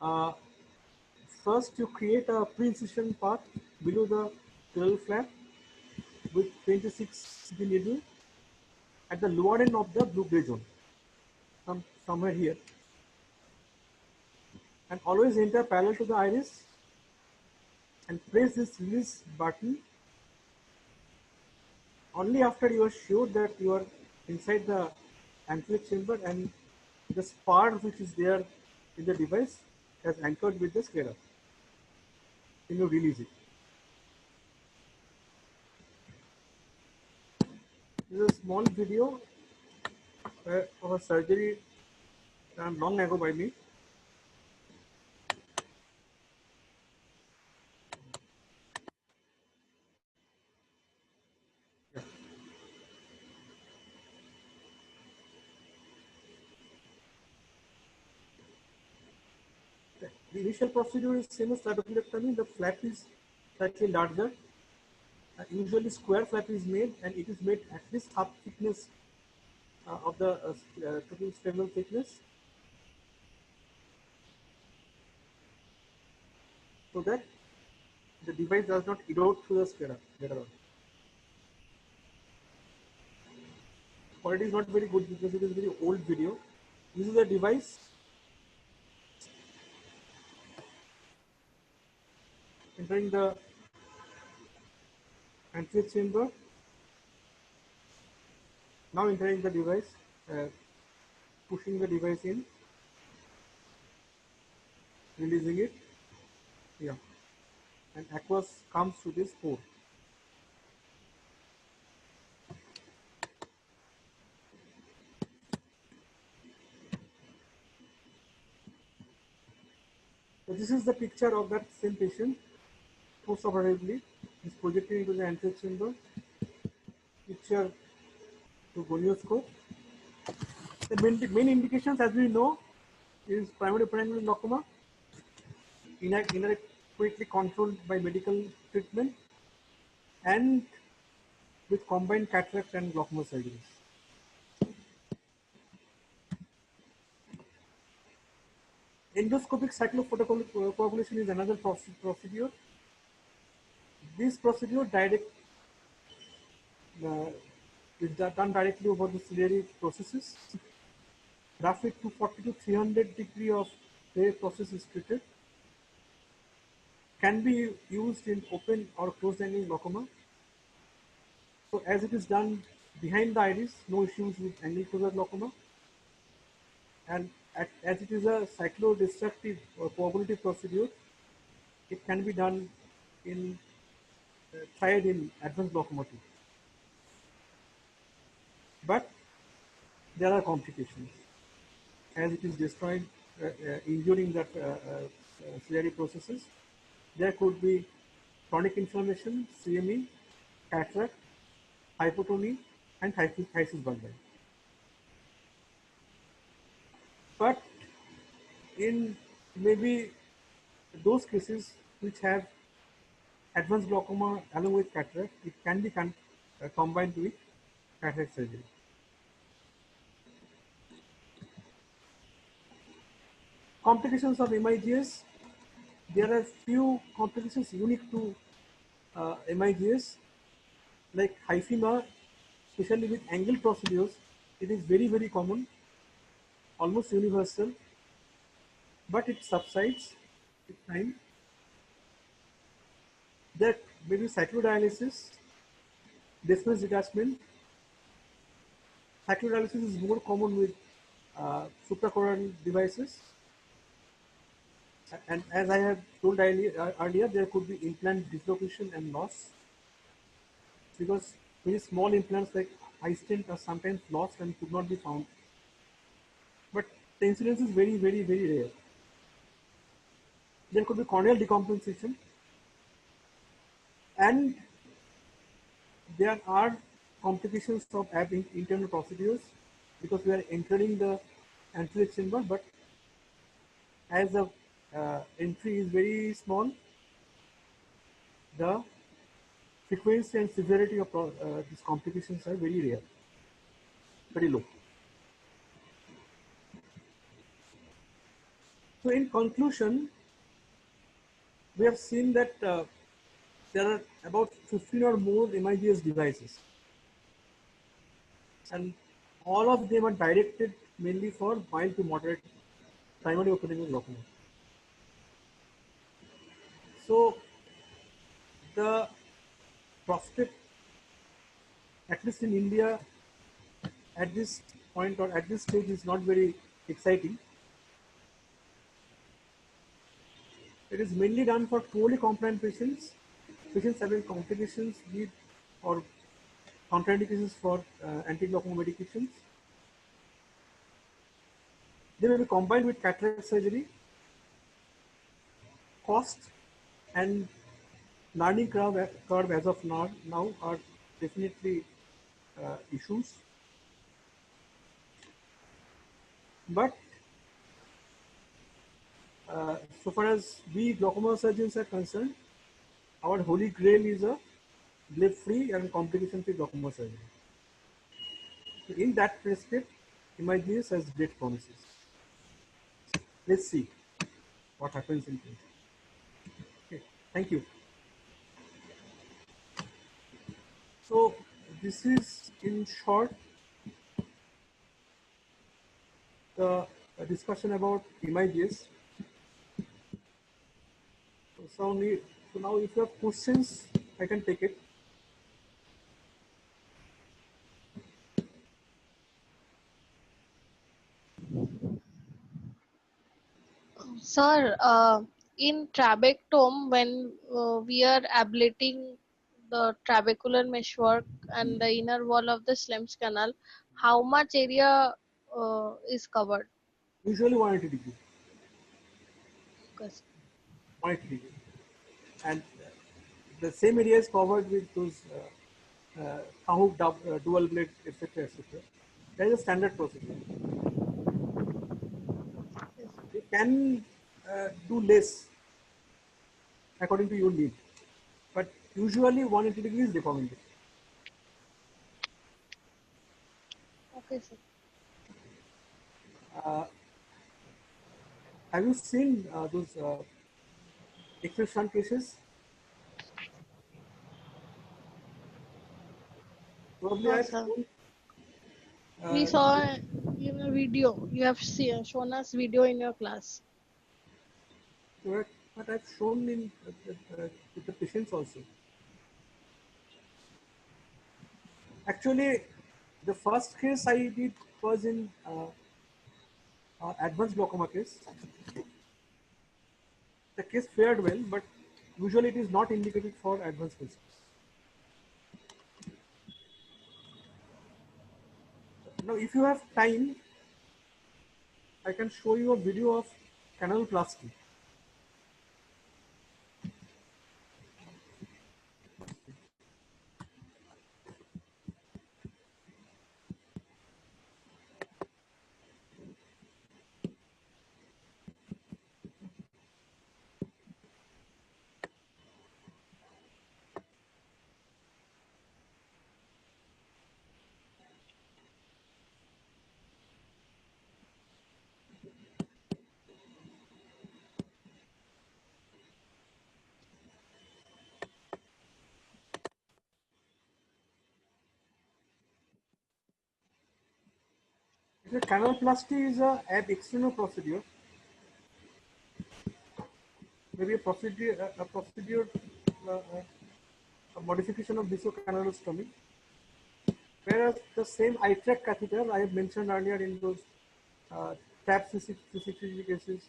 Uh, First, you create a pre-incision path below the scleral flap. with 26 the needle at the lower end of the blue-gray zone, somewhere here, and always enter parallel to the iris and press this release button only after you are sure that you are inside the anechoic chamber and the spar which is there in the device has anchored with the sclera. Then you release it. This is a small video of a surgery done long ago by me. Yeah. The initial procedure is same as cytocolectomy. The flap is slightly larger. Usually square flap is made, and it is made at least half thickness of the total sternal thickness, so that the device does not erode through the sclera later on. Quality is not very good because it is a very old video. This is a device entering the anechoic chamber. Now entering the device, pushing the device in, releasing it. Yeah, and aqueous comes through this pore. So this is the picture of that same patient post-operatively. Is projected into the anechoic chamber. Picture to gonioscope. The main indications, as we know, is primary open-angle glaucoma, inadequately controlled by medical treatment, and with combined cataract and glaucoma surgeries. Endoscopic cyclophotocoagulation is another procedure. This procedure is done directly over the ciliary processes. Roughly 240 to 300 degree of the process is treated. Can be used in open or closed angle glaucoma. So as it is done behind the iris, no issues with angle closure glaucoma. And as it is a cyclodestructive or coagulative procedure, it can be done in tried in advanced glaucoma too. But there are complications as it is destroyed, injuring the ciliary processes. There could be chronic inflammation, CME, cataract, hypotony, and hyphus bulbi. But in maybe those cases which have advanced glaucoma along with cataract, it can be combined with cataract surgery. Complications of MIGS. There are few complications unique to MIGS, like hyphema, especially with angle procedures. It is very, very common, almost universal, but it subsides with time. There may be cyclodialysis, displaced detachment. Cyclodialysis is more common with supracoronal devices. And as I have told earlier, there could be implant dislocation and loss, because very small implants like eye stent are sometimes lost and could not be found. But the incidence is very, very, very rare. There could be corneal decompensation, and there are complications of internal procedures because we are entering the anechoic chamber, but as the entry is very small, the frequency and severity of these complications are very rare, very low. So in conclusion, we have seen that the there are about 15 or more MIGS devices, and all of them are directed mainly for mild to moderate primary opening of glaucoma. So the prospect, at least in India, at this point or at this stage, is not very exciting. It is mainly done for poorly compliant patients, patients having complications with or contraindications for anti-glaucoma medications. They may be combined with cataract surgery. Cost and learning curve as of now are definitely issues. But so far as we glaucoma surgeons are concerned, our holy grail is a blip-free and complication-free glaucoma surgery. So in that respect, MIGS has great promises. Let's see what happens in future. Okay, thank you. So this is in short the discussion about MIGS. So now if you have questions, I can take it.
Sir, in trabectome, when we are ablating the trabecular meshwork and the inner wall of the Schlemm's canal, how much area is covered?
Usually 180 degree,
Okay.
180 degree. And the same area is covered with those Kahuk dual blade, etc., etc. That is a standard procedure. You can do less according to your need, but usually 180 degree is recommended.
Okay, sir.
Uh, have you seen those X-ray shunt cases? Probably
No,
I've
sir.
shown.
We
Uh,
saw in a video. You have shown us video in your class.
but I've shown in with the patients also. Actually, the first case I did was in advanced glaucoma case. The case fared well, but usually it is not indicated for advanced cases. Now, if you have time, I can show you a video of canaloplasty. The canaloplasty is a ab external procedure, maybe a procedure, a modification of viscocanalostomy. Whereas the same eye tract catheter I have mentioned earlier in those uh, TAP CCTV cases,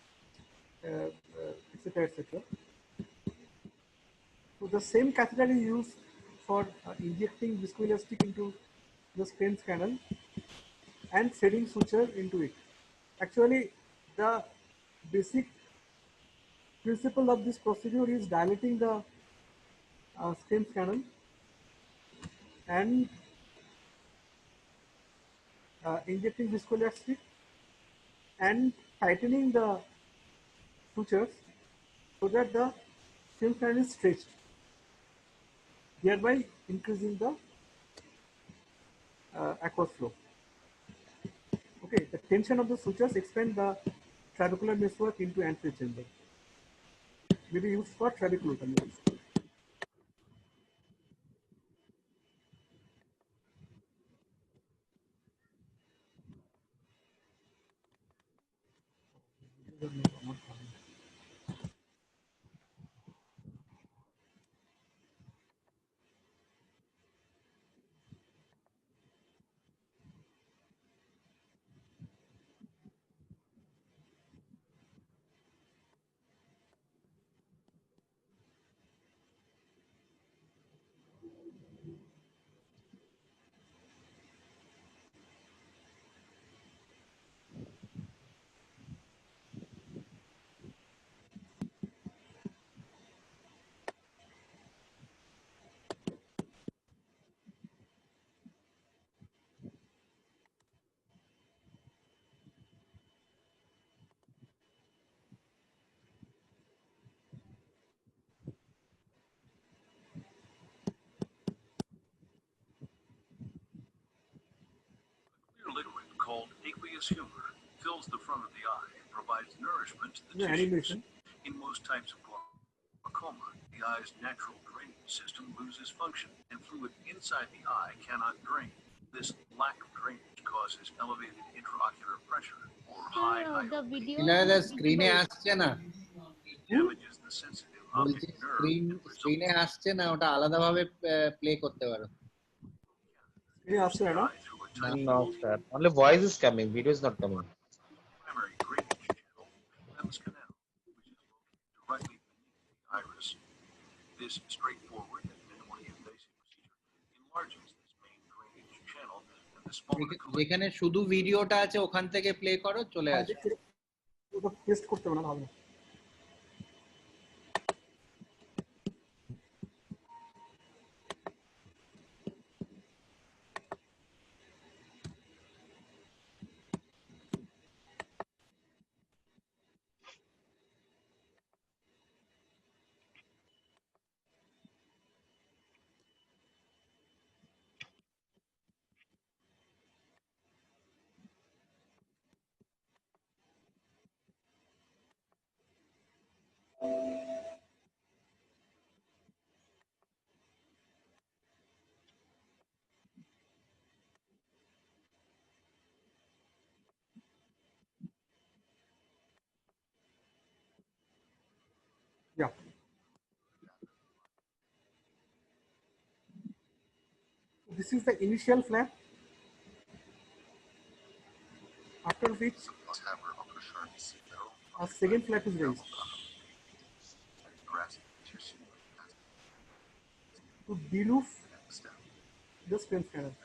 etc., etc. So the same catheter is used for injecting viscoelastic into the Schlemm's canal and threading suture into it. Actually, the basic principle of this procedure is dilating the Schlemm's canal and injecting viscoelastic and tightening the sutures so that the Schlemm's canal is stretched, thereby increasing the aqueous flow. Okay, the tension of the sutures expand the trabecular meshwork into anterior chamber. May be used for trabeculotomy also.
Clear liquid called aqueous humor fills the front of the eye and provides nourishment to the tissues. In most types of glaucoma, the eye's natural drainage system loses function and fluid inside the eye cannot drain. This lack of drainage causes elevated intraocular pressure or high
The video
ইনারা
is
স্ক্রিনে
visible.
আসছে না,
damages the sensitive
বলছি
optic nerve and results
স্ক্রিনে আসছে না, ওটা আলাদাভাবে প্লে করতে পারো।
through a tiny
No, sir. Only voice is coming. Video is not coming.
primary drainage channel, lens canal, which is located directly beneath the iris. This straightforward and minimally invasive procedure enlarges this main drainage channel and the smaller
যেখানে শুধু ভিডিওটা আছে ওখান থেকে play করো, চলে আসবে।
ওটা টেস্ট করতে হবে না, ভালো। Yeah. This is the initial flap, after which a second flap is raised to deloof the squamous canal.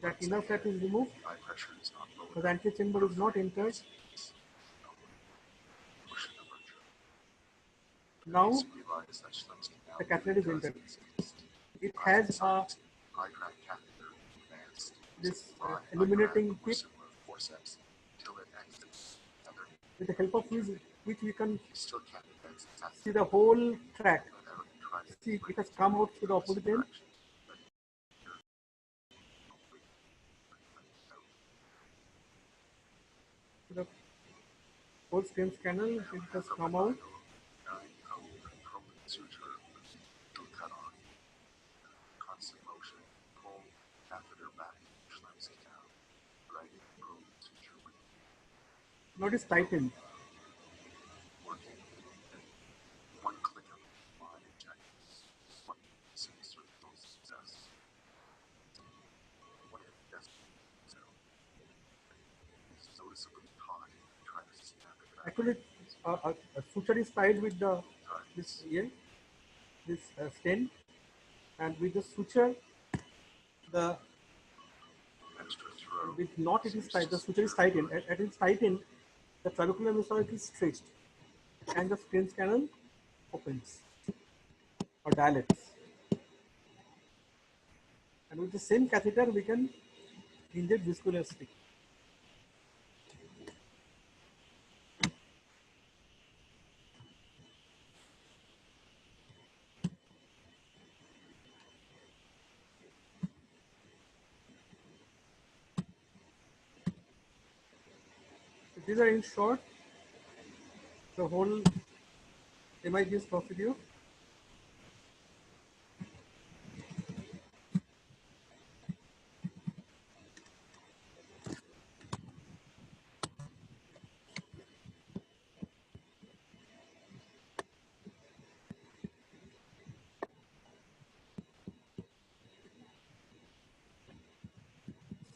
That inner flap is removed, so the anterior chamber is not entered. Now the catheter is entered. It has this illuminating tip with the help of which we can see the whole track. See, it has come out to the opposite end. The whole squamous canal, it has come out. Now it is tightened. Actually, a suture is tied with this stent, and with the suture, with knot it is tight. The suture is tightened. At its tightened, the trabecular mesoid is stretched, and the squamous canal opens or dilates. And with the same catheter, we can inject viscoelastic. So these are in short the whole MIGS procedure.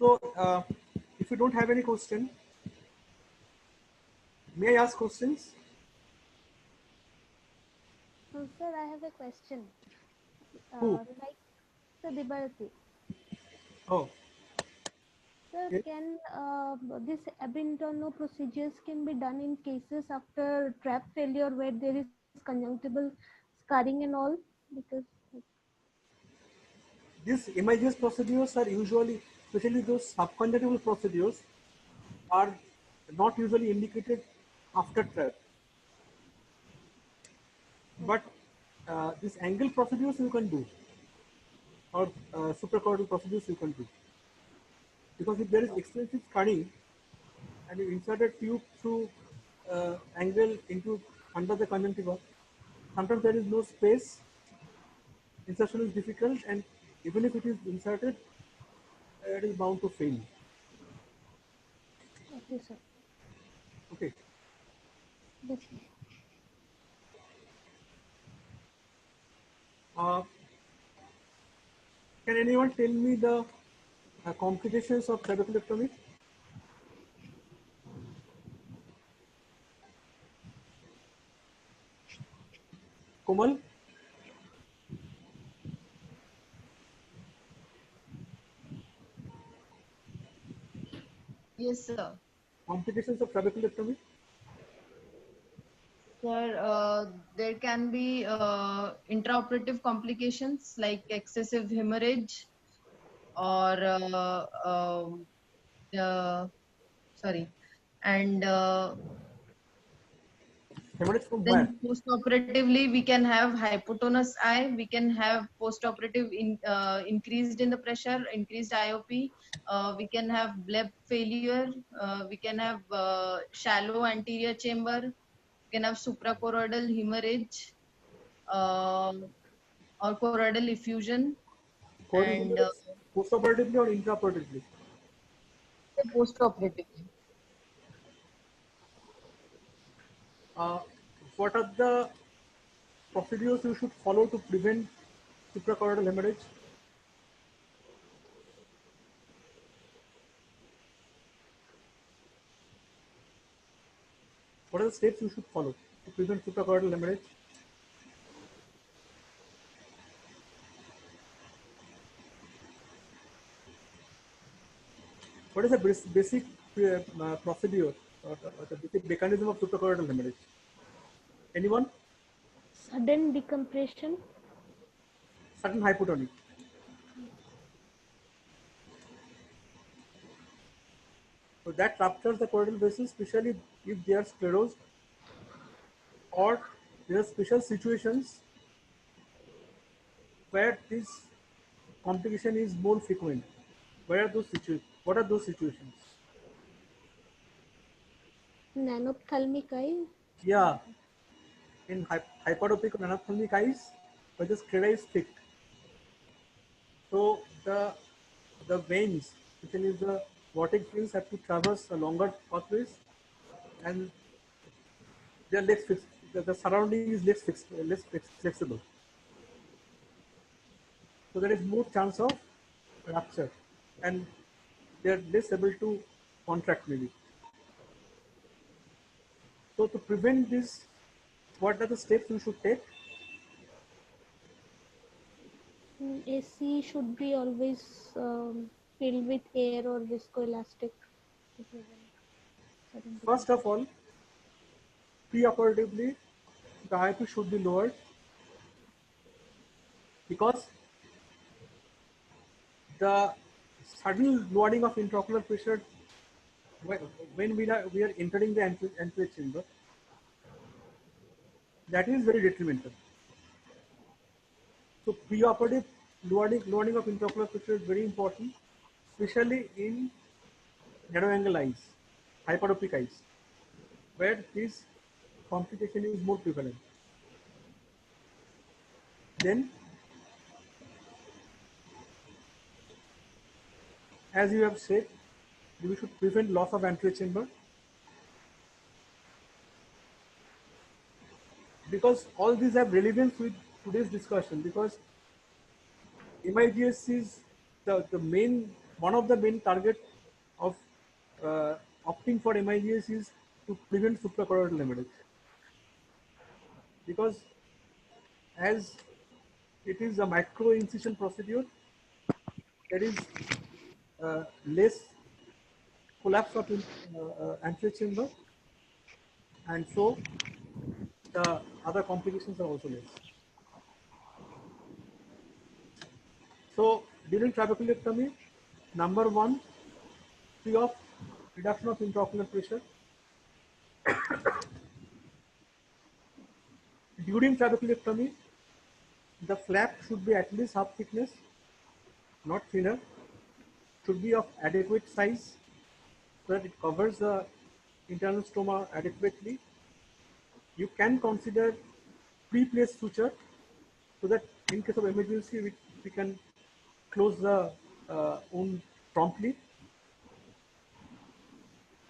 So, if you don't have any question, may I ask questions?
Sir, I have a question.
Who?
Like the Dibarati.
Oh,
Sir,
yes.
can this ab interno procedures can be done in cases after trap failure where there is conjunctival scarring and all? Because
These images procedures are usually, especially those subconjunctival procedures, are not usually indicated after trap. But these angle procedures you can do, or suprachoroidal procedures you can do. Because if there is extensive scarring and you insert a tube through angle into under the conjunctiva, sometimes there is no space, insertion is difficult, and even if it is inserted, it is bound to fail.
okay, sir.
Okay.
Yes, sir.
Uh, can anyone tell me the complications of trabeculectomy? Komal?
Yes, sir.
Complications of trabeculectomy?
Sir, there can be intraoperative complications like excessive hemorrhage or sorry, and
Hemorrhage from where?
then post-operatively we can have hypotonous eye, we can have post-operative increased in the pressure, increased IOP, we can have bleb failure, we can have shallow anterior chamber, we can have suprachoroidal hemorrhage, uh, or choroidal effusion,
Choroidal
and
hemorrhage post-operatively or intraoperatively?
post-operatively.
Uh, what are the procedures you should follow to prevent suprachoroidal hemorrhage? What are the steps you should follow to prevent suprachoroidal hemorrhage? What is the basic procedure or the basic mechanism of suprachoroidal hemorrhage? Anyone?
Sudden decompression.
Sudden hypotony. So that ruptures the choroidal vessels, especially if they are sclerosed, or there are special situations where this complication is more frequent. Where are those situations? What are those situations?
Nanophthalmic eye.
Yeah, in hyperopic or anophthalmic eyes, where the sclera is thick. So the veins, especially the vortic veins, have to traverse a longer pathways, and they are less fixed. The surrounding is less flexible. So there is more chance of rupture, and they are less able to contract maybe. So to prevent this, what are the steps you should take?
AC should be always filled with air or viscoelastic to prevent sudden
First of
decompression.
all, preoperatively, the IOP should be lowered because the sudden lowering of intraocular pressure when we are entering the anterior chamber, that is very detrimental. So preoperative lowering of intraocular pressure is very important, especially in narrow angle eyes, hyperopic eyes, where this complication is more prevalent. Then, as you have said, we should prevent loss of anterior chamber, because all these have relevance with today's discussion, because MIGS is the main one of the main target of opting for MIGS is to prevent suprachoroidal hemorrhage, because as it is a micro incision procedure, there is less collapse of anterior chamber, and so the other complications are also less. So during trabeculectomy, number one, free of reduction of intraocular pressure. During trabeculectomy, the flap should be at least half thickness, not thinner, should be of adequate size so that it covers the internal stoma adequately. You can consider pre-placed suture so that in case of emergency, we can close the wound promptly.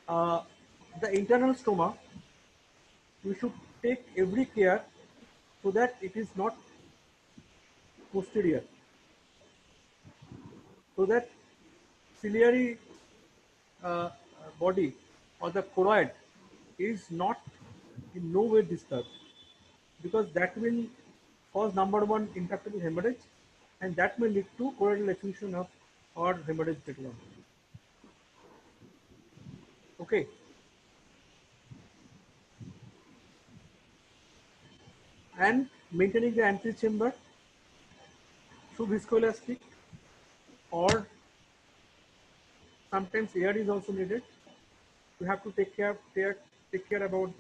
The internal stoma, we should take every care so that it is not posterior, so that ciliary body or the choroid is not in no way disturbed, because that will cause number one intractable hemorrhage, and that may lead to choroidal effusion of or hemorrhage later on. Okay. And maintaining the anterior chamber through viscoelastic, or sometimes air is also needed. You have to take care about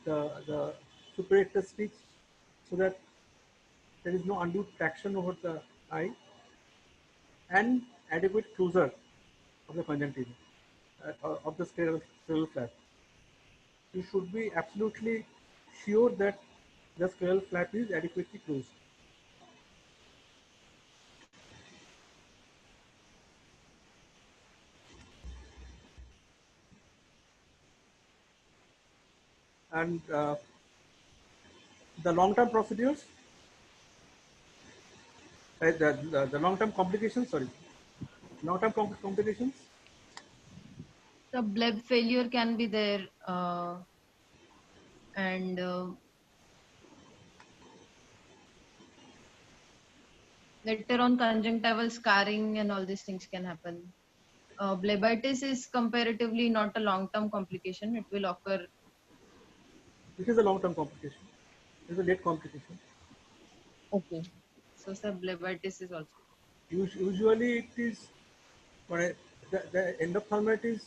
the superior stitch so that there is no undue traction over the eye, and adequate closure of the conjunctiva of the scleral flap. You should be absolutely sure that the scleral flap is adequately closed. And the long-term procedures, the long-term complications, complications.
The bleb failure can be there, and later on conjunctival scarring and all these things can happen. Blebitis is comparatively not a long-term complication. It will occur.
This is a long-term complication. This is a late complication.
Okay. So sir, blebitis is also.
Usually it is, the endophthalmitis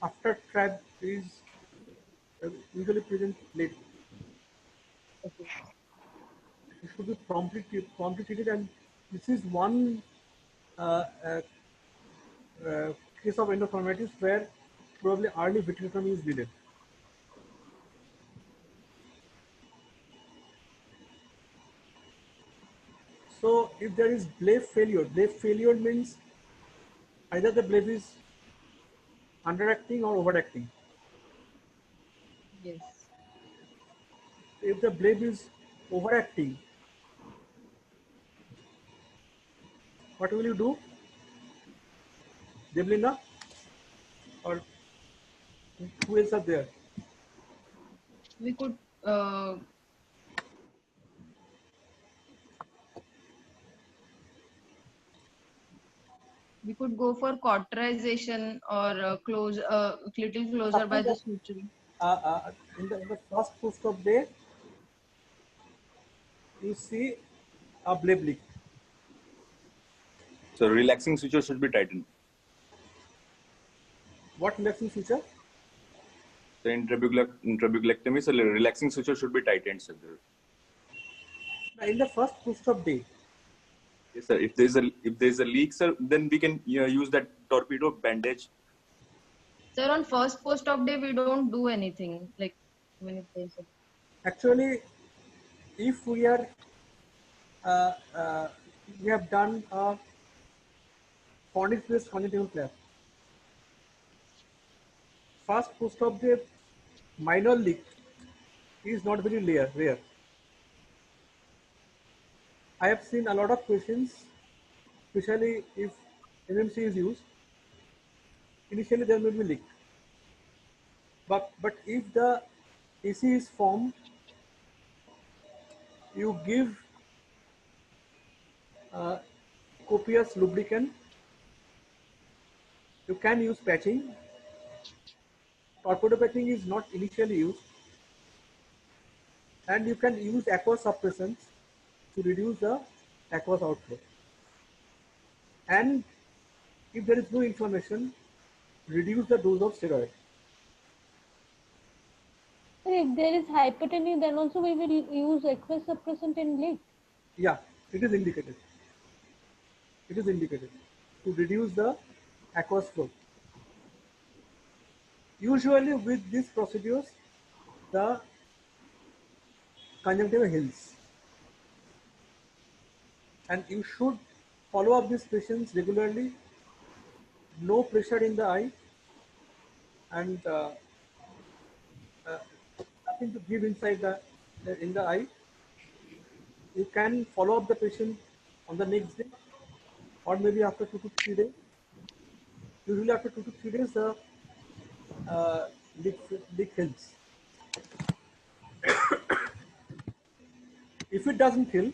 after trab is usually present late.
Okay.
It should be promptly treated, and this is one case of endophthalmitis where probably early vitrectomy is needed. So if there is bleb failure means either the bleb is underacting or overacting.
Yes.
If the bleb is overacting, what will you do? Deblina, or who else are there?
We could go for cauterization or close little closer by the suture.
In the first post-op day, you see a bleb leak.
So relaxing suture should be tightened.
What relaxing suture?
So in trabeculectomy, so relaxing suture should be tightened, sir.
In the first post-op day.
Yes, sir. If there is a leak, sir, then we can use that torpedo bandage.
Sir, on first post-op day, we don't do anything like when it is.
Actually, if we are we have done a cornice-based conjunctival flap, first post-op day minor leak is not very rare. I have seen a lot of patients, especially if MMC is used, initially there may be leak. But if the AC is formed, you give copious lubricant. You can use patching. Torpedo patching is not initially used, and you can use aqueous suppressants to reduce the aqueous outflow. And if there is no inflammation, reduce the dose of steroid.
If there is hypertony, then also we will use aqueous suppressant in leak.
Yeah, it is indicated. It is indicated to reduce the aqueous flow. Usually with these procedures, the conjunctiva heals. And you should follow up these patients regularly. No pressure in the eye, and nothing to give inside the in the eye. You can follow up the patient on the next day, or maybe after 2 to 3 days. Usually after 2 to 3 days, the leak heals. If it doesn't heal,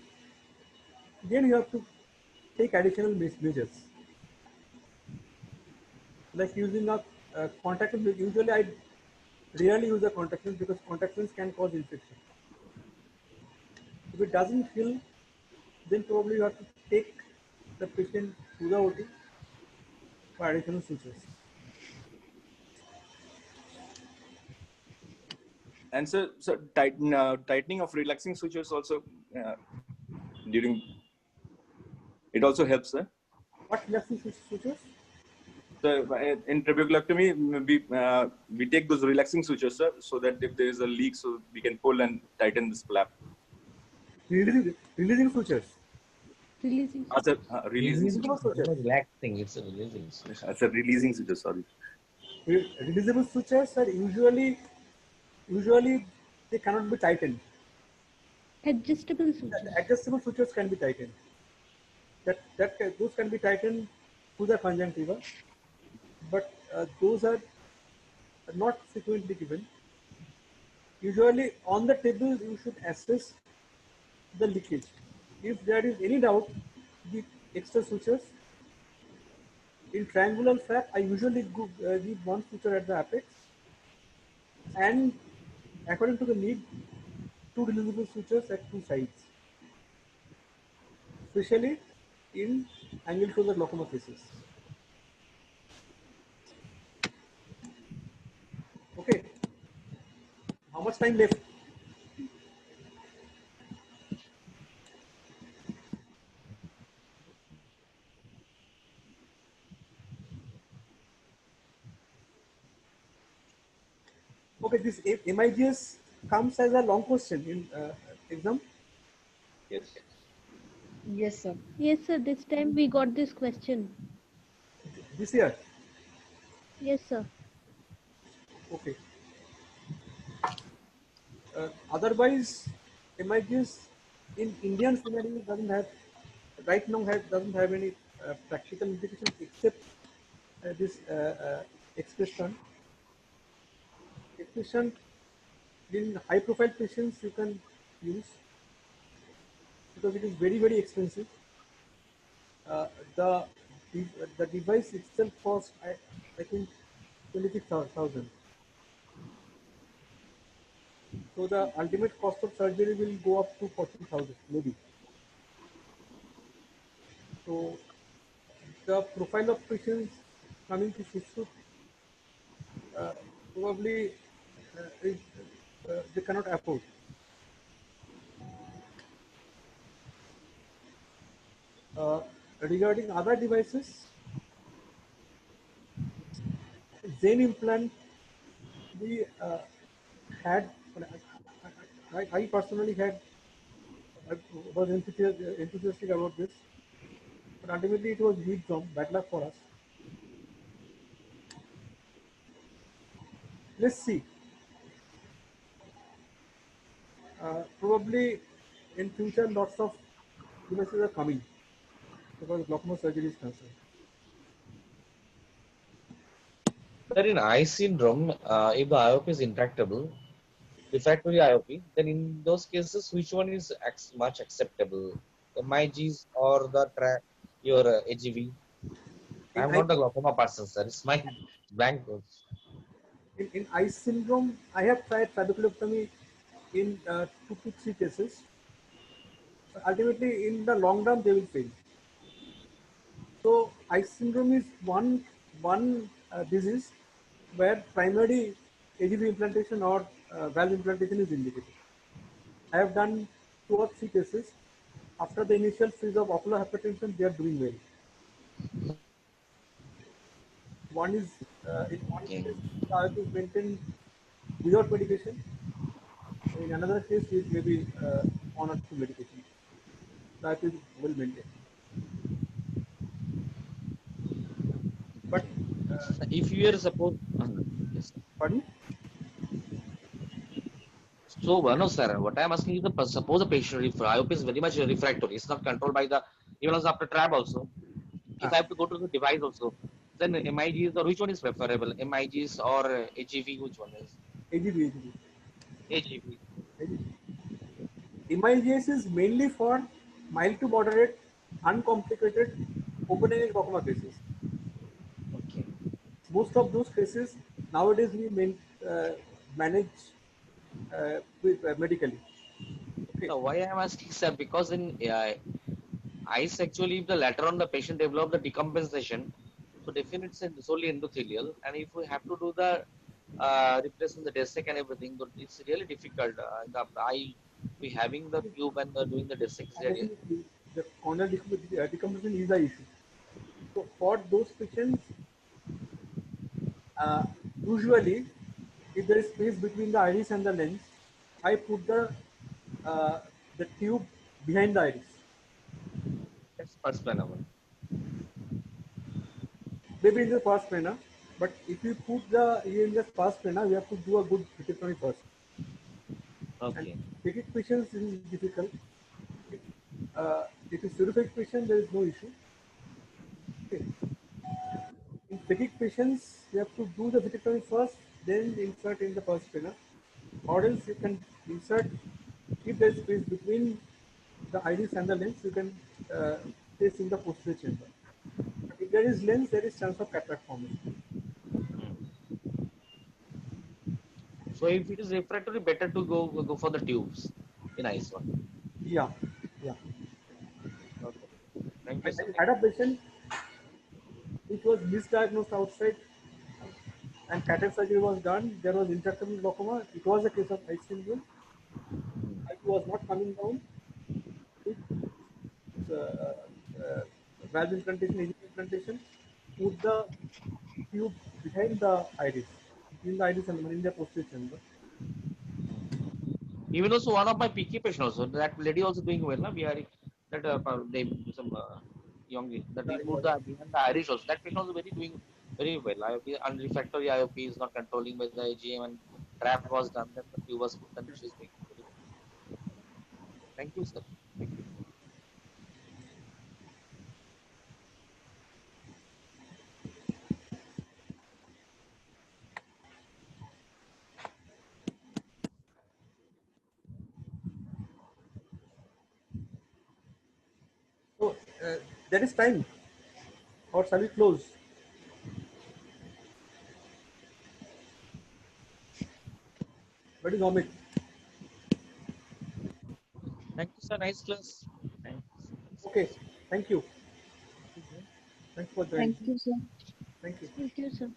then you have to take additional measures, like using a contact lens. Usually I rarely use a contact lens because contact lens can cause infection. If it doesn't heal, then probably you have to take the patient to the OT for additional sutures.
And so tightening of relaxing sutures also during it also helps, sir.
What relaxing sutures?
So in trabeculectomy, we take those relaxing sutures, sir, so that if there is a leak, so we can pull and tighten this flap.
Releasing sutures.
Releasing.
Releasing
Releasing,
sutures.
it's not relaxing, it's a releasing.
It's a releasing suture. Sorry.
Releasable sutures are usually they cannot be tightened.
Adjustable sutures.
Adjustable sutures can be tightened. Those can be tightened to the conjunctiva, but those are not frequently given. Usually on the table you should assess the leakage. If there is any doubt, the extra sutures. In triangular flap, I usually give one suture at the apex, and according to the need, two releasable sutures at two sides, especially in angle shoulder glaucoma cases. Okay, how much time left? Okay, this MIGS comes as a long question in exam.
Yes.
Yes, sir.
Yes, sir. This time we got this question.
This year.
Yes, sir.
Okay. Otherwise, MIGS in Indian scenario doesn't have right now doesn't have any practical implications except this expression. Expression in high profile patients you can use because it is very expensive. Uh, the the device itself costs I think 26,000. So the ultimate cost of surgery will go up to 40,000 maybe. So the profile of patients coming to Susrut probably they cannot afford. Regarding other devices, Zen implant we had. I personally I was enthusiastic about this, but ultimately it was huge jump. Bad luck for us. Let's see. Probably in future, lots of devices are coming because glaucoma surgery is concerned.
Sir, in eye syndrome, if the IOP is intractable, refractory IOP, then in those cases, which one is much acceptable? MIGs or your AGV?
In
I'm
eye,
not a glaucoma person, sir. It's my blank.
in eye syndrome, I have tried trabeculectomy in 2 to 3 cases. Ultimately, in the long run, they will fail. So, eye syndrome is one disease where primary AGV implantation or valve implantation is indicated. I have done 2 or 3 cases. After the initial phase of ocular hypertension, they are doing well. One is in one
Okay.
case, the IOP is maintained without medication. In another case, it may be on or two medication. The IOP is well maintained. But
If you are suppose, yes.
pardon?
So, no, sir. What I'm asking is, suppose a patient, if IOP is very much refractory, it's not controlled by the, even also after trap also. If I have to go to the device also, then MIGs or which one is preferable? MIGs or AGV, which one is?
AGV.
AGV.
IMIGS is mainly for mild to moderate, uncomplicated open-angle glaucoma cases.
Okay.
Most of those cases nowadays we manage medically. Okay.
Now, why I'm asking, sir, because in eyes, actually, if the later on the patient develop the decompensation, so definitely it's solely endothelial, and if we have to do the replacing the dissect and everything, but it's really difficult. The eye, we having the tube and doing the dissect is really.
Definitely, the corneal decomposition is the issue. So for those patients, uh, usually, if there is space between the iris and the lens, I put uh, the tube behind the iris.
That's first plan one.
Maybe in the past plana, but if you put the ear in the past plana, we have to do a good vitrectomy first. And
Okay.
phakic patients is difficult. If it's pseudophilic patient, there is no issue. Okay. In phakic patients, you have to do the vitrectomy first, then insert in the past plana. Or else you can insert, if there is space between the iris and the lens, you can place in the posterior chamber. But if there is lens, there is chance of cataract formation.
So if it is refractory, better to go for the tubes in eyes one.
Yeah, yeah.
Okay. Thank you, sir.
I had a patient which was misdiagnosed outside and cataract surgery was done. There was intractable glaucoma. It was a case of eye syndrome. It was not coming down. It, valve implantation, AGP implantation, put the tube behind the iris, between the iris and in the posterior chamber.
Even also one of my PK patient also, that lady also doing well, na? Bihari, that they some young that we put the behind the Irish also. That patient also very doing very well. IOP unrefractory IOP is not controlling by the AGM and trap was done. Then the tube was put and she's doing very well. Thank you, sir. Thank you.
So there is time, or shall we close? What is Omid?
Thank you, sir. Nice class. Thanks.
Okay, thank you.
Thank you, sir.
Thanks for joining.
Thank you, sir.
Thank you.
Thank you, sir.